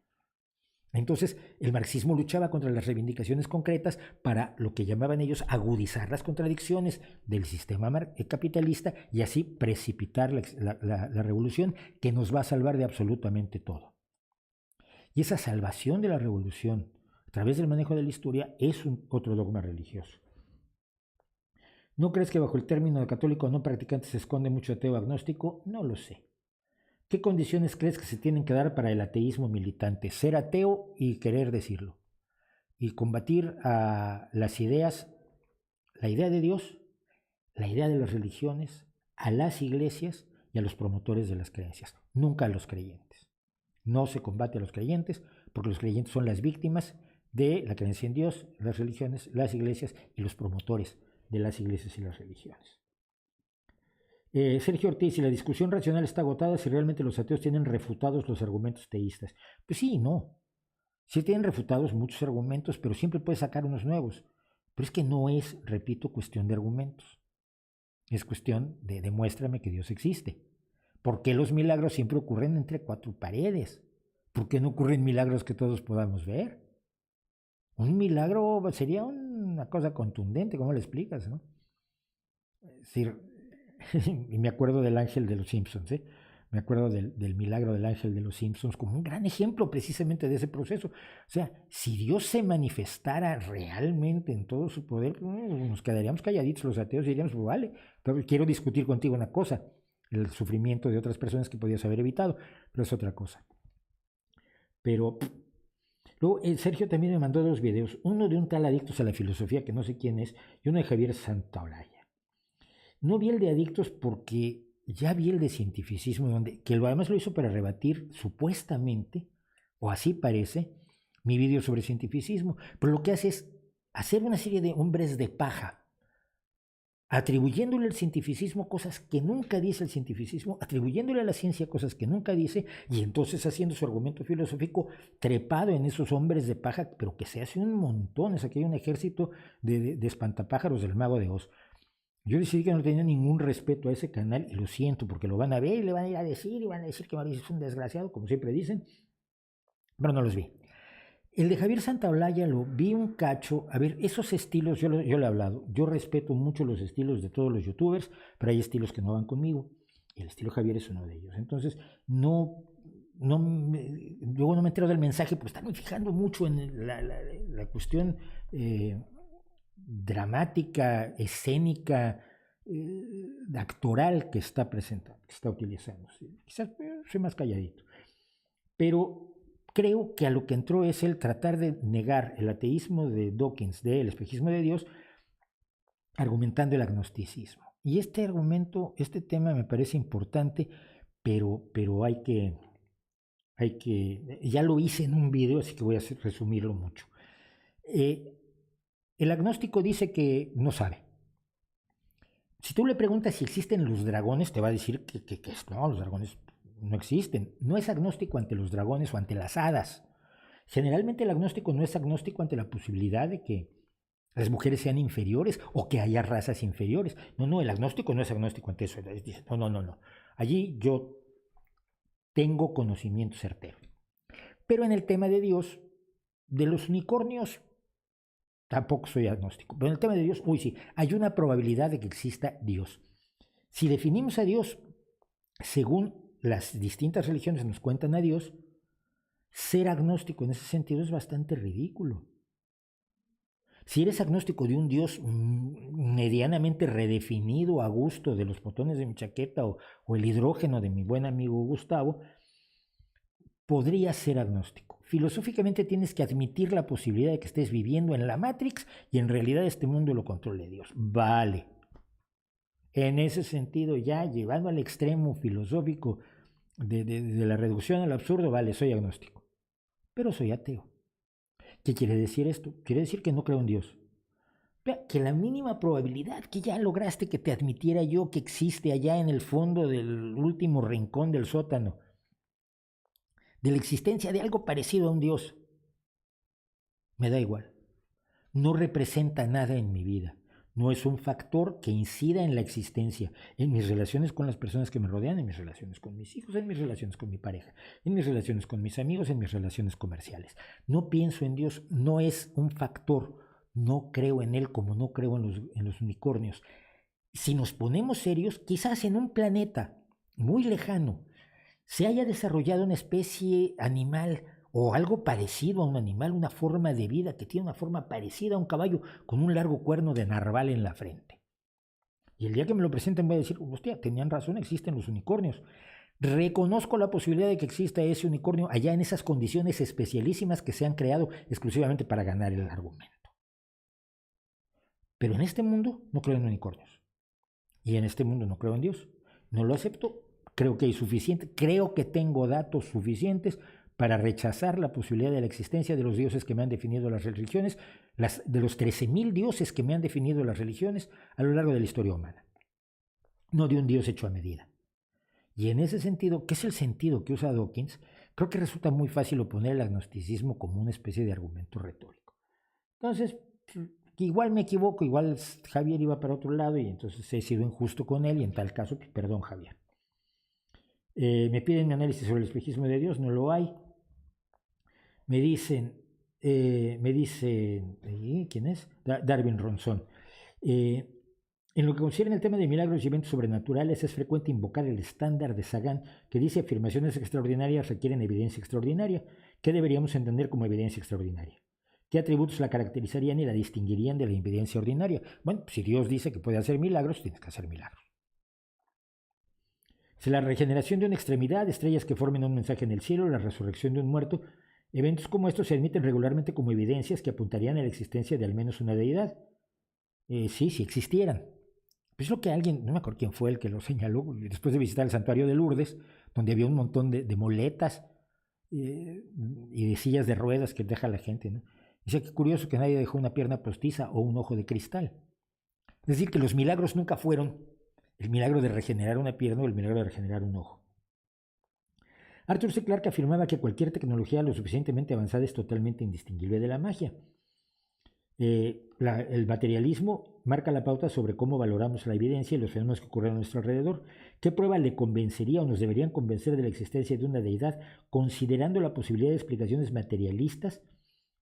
Entonces, el marxismo luchaba contra las reivindicaciones concretas para lo que llamaban ellos agudizar las contradicciones del sistema capitalista y así precipitar la revolución que nos va a salvar de absolutamente todo. Y esa salvación de la revolución a través del manejo de la historia es otro dogma religioso. ¿No crees que bajo el término de católico no practicante se esconde mucho ateo agnóstico? No lo sé. ¿Qué condiciones crees que se tienen que dar para el ateísmo militante? Ser ateo y querer decirlo. Y combatir a las ideas, la idea de Dios, la idea de las religiones, a las iglesias y a los promotores de las creencias. Nunca a los creyentes. No se combate a los creyentes porque los creyentes son las víctimas de la creencia en Dios, las religiones, las iglesias y los promotores de las iglesias y las religiones. Sergio Ortiz, si la discusión racional está agotada, si realmente los ateos tienen refutados los argumentos teístas. Pues sí y no. Sí tienen refutados muchos argumentos, pero siempre puedes sacar unos nuevos. Pero es que no es, repito, cuestión de argumentos. Es cuestión de demuéstrame que Dios existe. ¿Por qué los milagros siempre ocurren entre cuatro paredes? ¿Por qué no ocurren milagros que todos podamos ver? Un milagro sería una cosa contundente, ¿cómo le explicas, no? Es decir, y me acuerdo del ángel de los Simpsons, ¿eh? Me acuerdo del milagro del ángel de los Simpsons como un gran ejemplo precisamente de ese proceso. O sea, si Dios se manifestara realmente en todo su poder, nos quedaríamos calladitos los ateos y diríamos, pues vale, pero quiero discutir contigo una cosa, el sufrimiento de otras personas que podías haber evitado, pero es otra cosa. Pero luego Sergio también me mandó dos videos, uno de un tal Adictos a la Filosofía, que no sé quién es, y uno de Javier Santaolalla. No vi el de Adictos porque ya vi el de Cientificismo, que además lo hizo para rebatir supuestamente, o así parece, mi vídeo sobre cientificismo. Pero lo que hace es hacer una serie de hombres de paja, atribuyéndole al cientificismo cosas que nunca dice el cientificismo, atribuyéndole a la ciencia cosas que nunca dice, y entonces haciendo su argumento filosófico trepado en esos hombres de paja, pero que se hace un montón. Es aquí un ejército de espantapájaros del Mago de Oz. Yo decidí que no tenía ningún respeto a ese canal y lo siento porque lo van a ver y le van a ir a decir y van a decir que Mauricio es un desgraciado, como siempre dicen, pero no los vi. El de Javier Santaolalla lo vi un cacho. A ver, esos estilos, yo le he hablado, yo respeto mucho los estilos de todos los youtubers, pero hay estilos que no van conmigo y el estilo Javier es uno de ellos. Entonces, luego no me entero del mensaje porque están fijando mucho en la cuestión dramática, escénica, actoral que está presentando, que está utilizando. ¿Sí? Quizás soy más calladito. Pero creo que a lo que entró es el tratar de negar el ateísmo de Dawkins, del espejismo de Dios, argumentando el agnosticismo. Y este argumento, este tema me parece importante, pero hay que, ya lo hice en un video, así que voy a resumirlo mucho. El agnóstico dice que no sabe. Si tú le preguntas si existen los dragones, te va a decir que no, los dragones no existen. No es agnóstico ante los dragones o ante las hadas. Generalmente el agnóstico no es agnóstico ante la posibilidad de que las mujeres sean inferiores o que haya razas inferiores. No, el agnóstico no es agnóstico ante eso. Dice, no. Allí yo tengo conocimiento certero. Pero en el tema de Dios, de los unicornios, tampoco soy agnóstico. Pero en el tema de Dios, sí, hay una probabilidad de que exista Dios. Si definimos a Dios según las distintas religiones nos cuentan a Dios, ser agnóstico en ese sentido es bastante ridículo. Si eres agnóstico de un Dios medianamente redefinido a gusto de los botones de mi chaqueta o el hidrógeno de mi buen amigo Gustavo, podrías ser agnóstico. Filosóficamente tienes que admitir la posibilidad de que estés viviendo en la Matrix y en realidad este mundo lo controle Dios. Vale. En ese sentido, ya llevando al extremo filosófico de la reducción al absurdo, vale, soy agnóstico. Pero soy ateo. ¿Qué quiere decir esto? Quiere decir que no creo en Dios. Que la mínima probabilidad que ya lograste que te admitiera yo que existe allá en el fondo del último rincón del sótano, de la existencia de algo parecido a un Dios, me da igual. No representa nada en mi vida. No es un factor que incida en la existencia, en mis relaciones con las personas que me rodean, en mis relaciones con mis hijos, en mis relaciones con mi pareja, en mis relaciones con mis amigos, en mis relaciones comerciales. No pienso en Dios, no es un factor. No creo en Él como no creo en los unicornios. Si nos ponemos serios, quizás en un planeta muy lejano se haya desarrollado una especie animal o algo parecido a un animal, una forma de vida que tiene una forma parecida a un caballo con un largo cuerno de narval en la frente. Y el día que me lo presenten voy a decir, hostia, tenían razón, existen los unicornios. Reconozco la posibilidad de que exista ese unicornio allá en esas condiciones especialísimas que se han creado exclusivamente para ganar el argumento. Pero en este mundo no creo en unicornios. Y en este mundo no creo en Dios. No lo acepto. Creo que hay suficiente. Creo que tengo datos suficientes para rechazar la posibilidad de la existencia de los dioses que me han definido las religiones, de los 13.000 dioses que me han definido las religiones a lo largo de la historia humana. No de un dios hecho a medida. Y en ese sentido, ¿qué es el sentido que usa Dawkins? Creo que resulta muy fácil oponer el agnosticismo como una especie de argumento retórico. Entonces, igual me equivoco, igual Javier iba para otro lado y entonces he sido injusto con él y en tal caso, pues, perdón Javier. Me piden mi análisis sobre el espejismo de Dios, no lo hay. Me dicen, ¿quién es? Darwin Ronson. En lo que concierne el tema de milagros y eventos sobrenaturales, es frecuente invocar el estándar de Sagan que dice afirmaciones extraordinarias requieren evidencia extraordinaria. ¿Qué deberíamos entender como evidencia extraordinaria? ¿Qué atributos la caracterizarían y la distinguirían de la evidencia ordinaria? Bueno, si Dios dice que puede hacer milagros, tienes que hacer milagros. Si la regeneración de una extremidad, estrellas que formen un mensaje en el cielo, la resurrección de un muerto, eventos como estos se admiten regularmente como evidencias que apuntarían a la existencia de al menos una deidad. Sí, si existieran. Pues lo que alguien, no me acuerdo quién fue el que lo señaló, después de visitar el santuario de Lourdes, donde había un montón de moletas y de sillas de ruedas que deja la gente, ¿no? Dice que curioso que nadie dejó una pierna postiza o un ojo de cristal. Es decir, que los milagros nunca fueron el milagro de regenerar una pierna o el milagro de regenerar un ojo. Arthur C. Clarke afirmaba que cualquier tecnología lo suficientemente avanzada es totalmente indistinguible de la magia. El materialismo marca la pauta sobre cómo valoramos la evidencia y los fenómenos que ocurren a nuestro alrededor. ¿Qué prueba le convencería o nos deberían convencer de la existencia de una deidad, considerando la posibilidad de explicaciones materialistas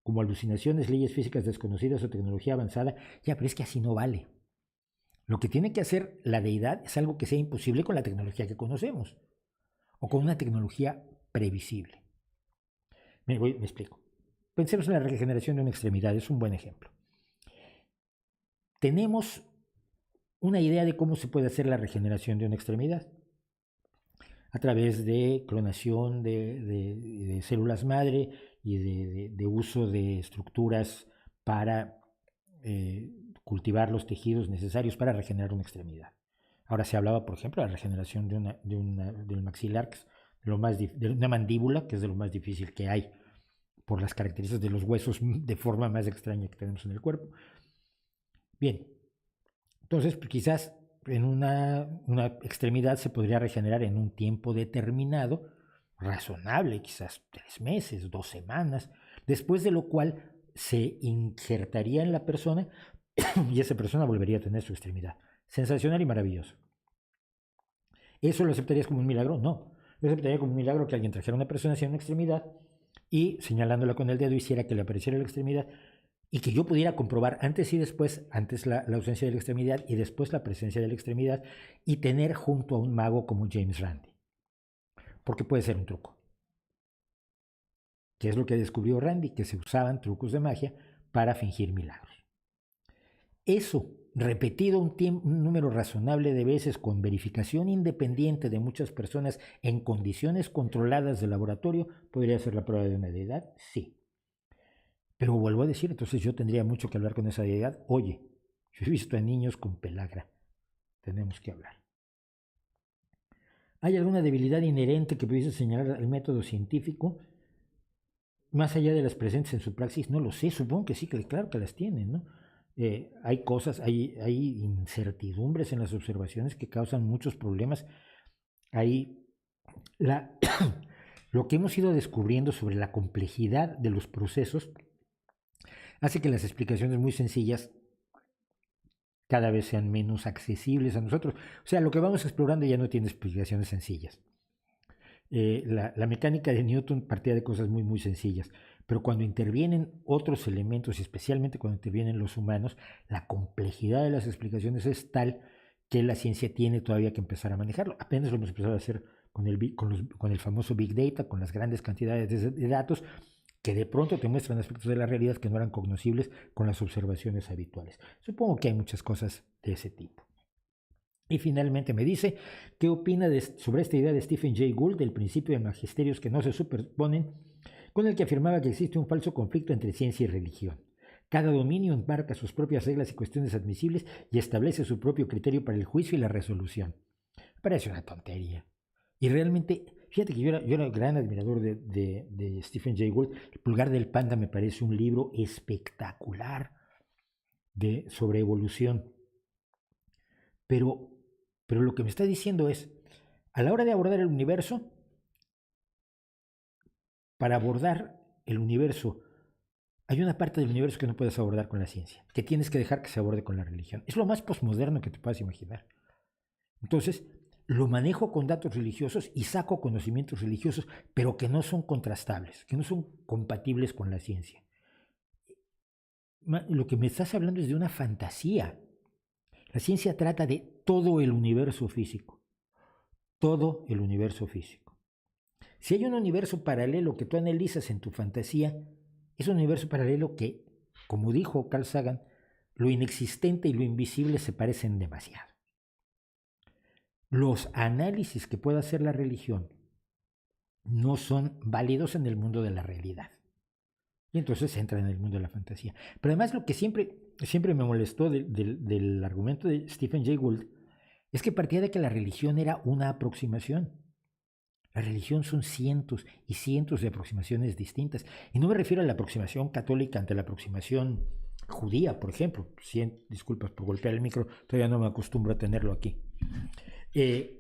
como alucinaciones, leyes físicas desconocidas o tecnología avanzada? Ya, pero es que así no vale. Lo que tiene que hacer la deidad es algo que sea imposible con la tecnología que conocemos o con una tecnología previsible. Me explico. Pensemos en la regeneración de una extremidad, es un buen ejemplo. Tenemos una idea de cómo se puede hacer la regeneración de una extremidad a través de clonación de células madre y de uso de estructuras para cultivar los tejidos necesarios para regenerar una extremidad. Ahora se hablaba, por ejemplo, de la regeneración del maxilar, que es de una mandíbula, que es de lo más difícil que hay por las características de los huesos de forma más extraña que tenemos en el cuerpo. Bien, entonces pues, quizás en una extremidad se podría regenerar en un tiempo determinado, razonable, quizás 3 meses, 2 semanas, después de lo cual se injertaría en la persona y esa persona volvería a tener su extremidad. Sensacional y maravilloso. ¿Eso lo aceptarías como un milagro? No. Yo aceptaría como un milagro que alguien trajera a una persona hacia una extremidad y señalándola con el dedo hiciera que le apareciera la extremidad y que yo pudiera comprobar antes y después, antes la ausencia de la extremidad y después la presencia de la extremidad y tener junto a un mago como James Randi. Porque puede ser un truco. ¿Qué es lo que descubrió Randi? Que se usaban trucos de magia para fingir milagros. Eso, repetido un número razonable de veces con verificación independiente de muchas personas en condiciones controladas de laboratorio, ¿podría ser la prueba de una deidad? Sí. Pero vuelvo a decir, entonces yo tendría mucho que hablar con esa deidad. Oye, yo he visto a niños con pelagra. Tenemos que hablar. ¿Hay alguna debilidad inherente que pudiese señalar al método científico? Más allá de las presentes en su praxis, no lo sé, supongo que sí, que claro que las tienen, ¿no? Hay cosas, hay incertidumbres en las observaciones que causan muchos problemas. Hay la, lo que hemos ido descubriendo sobre la complejidad de los procesos hace que las explicaciones muy sencillas cada vez sean menos accesibles a nosotros. O sea, lo que vamos explorando ya no tiene explicaciones sencillas. La mecánica de Newton partía de cosas muy, muy sencillas, pero cuando intervienen otros elementos, y especialmente cuando intervienen los humanos, la complejidad de las explicaciones es tal que la ciencia tiene todavía que empezar a manejarlo. Apenas lo hemos empezado a hacer con el famoso Big Data, con las grandes cantidades de datos, que de pronto te muestran aspectos de la realidad que no eran cognoscibles con las observaciones habituales. Supongo que hay muchas cosas de ese tipo. Y finalmente me dice, ¿qué opina sobre esta idea de Stephen Jay Gould del principio de magisterios que no se superponen, con el que afirmaba que existe un falso conflicto entre ciencia y religión? Cada dominio embarca sus propias reglas y cuestiones admisibles y establece su propio criterio para el juicio y la resolución. Me parece una tontería. Y realmente, fíjate que yo era gran admirador de Stephen Jay Gould. El Pulgar del Panda me parece un libro espectacular sobre evolución. Pero lo que me está diciendo es, a la hora de abordar el universo, para abordar el universo, hay una parte del universo que no puedes abordar con la ciencia, que tienes que dejar que se aborde con la religión. Es lo más posmoderno que te puedas imaginar. Entonces, lo manejo con datos religiosos y saco conocimientos religiosos, pero que no son contrastables, que no son compatibles con la ciencia. Lo que me estás hablando es de una fantasía. La ciencia trata de todo el universo físico. Todo el universo físico. Si hay un universo paralelo que tú analizas en tu fantasía, es un universo paralelo que, como dijo Carl Sagan, lo inexistente y lo invisible se parecen demasiado. Los análisis que pueda hacer la religión no son válidos en el mundo de la realidad. Y entonces entra en el mundo de la fantasía. Pero además lo que siempre me molestó del argumento de Stephen Jay Gould es que partía de que la religión era una aproximación. La religión son cientos y cientos de aproximaciones distintas. Y no me refiero a la aproximación católica ante la aproximación judía, por ejemplo. Disculpas por golpear el micro, todavía no me acostumbro a tenerlo aquí.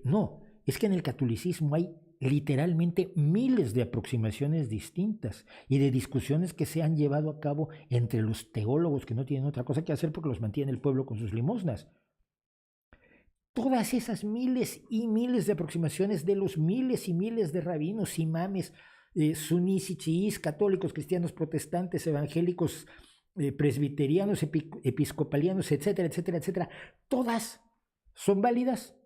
No, es que en el catolicismo hay literalmente miles de aproximaciones distintas y de discusiones que se han llevado a cabo entre los teólogos que no tienen otra cosa que hacer porque los mantiene el pueblo con sus limosnas. Todas esas miles y miles de aproximaciones de los miles y miles de rabinos, imames, sunís y chiís, católicos, cristianos, protestantes, evangélicos, presbiterianos, episcopalianos, etcétera, etcétera, etcétera, todas son válidas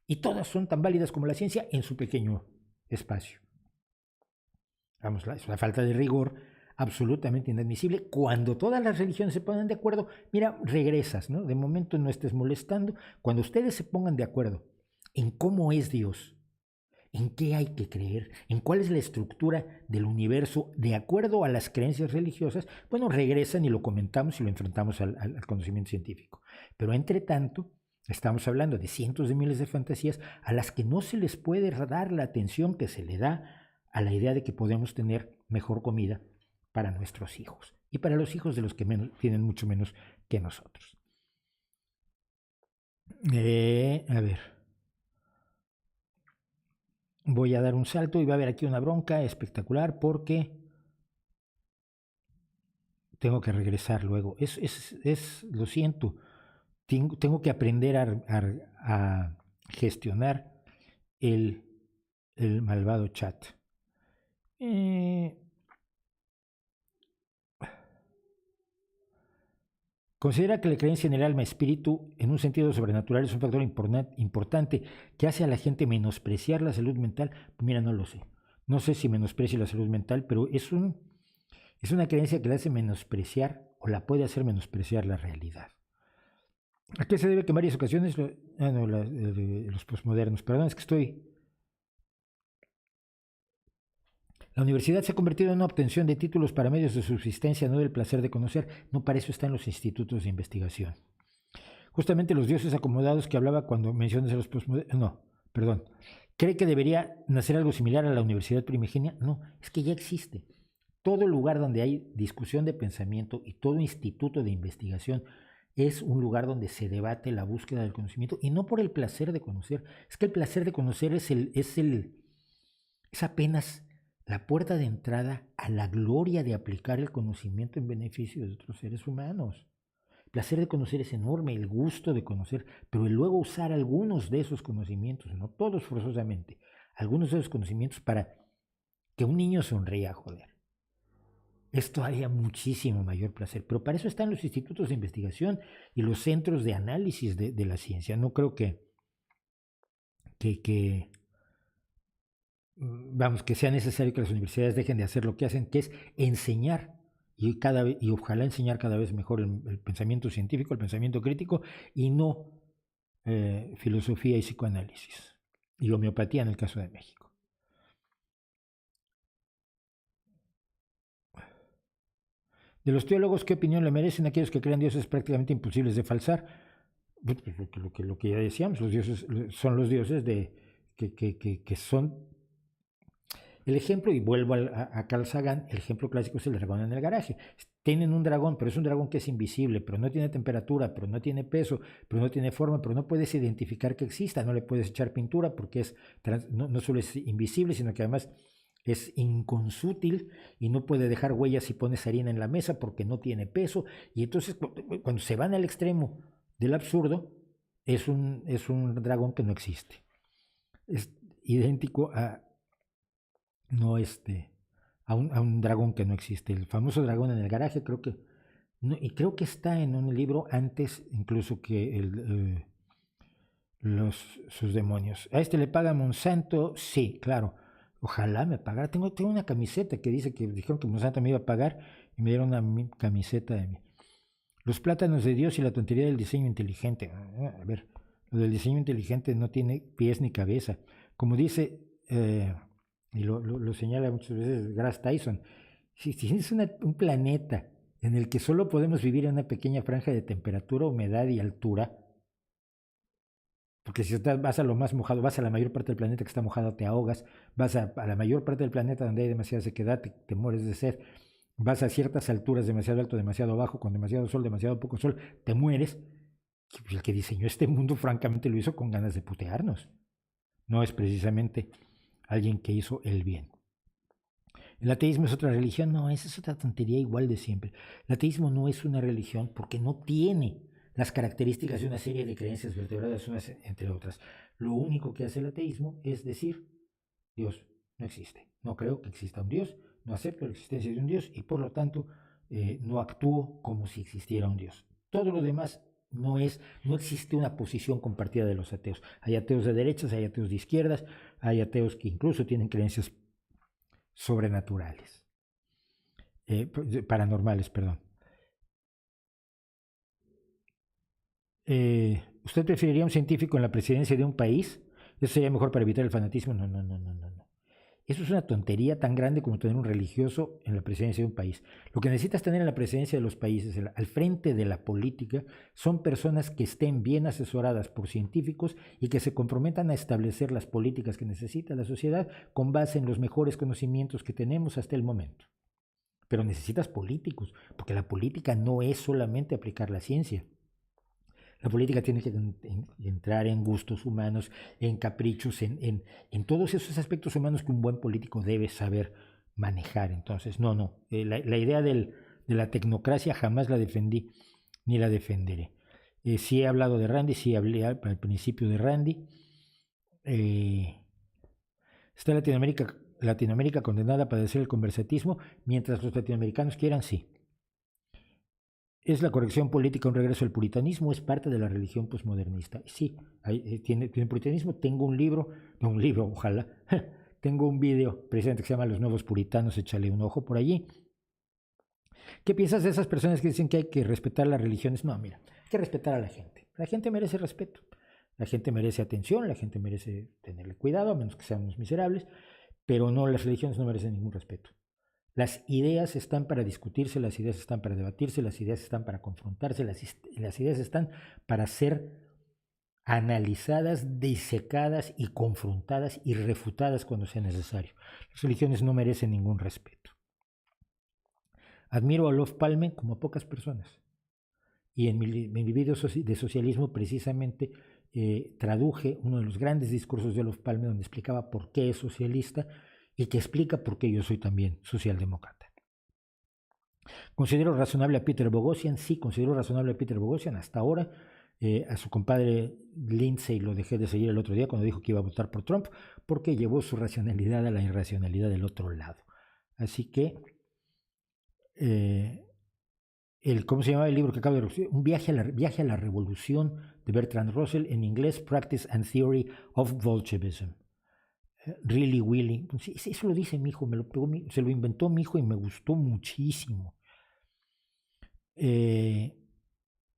y todas son tan válidas como la ciencia en su pequeño espacio. Vamos, es una falta de rigor absolutamente inadmisible. Cuando todas las religiones se ponen de acuerdo, mira, regresas, ¿no? De momento no estés molestando. Cuando ustedes se pongan de acuerdo en cómo es Dios, en qué hay que creer, en cuál es la estructura del universo de acuerdo a las creencias religiosas, bueno, regresan y lo comentamos y lo enfrentamos al conocimiento científico. Pero entre tanto, estamos hablando de cientos de miles de fantasías a las que no se les puede dar la atención que se le da a la idea de que podemos tener mejor comida para nuestros hijos y para los hijos de los que tienen mucho menos que nosotros. A ver. Voy a dar un salto y va a haber aquí una bronca espectacular porque tengo que regresar luego. Lo siento. Tengo que aprender a gestionar el malvado chat. Considera que la creencia en el alma espíritu en un sentido sobrenatural es un factor importante que hace a la gente menospreciar la salud mental. Pues mira, no lo sé. No sé si menosprecia la salud mental, pero es una creencia que la hace menospreciar o la puede hacer menospreciar la realidad. ¿A qué se debe que en varias ocasiones los posmodernos? Perdón, es que la universidad se ha convertido en una obtención de títulos para medios de subsistencia, no del placer de conocer. No, para eso están los institutos de investigación. Justamente los dioses acomodados que hablaba cuando mencionas a los postmodernos. No, perdón. ¿Cree que debería nacer algo similar a la universidad primigenia? No, es que ya existe. Todo lugar donde hay discusión de pensamiento y todo instituto de investigación es un lugar donde se debate la búsqueda del conocimiento y no por el placer de conocer. Es que el placer de conocer es apenas la puerta de entrada a la gloria de aplicar el conocimiento en beneficio de otros seres humanos. El placer de conocer es enorme, el gusto de conocer, pero el luego usar algunos de esos conocimientos, no todos forzosamente, algunos de esos conocimientos para que un niño sonría, joder. Esto haría muchísimo mayor placer, pero para eso están los institutos de investigación y los centros de análisis de la ciencia. No creo que que sea necesario que las universidades dejen de hacer lo que hacen, que es enseñar y ojalá enseñar cada vez mejor el pensamiento científico, el pensamiento crítico y no filosofía y psicoanálisis y homeopatía en el caso de México. De los teólogos, ¿qué opinión le merecen aquellos que crean dioses prácticamente imposibles de falsar? Lo que ya decíamos, los dioses son los dioses que son el ejemplo, y vuelvo a Carl Sagan, el ejemplo clásico es el dragón en el garaje. Tienen un dragón, pero es un dragón que es invisible, pero no tiene temperatura, pero no tiene peso, pero no tiene forma, pero no puedes identificar que exista, no le puedes echar pintura porque no solo es invisible, sino que además es inconsútil y no puede dejar huellas si pones harina en la mesa porque no tiene peso. Y entonces cuando se van al extremo del absurdo, es un dragón que no existe. Es idéntico a un dragón que no existe. El famoso dragón en el garaje, creo que está en un libro antes incluso que sus demonios. ¿A este le paga Monsanto? Sí, claro. Ojalá me pagara. Tengo una camiseta que dice que dijeron que Monsanto me iba a pagar y me dieron una camiseta de mí. Los plátanos de Dios y la tontería del diseño inteligente. A ver, lo del diseño inteligente no tiene pies ni cabeza. Como dice, y lo señala muchas veces Grace Tyson, si tienes un planeta en el que solo podemos vivir en una pequeña franja de temperatura, humedad y altura, porque si vas a lo más mojado, vas a la mayor parte del planeta que está mojado, te ahogas, vas a la mayor parte del planeta donde hay demasiada sequedad, te mueres de sed, vas a ciertas alturas, demasiado alto, demasiado bajo, con demasiado sol, demasiado poco sol, te mueres. El que diseñó este mundo francamente lo hizo con ganas de putearnos. No es precisamente alguien que hizo el bien. ¿El ateísmo es otra religión? No, esa es otra tontería igual de siempre. El ateísmo no es una religión porque no tiene las características de una serie de creencias vertebradas unas entre otras. Lo único que hace el ateísmo es decir, Dios no existe. No creo que exista un Dios, no acepto la existencia de un Dios y por lo tanto no actúo como si existiera un Dios. Todo lo demás no existe una posición compartida de los ateos. Hay ateos de derechas, hay ateos de izquierdas, hay ateos que incluso tienen creencias sobrenaturales, paranormales, perdón. ¿Usted preferiría un científico en la presidencia de un país? ¿Eso sería mejor para evitar el fanatismo? No. Eso es una tontería tan grande como tener un religioso en la presidencia de un país. Lo que necesitas tener en la presidencia de los países, al frente de la política, son personas que estén bien asesoradas por científicos y que se comprometan a establecer las políticas que necesita la sociedad con base en los mejores conocimientos que tenemos hasta el momento. Pero necesitas políticos, porque la política no es solamente aplicar la ciencia. La política tiene que entrar en gustos humanos, en caprichos, en todos esos aspectos humanos que un buen político debe saber manejar. Entonces, no. La idea de la tecnocracia jamás la defendí ni la defenderé. Sí he hablado de Randi, sí hablé al principio de Randi. ¿Está Latinoamérica condenada a padecer el conversatismo? Mientras los latinoamericanos quieran, sí. ¿Es la corrección política un regreso al puritanismo? ¿Es parte de la religión posmodernista? Sí, tiene puritanismo. Tengo un libro, ojalá. Tengo un video precisamente que se llama Los Nuevos Puritanos, échale un ojo por allí. ¿Qué piensas de esas personas que dicen que hay que respetar las religiones? No, mira, hay que respetar a la gente. La gente merece respeto, la gente merece atención, la gente merece tenerle cuidado, a menos que sean unos miserables, pero no, las religiones no merecen ningún respeto. Las ideas están para discutirse, las ideas están para debatirse, las ideas están para confrontarse, las ideas están para ser analizadas, disecadas y confrontadas y refutadas cuando sea necesario. Las religiones no merecen ningún respeto. Admiro a Olof Palme como a pocas personas. Y en mi video de socialismo precisamente traduje uno de los grandes discursos de Olof Palme donde explicaba por qué es socialista y que explica por qué yo soy también socialdemócrata. ¿Considero razonable a Peter Boghossian? Sí, considero razonable a Peter Boghossian. Hasta ahora, a su compadre Lindsay lo dejé de seguir el otro día cuando dijo que iba a votar por Trump, porque llevó su racionalidad a la irracionalidad del otro lado. Así que, ¿cómo se llamaba el libro que acabo de recibir? Un viaje a la revolución de Bertrand Russell, en inglés, Practice and Theory of Bolshevism. Really Willy, sí, eso lo dice mi hijo, se lo inventó mi hijo y me gustó muchísimo.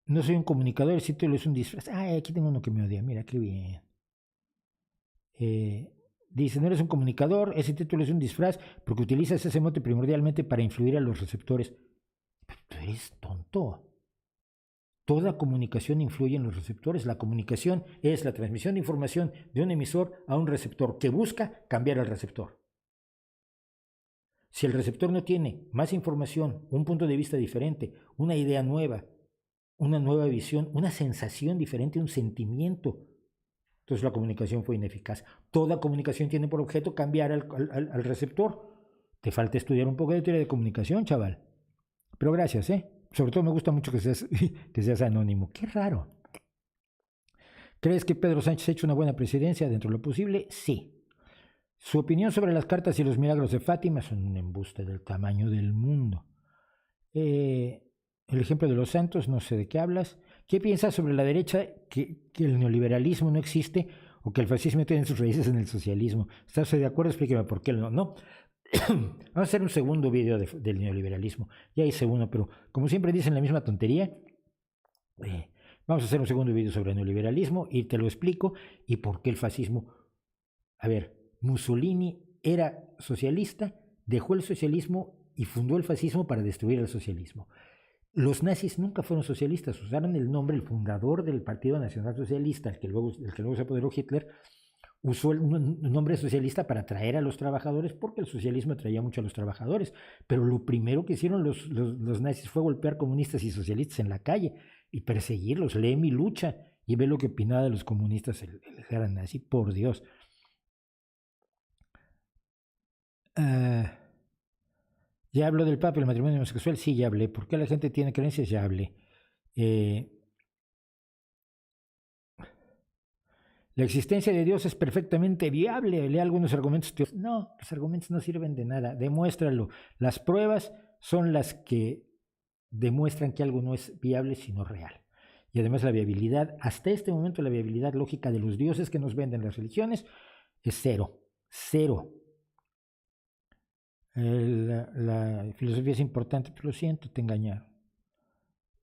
No soy un comunicador, el título es un disfraz. Aquí tengo uno que me odia, mira qué bien. Dice, no eres un comunicador, ese título es un disfraz porque utilizas ese mote primordialmente para influir a los receptores. Tú eres tonto. Toda comunicación influye en los receptores. La comunicación es la transmisión de información de un emisor a un receptor que busca cambiar al receptor. Si el receptor no tiene más información, un punto de vista diferente, una idea nueva, una nueva visión, una sensación diferente, un sentimiento, entonces la comunicación fue ineficaz. Toda comunicación tiene por objeto cambiar al receptor. Te falta estudiar un poco de teoría de comunicación, chaval. Pero gracias, Sobre todo me gusta mucho que seas anónimo. Qué raro. ¿Crees que Pedro Sánchez ha hecho una buena presidencia dentro de lo posible? Sí. Su opinión sobre las cartas y los milagros de Fátima son un embuste del tamaño del mundo. El ejemplo de los santos, no sé de qué hablas. ¿Qué piensas sobre la derecha que el neoliberalismo no existe o que el fascismo tiene sus raíces en el socialismo? ¿Estás de acuerdo? Explíqueme por qué no. Vamos a hacer un segundo video del neoliberalismo. Ya hice uno, pero como siempre dicen la misma tontería, vamos a hacer un segundo video sobre el neoliberalismo y te lo explico y por qué el fascismo. A ver, Mussolini era socialista, dejó el socialismo y fundó el fascismo para destruir el socialismo. Los nazis nunca fueron socialistas, usaron el nombre, el fundador del Partido Nacional Socialista, el que luego se apoderó Hitler, usó el nombre socialista para atraer a los trabajadores porque el socialismo atraía mucho a los trabajadores. Pero lo primero que hicieron los nazis fue golpear comunistas y socialistas en la calle y perseguirlos. Lee Mi Lucha y ve lo que opinaba de los comunistas el gran nazi, por Dios. ¿Ya habló del Papa, el matrimonio homosexual? Sí, ya hablé. ¿Por qué la gente tiene creencias? Ya hablé. La existencia de Dios es perfectamente viable. Lee algunos argumentos. No, los argumentos no sirven de nada. Demuéstralo. Las pruebas son las que demuestran que algo no es viable, sino real. Y además la viabilidad, hasta este momento la viabilidad lógica de los dioses que nos venden las religiones es cero. Cero. La filosofía es importante, pero lo siento, te engañaron.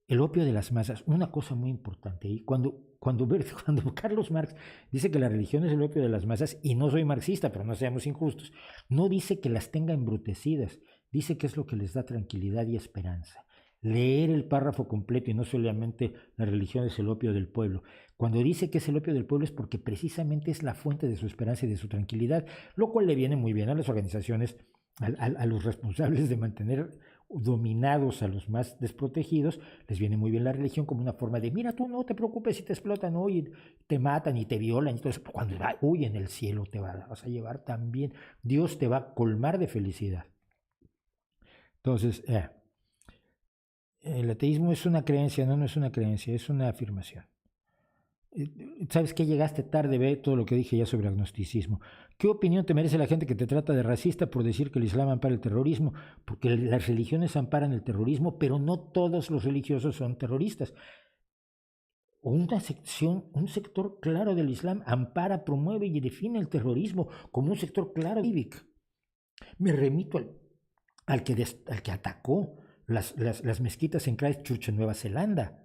El opio de las masas, una cosa muy importante. Y cuando Carlos Marx dice que la religión es el opio de las masas, y no soy marxista, pero no seamos injustos, no dice que las tenga embrutecidas, dice que es lo que les da tranquilidad y esperanza. Leer el párrafo completo y no solamente la religión es el opio del pueblo. Cuando dice que es el opio del pueblo es porque precisamente es la fuente de su esperanza y de su tranquilidad, lo cual le viene muy bien a las organizaciones, a los responsables de mantener dominados a los más desprotegidos. Les viene muy bien la religión como una forma de, mira, tú no te preocupes si te explotan, ¿no? Y te matan y te violan y todo eso. Cuando en el cielo te vas a llevar también, Dios te va a colmar de felicidad. Entonces, el ateísmo es una creencia, no es una creencia, es una afirmación. ¿Sabes qué? Llegaste tarde, ve todo lo que dije ya sobre agnosticismo. ¿Qué opinión te merece la gente que te trata de racista por decir que el Islam ampara el terrorismo? Porque las religiones amparan el terrorismo, pero no todos los religiosos son terroristas. Una sección, un sector claro del Islam ampara, promueve y define el terrorismo como un sector claro. Me remito al que atacó las mezquitas en Christchurch, en Nueva Zelanda.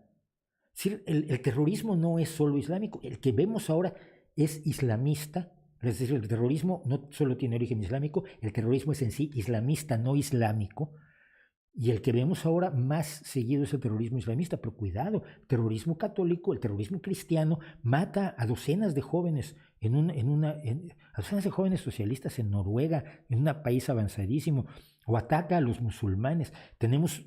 Sí, el terrorismo no es solo islámico, el que vemos ahora es islamista, es decir, el terrorismo no solo tiene origen islámico, el terrorismo es en sí islamista, no islámico, y el que vemos ahora más seguido es el terrorismo islamista, pero cuidado, el terrorismo católico, el terrorismo cristiano mata a docenas de jóvenes a docenas de jóvenes socialistas en Noruega, en un país avanzadísimo, o ataca a los musulmanes. Tenemos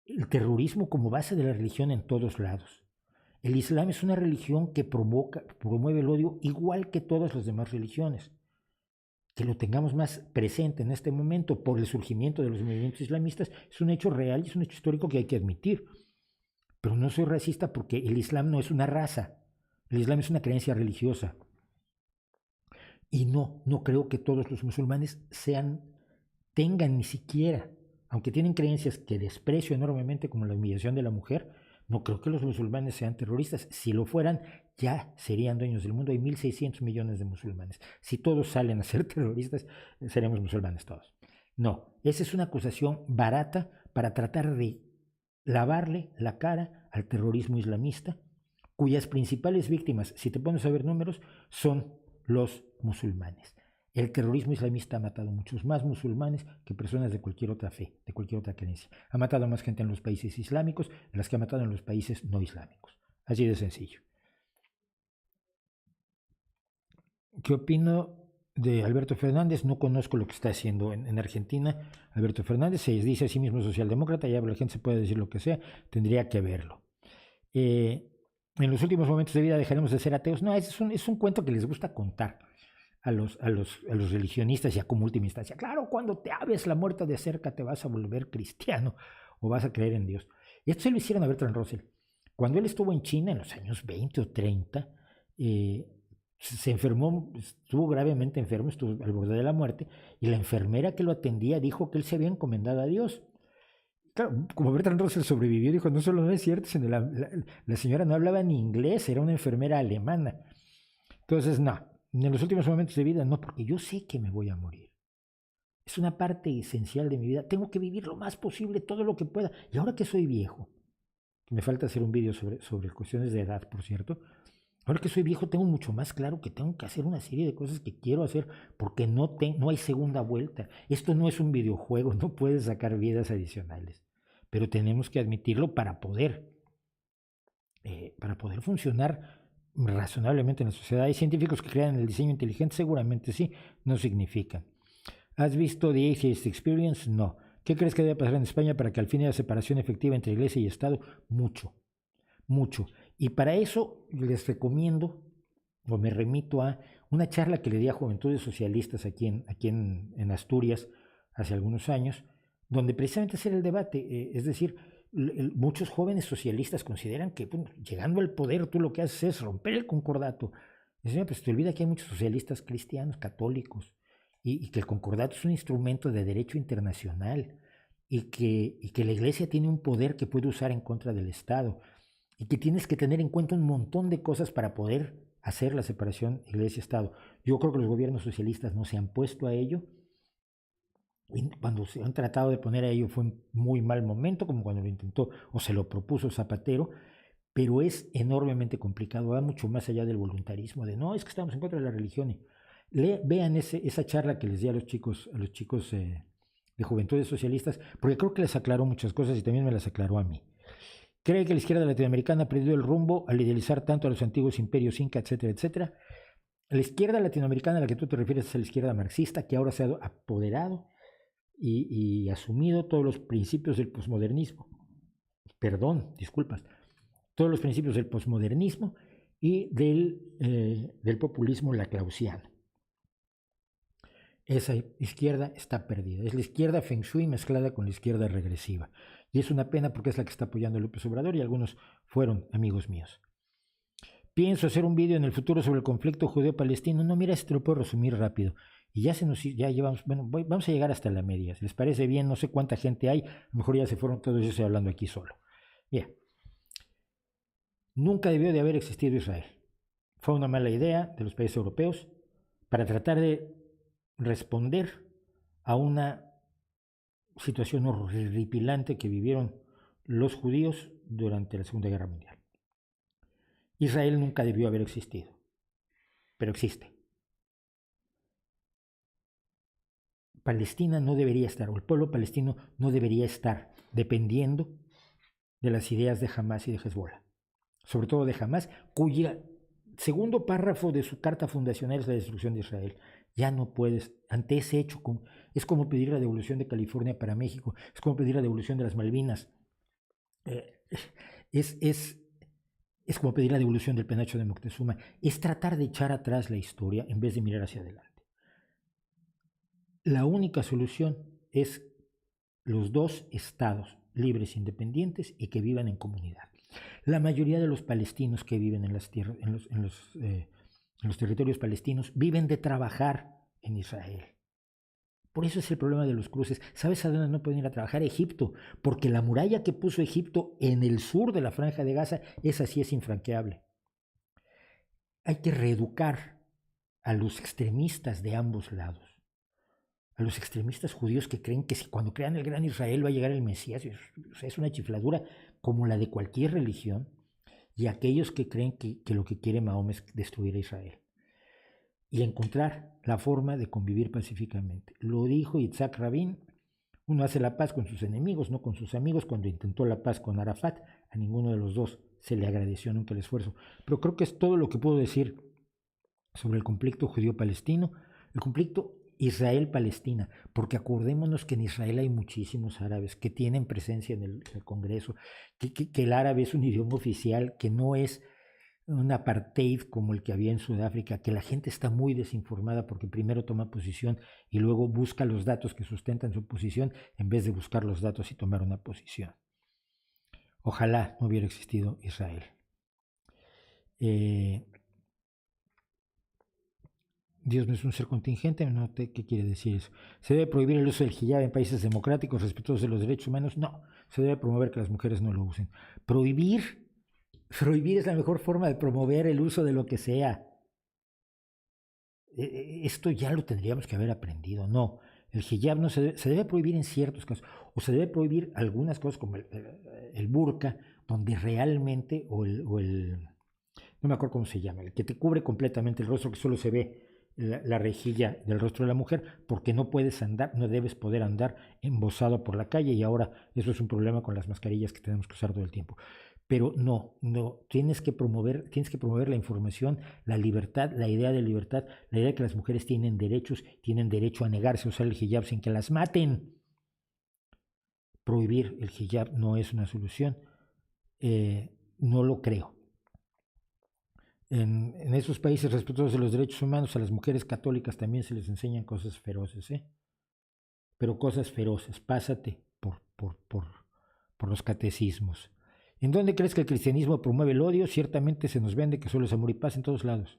el terrorismo como base de la religión en todos lados. El Islam es una religión que promueve el odio igual que todas las demás religiones. Que lo tengamos más presente en este momento por el surgimiento de los movimientos islamistas es un hecho real y es un hecho histórico que hay que admitir. Pero no soy racista porque el Islam no es una raza, el Islam es una creencia religiosa. Y no creo que todos los musulmanes tengan ni siquiera, aunque tienen creencias que desprecio enormemente como la humillación de la mujer, no creo que los musulmanes sean terroristas. Si lo fueran, ya serían dueños del mundo. Hay 1.600 millones de musulmanes. Si todos salen a ser terroristas, seremos musulmanes todos. No, esa es una acusación barata para tratar de lavarle la cara al terrorismo islamista, cuyas principales víctimas, si te pones a ver números, son los musulmanes. El terrorismo islamista ha matado muchos más musulmanes que personas de cualquier otra fe, de cualquier otra creencia. Ha matado más gente en los países islámicos de las que ha matado en los países no islámicos. Así de sencillo. ¿Qué opino de Alberto Fernández? No conozco lo que está haciendo en Argentina. Alberto Fernández se dice a sí mismo socialdemócrata, ya la gente se puede decir lo que sea, tendría que verlo. En los últimos momentos de vida dejaremos de ser ateos. No, es un cuento que les gusta contar a los religionistas ya como última instancia. Claro, cuando te abres la muerte de cerca te vas a volver cristiano o vas a creer en Dios. Y esto se lo hicieron a Bertrand Russell. Cuando él estuvo en China en los años 20 o 30, se enfermó, estuvo gravemente enfermo, estuvo al borde de la muerte, y la enfermera que lo atendía dijo que él se había encomendado a Dios. Claro, como Bertrand Russell sobrevivió, dijo, no solo no es cierto, sino la señora no hablaba ni inglés, era una enfermera alemana. Entonces, no, en los últimos momentos de vida, no, porque yo sé que me voy a morir. Es una parte esencial de mi vida. Tengo que vivir lo más posible, todo lo que pueda. Y ahora que soy viejo, me falta hacer un vídeo sobre cuestiones de edad, por cierto. Ahora que soy viejo, tengo mucho más claro que tengo que hacer una serie de cosas que quiero hacer porque no hay segunda vuelta. Esto no es un videojuego, no puedes sacar vidas adicionales. Pero tenemos que admitirlo para poder funcionar razonablemente en la sociedad. Hay científicos que crean el diseño inteligente, seguramente sí, no significan. ¿Has visto The Atheist Experience? No. ¿Qué crees que debe pasar en España para que al fin haya separación efectiva entre Iglesia y Estado? Mucho. Y para eso les recomiendo, o me remito a una charla que le di a Juventudes Socialistas aquí en Asturias hace algunos años, donde precisamente hacer el debate, es decir, muchos jóvenes socialistas consideran que llegando al poder tú lo que haces es romper el concordato. Pues te olvida que hay muchos socialistas cristianos, católicos, y que el concordato es un instrumento de derecho internacional y que la Iglesia tiene un poder que puede usar en contra del Estado y que tienes que tener en cuenta un montón de cosas para poder hacer la separación Iglesia-Estado. Yo creo que los gobiernos socialistas no se han puesto a ello. Y cuando se han tratado de poner a ello fue en muy mal momento, como cuando lo intentó o se lo propuso Zapatero, pero es enormemente complicado, va mucho más allá del voluntarismo, de no, es que estamos en contra de la religión. Vean esa charla que les di a los chicos de Juventudes Socialistas, porque creo que les aclaró muchas cosas y también me las aclaró a mí. Cree que la izquierda latinoamericana ha perdido el rumbo al idealizar tanto a los antiguos imperios inca, etcétera, etcétera. La izquierda latinoamericana a la que tú te refieres es la izquierda marxista, que ahora se ha apoderado y asumido todos los principios del posmodernismo. Todos los principios del posmodernismo y del populismo laclausiano. Esa izquierda está perdida. Es la izquierda Feng Shui mezclada con la izquierda regresiva. Y es una pena porque es la que está apoyando a López Obrador y algunos fueron amigos míos. Pienso hacer un vídeo en el futuro sobre el conflicto judeo-palestino. No, mira, te lo puedo resumir rápido. Y ya llevamos, vamos a llegar hasta la media. Si les parece bien, no sé cuánta gente hay. A lo mejor ya se fueron todos, yo estoy hablando aquí solo. Bien. Nunca debió de haber existido Israel. Fue una mala idea de los países europeos para tratar de responder a una situación horripilante que vivieron los judíos durante la Segunda Guerra Mundial. Israel nunca debió haber existido, pero existe. Palestina no debería estar, o el pueblo palestino no debería estar dependiendo de las ideas de Hamás y de Hezbollah. Sobre todo de Hamás, cuya segundo párrafo de su carta fundacional es la destrucción de Israel. Ya no puedes, ante ese hecho, es como pedir la devolución de California para México, es como pedir la devolución de las Malvinas, es como pedir la devolución del penacho de Moctezuma, es tratar de echar atrás la historia en vez de mirar hacia adelante. La única solución es los dos estados libres, independientes y que vivan en comunidad. La mayoría de los palestinos que viven en los territorios palestinos viven de trabajar en Israel. Por eso es el problema de los cruces. ¿Sabes a dónde no pueden ir a trabajar? Egipto, porque la muralla que puso Egipto en el sur de la Franja de Gaza, esa sí es infranqueable. Hay que reeducar a los extremistas de ambos lados. A los extremistas judíos que creen que si cuando crean el gran Israel va a llegar el Mesías, o sea, es una chifladura como la de cualquier religión, y aquellos que creen que lo que quiere Mahoma es destruir a Israel. Y encontrar la forma de convivir pacíficamente. Lo dijo Yitzhak Rabin, uno hace la paz con sus enemigos, no con sus amigos. Cuando intentó la paz con Arafat, a ninguno de los dos se le agradeció nunca el esfuerzo. Pero creo que es todo lo que puedo decir sobre el conflicto judío-palestino, el conflicto Israel-Palestina, porque acordémonos que en Israel hay muchísimos árabes que tienen presencia en el Congreso, que el árabe es un idioma oficial, que no es un apartheid como el que había en Sudáfrica, que la gente está muy desinformada porque primero toma posición y luego busca los datos que sustentan su posición en vez de buscar los datos y tomar una posición. Ojalá no hubiera existido Israel. Dios no es un ser contingente, no sé qué quiere decir eso. ¿Se debe prohibir el uso del hijab en países democráticos respetuosos de los derechos humanos? No, se debe promover que las mujeres no lo usen. Prohibir es la mejor forma de promover el uso de lo que sea. Esto ya lo tendríamos que haber aprendido. No, el hijab no se debe prohibir en ciertos casos, o se debe prohibir algunas cosas como el burka, donde realmente, no me acuerdo cómo se llama, el que te cubre completamente el rostro, que solo se ve la rejilla del rostro de la mujer, porque no puedes andar, no debes poder andar embosado por la calle, y ahora eso es un problema con las mascarillas que tenemos que usar todo el tiempo. Pero no, tienes que promover la información, la libertad, la idea de libertad, la idea de que las mujeres tienen derechos, tienen derecho a negarse a usar el hijab sin que las maten. Prohibir el hijab no es una solución, no lo creo. En esos países respetuosos de los derechos humanos, a las mujeres católicas también se les enseñan cosas feroces, pero cosas feroces. Pásate por los catecismos. ¿En dónde crees que el cristianismo promueve el odio? Ciertamente se nos vende que solo es amor y paz en todos lados.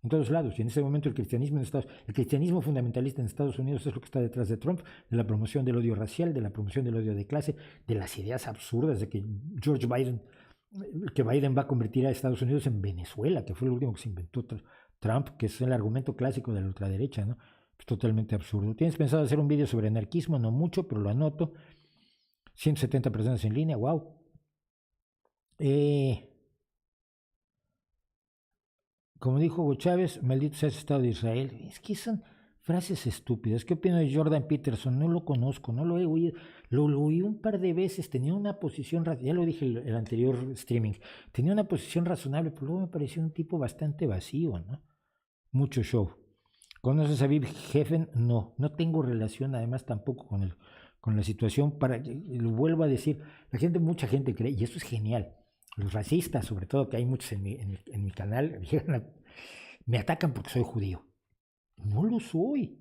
En todos lados. Y en este momento el cristianismo fundamentalista en Estados Unidos es lo que está detrás de Trump, de la promoción del odio racial, de la promoción del odio de clase, de las ideas absurdas de que Biden va a convertir a Estados Unidos en Venezuela, que fue lo último que se inventó Trump, que es el argumento clásico de la ultraderecha, ¿no? Es totalmente absurdo. ¿Tienes pensado hacer un vídeo sobre anarquismo? No mucho, pero lo anoto. 170 personas en línea, wow. Como dijo Hugo Chávez, maldito sea ese Estado de Israel. Es que son frases estúpidas. ¿Qué opino de Jordan Peterson? No lo conozco, no lo he oído. Lo oí un par de veces, tenía una posición, ya lo dije el anterior streaming, tenía una posición razonable, pero luego me pareció un tipo bastante vacío, ¿no? Mucho show. ¿Conoces a Viv Heffen? No tengo relación además tampoco con la situación. Lo vuelvo a decir, mucha gente cree, y esto es genial, los racistas, sobre todo, que hay muchos en mi canal, me atacan porque soy judío. No lo soy.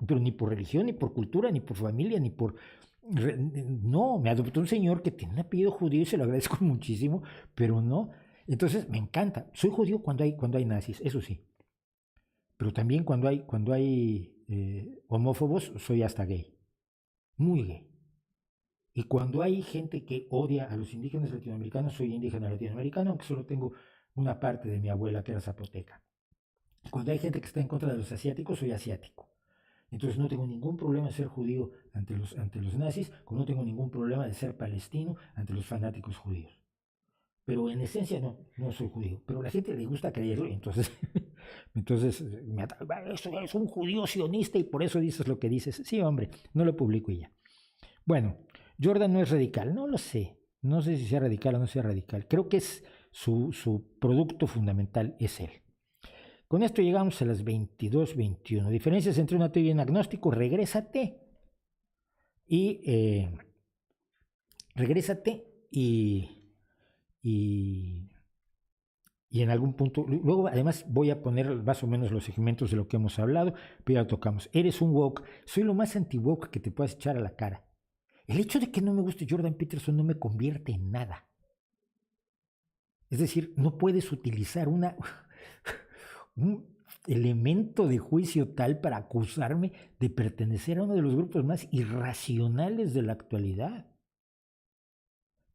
Pero ni por religión, ni por cultura, ni por familia, ni por... No, me adoptó un señor que tiene un apellido judío y se lo agradezco muchísimo, pero no. Entonces, me encanta. Soy judío cuando hay nazis, eso sí. Pero también cuando hay homófobos, soy hasta gay. Muy gay. Y cuando hay gente que odia a los indígenas latinoamericanos, soy indígena latinoamericano, aunque solo tengo una parte de mi abuela que era zapoteca. Cuando hay gente que está en contra de los asiáticos, soy asiático. Entonces no tengo ningún problema de ser judío ante los nazis, como no tengo ningún problema de ser palestino ante los fanáticos judíos. Pero en esencia no soy judío. Pero a la gente le gusta creerlo, entonces, entonces eso es un judío sionista y por eso dices lo que dices. Sí, hombre, no lo publico y ya. Bueno, Jordan no es radical, no lo sé. No sé si sea radical o no sea radical. Creo que es su producto fundamental es él. Con esto llegamos a las 22:21. Diferencias entre un ateo y un agnóstico. Y regrésate y, y en algún punto, luego además voy a poner más o menos los segmentos de lo que hemos hablado, pero ya lo tocamos. Eres un woke, soy lo más anti-woke que te puedas echar a la cara. El hecho de que no me guste Jordan Peterson no me convierte en nada. Es decir, no puedes utilizar un elemento de juicio tal para acusarme de pertenecer a uno de los grupos más irracionales de la actualidad,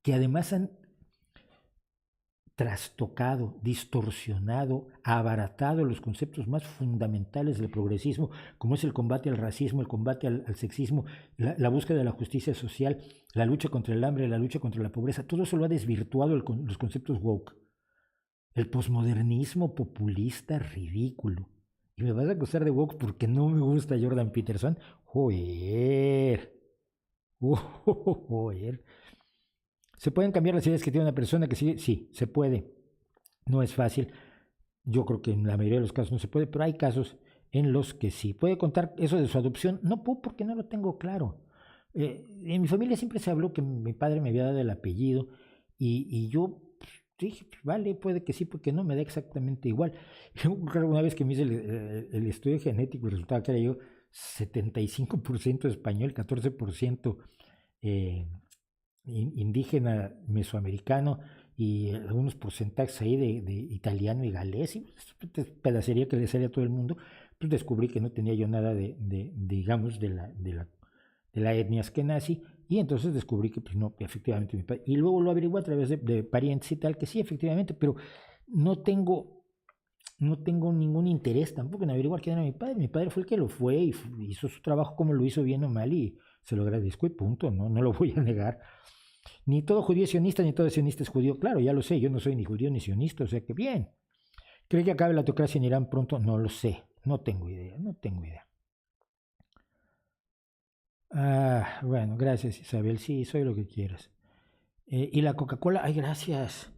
que además han trastocado, distorsionado, abaratado los conceptos más fundamentales del progresismo, como es el combate al racismo, el combate al sexismo, la búsqueda de la justicia social, la lucha contra el hambre, la lucha contra la pobreza. Todo eso lo ha desvirtuado los conceptos woke. El posmodernismo populista ridículo. ¿Y me vas a acusar de woke porque no me gusta Jordan Peterson? ¡Joder! ¡Joder! ¿Se pueden cambiar las ideas que tiene una persona que sigue? Sí, se puede. No es fácil. Yo creo que en la mayoría de los casos no se puede, pero hay casos en los que sí. ¿Puede contar eso de su adopción? No puedo porque no lo tengo claro. En mi familia siempre se habló que mi padre me había dado el apellido y yo dije, pues, vale, puede que sí, porque no me da exactamente igual. Una vez que me hice el estudio genético, resultaba que era yo 75% español, 14% indígena mesoamericano y algunos porcentajes ahí de italiano y galés, y pues, pedacería que le sale a todo el mundo, pues descubrí que no tenía yo nada digamos, de la etnia askenazi, y entonces descubrí que pues no, efectivamente mi padre, y luego lo averigué a través de parientes y tal, que sí, efectivamente, pero no tengo ningún interés tampoco en averiguar quién era mi padre fue el que lo fue y hizo su trabajo como lo hizo bien o mal y se lo agradezco y punto, no lo voy a negar. Ni todo judío es sionista, ni todo sionista es judío. Claro, ya lo sé, yo no soy ni judío ni sionista, o sea que bien. ¿Cree que acabe la autocracia en Irán pronto? No lo sé, no tengo idea. Bueno, gracias Isabel, sí, soy lo que quieras. Y la Coca-Cola, ay, gracias.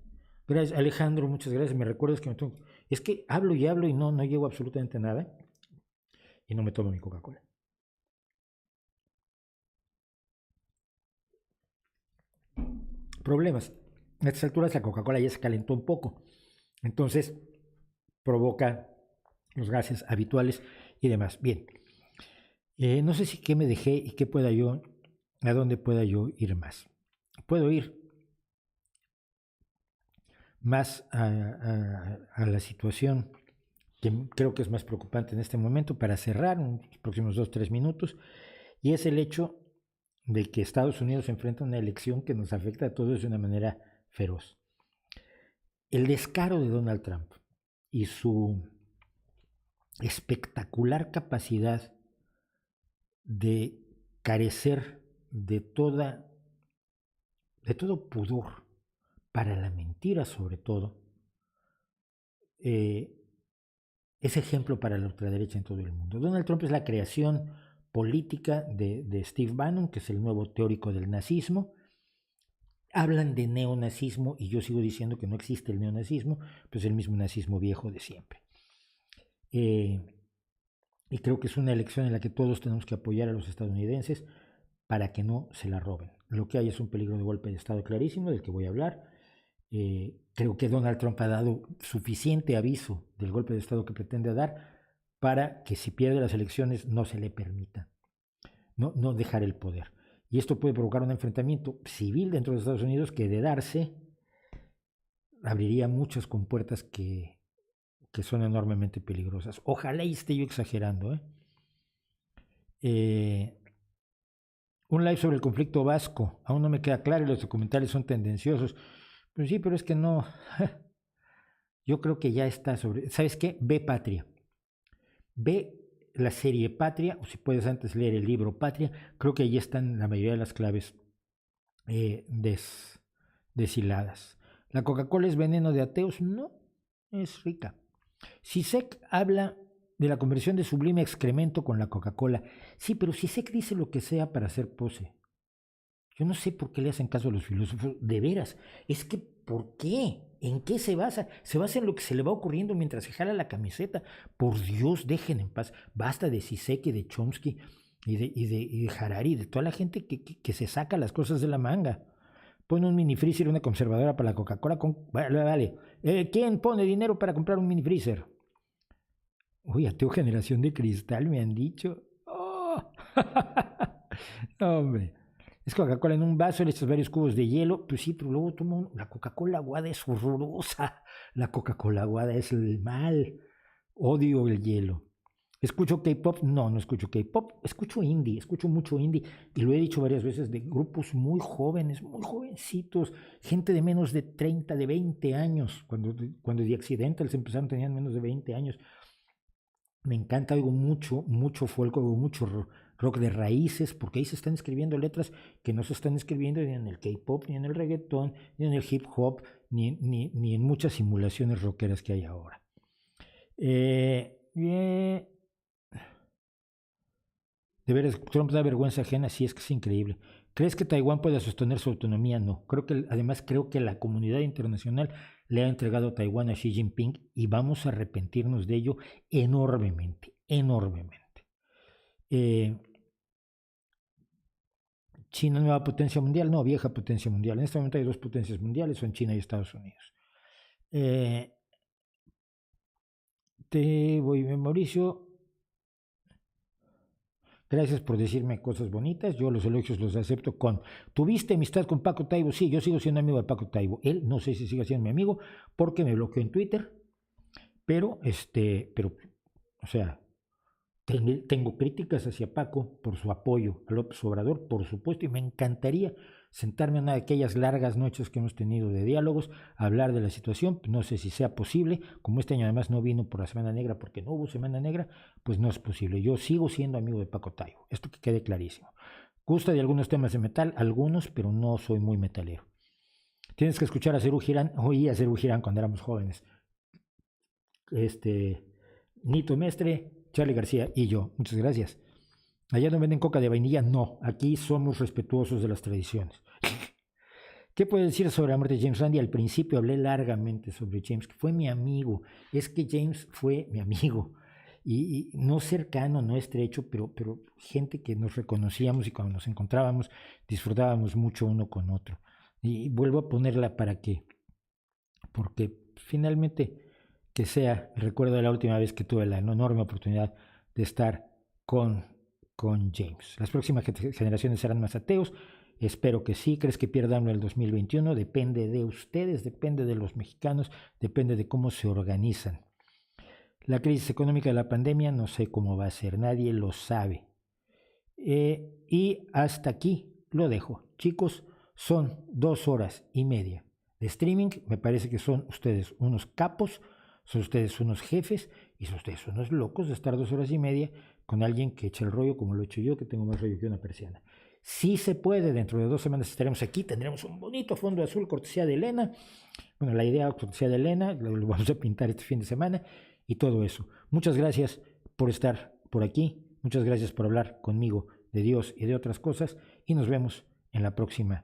Gracias, Alejandro, muchas gracias. Me recuerdas que me tomo. Es que hablo y no llego absolutamente a nada y no me tomo mi Coca-Cola. Problemas. A estas alturas la Coca-Cola ya se calentó un poco. Entonces provoca los gases habituales y demás. Bien, no sé si qué me dejé y qué pueda yo, a dónde pueda yo ir más. Puedo ir más a la situación que creo que es más preocupante en este momento para cerrar en los próximos 2-3 minutos, y es el hecho de que Estados Unidos enfrenta una elección que nos afecta a todos de una manera feroz. El descaro de Donald Trump y su espectacular capacidad de carecer de todo pudor para la mentira sobre todo, es ejemplo para la ultraderecha en todo el mundo. Donald Trump es la creación política de Steve Bannon, que es el nuevo teórico del nazismo. Hablan de neonazismo y yo sigo diciendo que no existe el neonazismo, pues el mismo nazismo viejo de siempre. Y creo que es una elección en la que todos tenemos que apoyar a los estadounidenses para que no se la roben. Lo que hay es un peligro de golpe de Estado clarísimo, del que voy a hablar. Creo que Donald Trump ha dado suficiente aviso del golpe de Estado que pretende dar para que si pierde las elecciones no se le permita, no dejar el poder. Y esto puede provocar un enfrentamiento civil dentro de Estados Unidos que, de darse, abriría muchas compuertas que son enormemente peligrosas. Ojalá y esté yo exagerando. Un live sobre el conflicto vasco. Aún no me queda claro y los documentales son tendenciosos. Pues sí, pero es que no. Yo creo que ya está sobre. ¿Sabes qué? Ve Patria. Ve la serie Patria, o si puedes antes leer el libro Patria, creo que ahí están la mayoría de las claves deshiladas. ¿La Coca-Cola es veneno de ateos? No, es rica. Sisek habla de la conversión de sublime excremento con la Coca-Cola. Sí, pero Sisek dice lo que sea para hacer pose. Yo no sé por qué le hacen caso a los filósofos, de veras. Es que, ¿por qué? ¿En qué se basa? Se basa en lo que se le va ocurriendo mientras se jala la camiseta. Por Dios, dejen en paz. Basta de Sisek y de Chomsky y de Harari, de toda la gente que se saca las cosas de la manga. Pone un mini freezer, una conservadora para la Coca-Cola. Vale. ¿Quién pone dinero para comprar un mini freezer? Uy, ateo generación de cristal, me han dicho. ¡Oh! No, hombre. Es Coca-Cola en un vaso, le echas varios cubos de hielo. Pues sí, pero luego toma la Coca-Cola aguada es horrorosa. La Coca-Cola aguada es el mal. Odio el hielo. ¿Escucho K-pop? No, no escucho K-pop. Escucho indie, escucho mucho indie. Y lo he dicho varias veces de grupos muy jóvenes, muy jovencitos. Gente de menos de 30, de 20 años. Cuando The Accidentals empezaron tenían menos de 20 años. Me encanta, oigo mucho folk, oigo mucho rock de raíces, porque ahí se están escribiendo letras que no se están escribiendo ni en el K-pop, ni en el reggaetón, ni en el hip hop, ni en muchas simulaciones rockeras que hay ahora. De veras, Trump da vergüenza ajena, sí, es que es increíble. ¿Crees que Taiwán pueda sostener su autonomía? No. Además, creo que la comunidad internacional le ha entregado a Taiwán a Xi Jinping y vamos a arrepentirnos de ello enormemente, enormemente. ¿China nueva potencia mundial? No, vieja potencia mundial. En este momento hay dos potencias mundiales, son China y Estados Unidos. Mauricio, gracias por decirme cosas bonitas. Yo los elogios los acepto con. ¿Tuviste amistad con Paco Taibo? Sí, yo sigo siendo amigo de Paco Taibo. Él no sé si sigue siendo mi amigo porque me bloqueó en Twitter. Pero, o sea, tengo críticas hacia Paco por su apoyo a López Obrador, por supuesto, y me encantaría sentarme en una de aquellas largas noches que hemos tenido de diálogos, a hablar de la situación. No sé si sea posible, como este año además no vino por la Semana Negra porque no hubo Semana Negra, pues no es posible. Yo sigo siendo amigo de Paco Taibo, esto que quede clarísimo. Gusta de algunos temas de metal, algunos, pero no soy muy metalero. Tienes que escuchar a Serú Girán, oí a Serú Girán cuando éramos jóvenes. Nito Mestre, Charlie García y yo. Muchas gracias. ¿Allá no venden coca de vainilla? No, aquí somos respetuosos de las tradiciones. ¿Qué puedes decir sobre la muerte de James Randi? Al principio hablé largamente sobre James, que fue mi amigo. Es que James fue mi amigo. Y no cercano, no estrecho, pero gente que nos reconocíamos y cuando nos encontrábamos disfrutábamos mucho uno con otro. Y vuelvo a ponerla para que, porque finalmente que sea el recuerdo de la última vez que tuve la enorme oportunidad de estar con James. Las próximas generaciones serán más ateos. Espero que sí. ¿Crees que pierdan el 2021? Depende de ustedes, depende de los mexicanos, depende de cómo se organizan. La crisis económica de la pandemia no sé cómo va a ser, nadie lo sabe. Y hasta aquí lo dejo. Chicos, son 2 horas y media de streaming. Me parece que son ustedes unos capos, son ustedes unos jefes y son ustedes unos locos de estar 2 horas y media con alguien que echa el rollo como lo he hecho yo, que tengo más rollo que una persiana. Sí se puede, dentro de 2 semanas estaremos aquí, tendremos un bonito fondo azul cortesía de Elena. Bueno, la idea cortesía de Elena, lo vamos a pintar este fin de semana y todo eso. Muchas gracias por estar por aquí, muchas gracias por hablar conmigo de Dios y de otras cosas y nos vemos en el próximo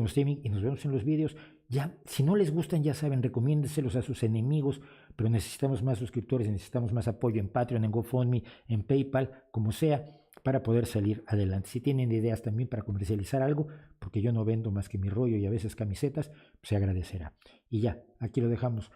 streaming y nos vemos en los vídeos. Ya, si no les gustan, ya saben, recomiéndeselos a sus enemigos, pero necesitamos más suscriptores, necesitamos más apoyo en Patreon, en GoFundMe, en PayPal, como sea, para poder salir adelante. Si tienen ideas también para comercializar algo, porque yo no vendo más que mi rollo y a veces camisetas, pues se agradecerá. Y ya, aquí lo dejamos.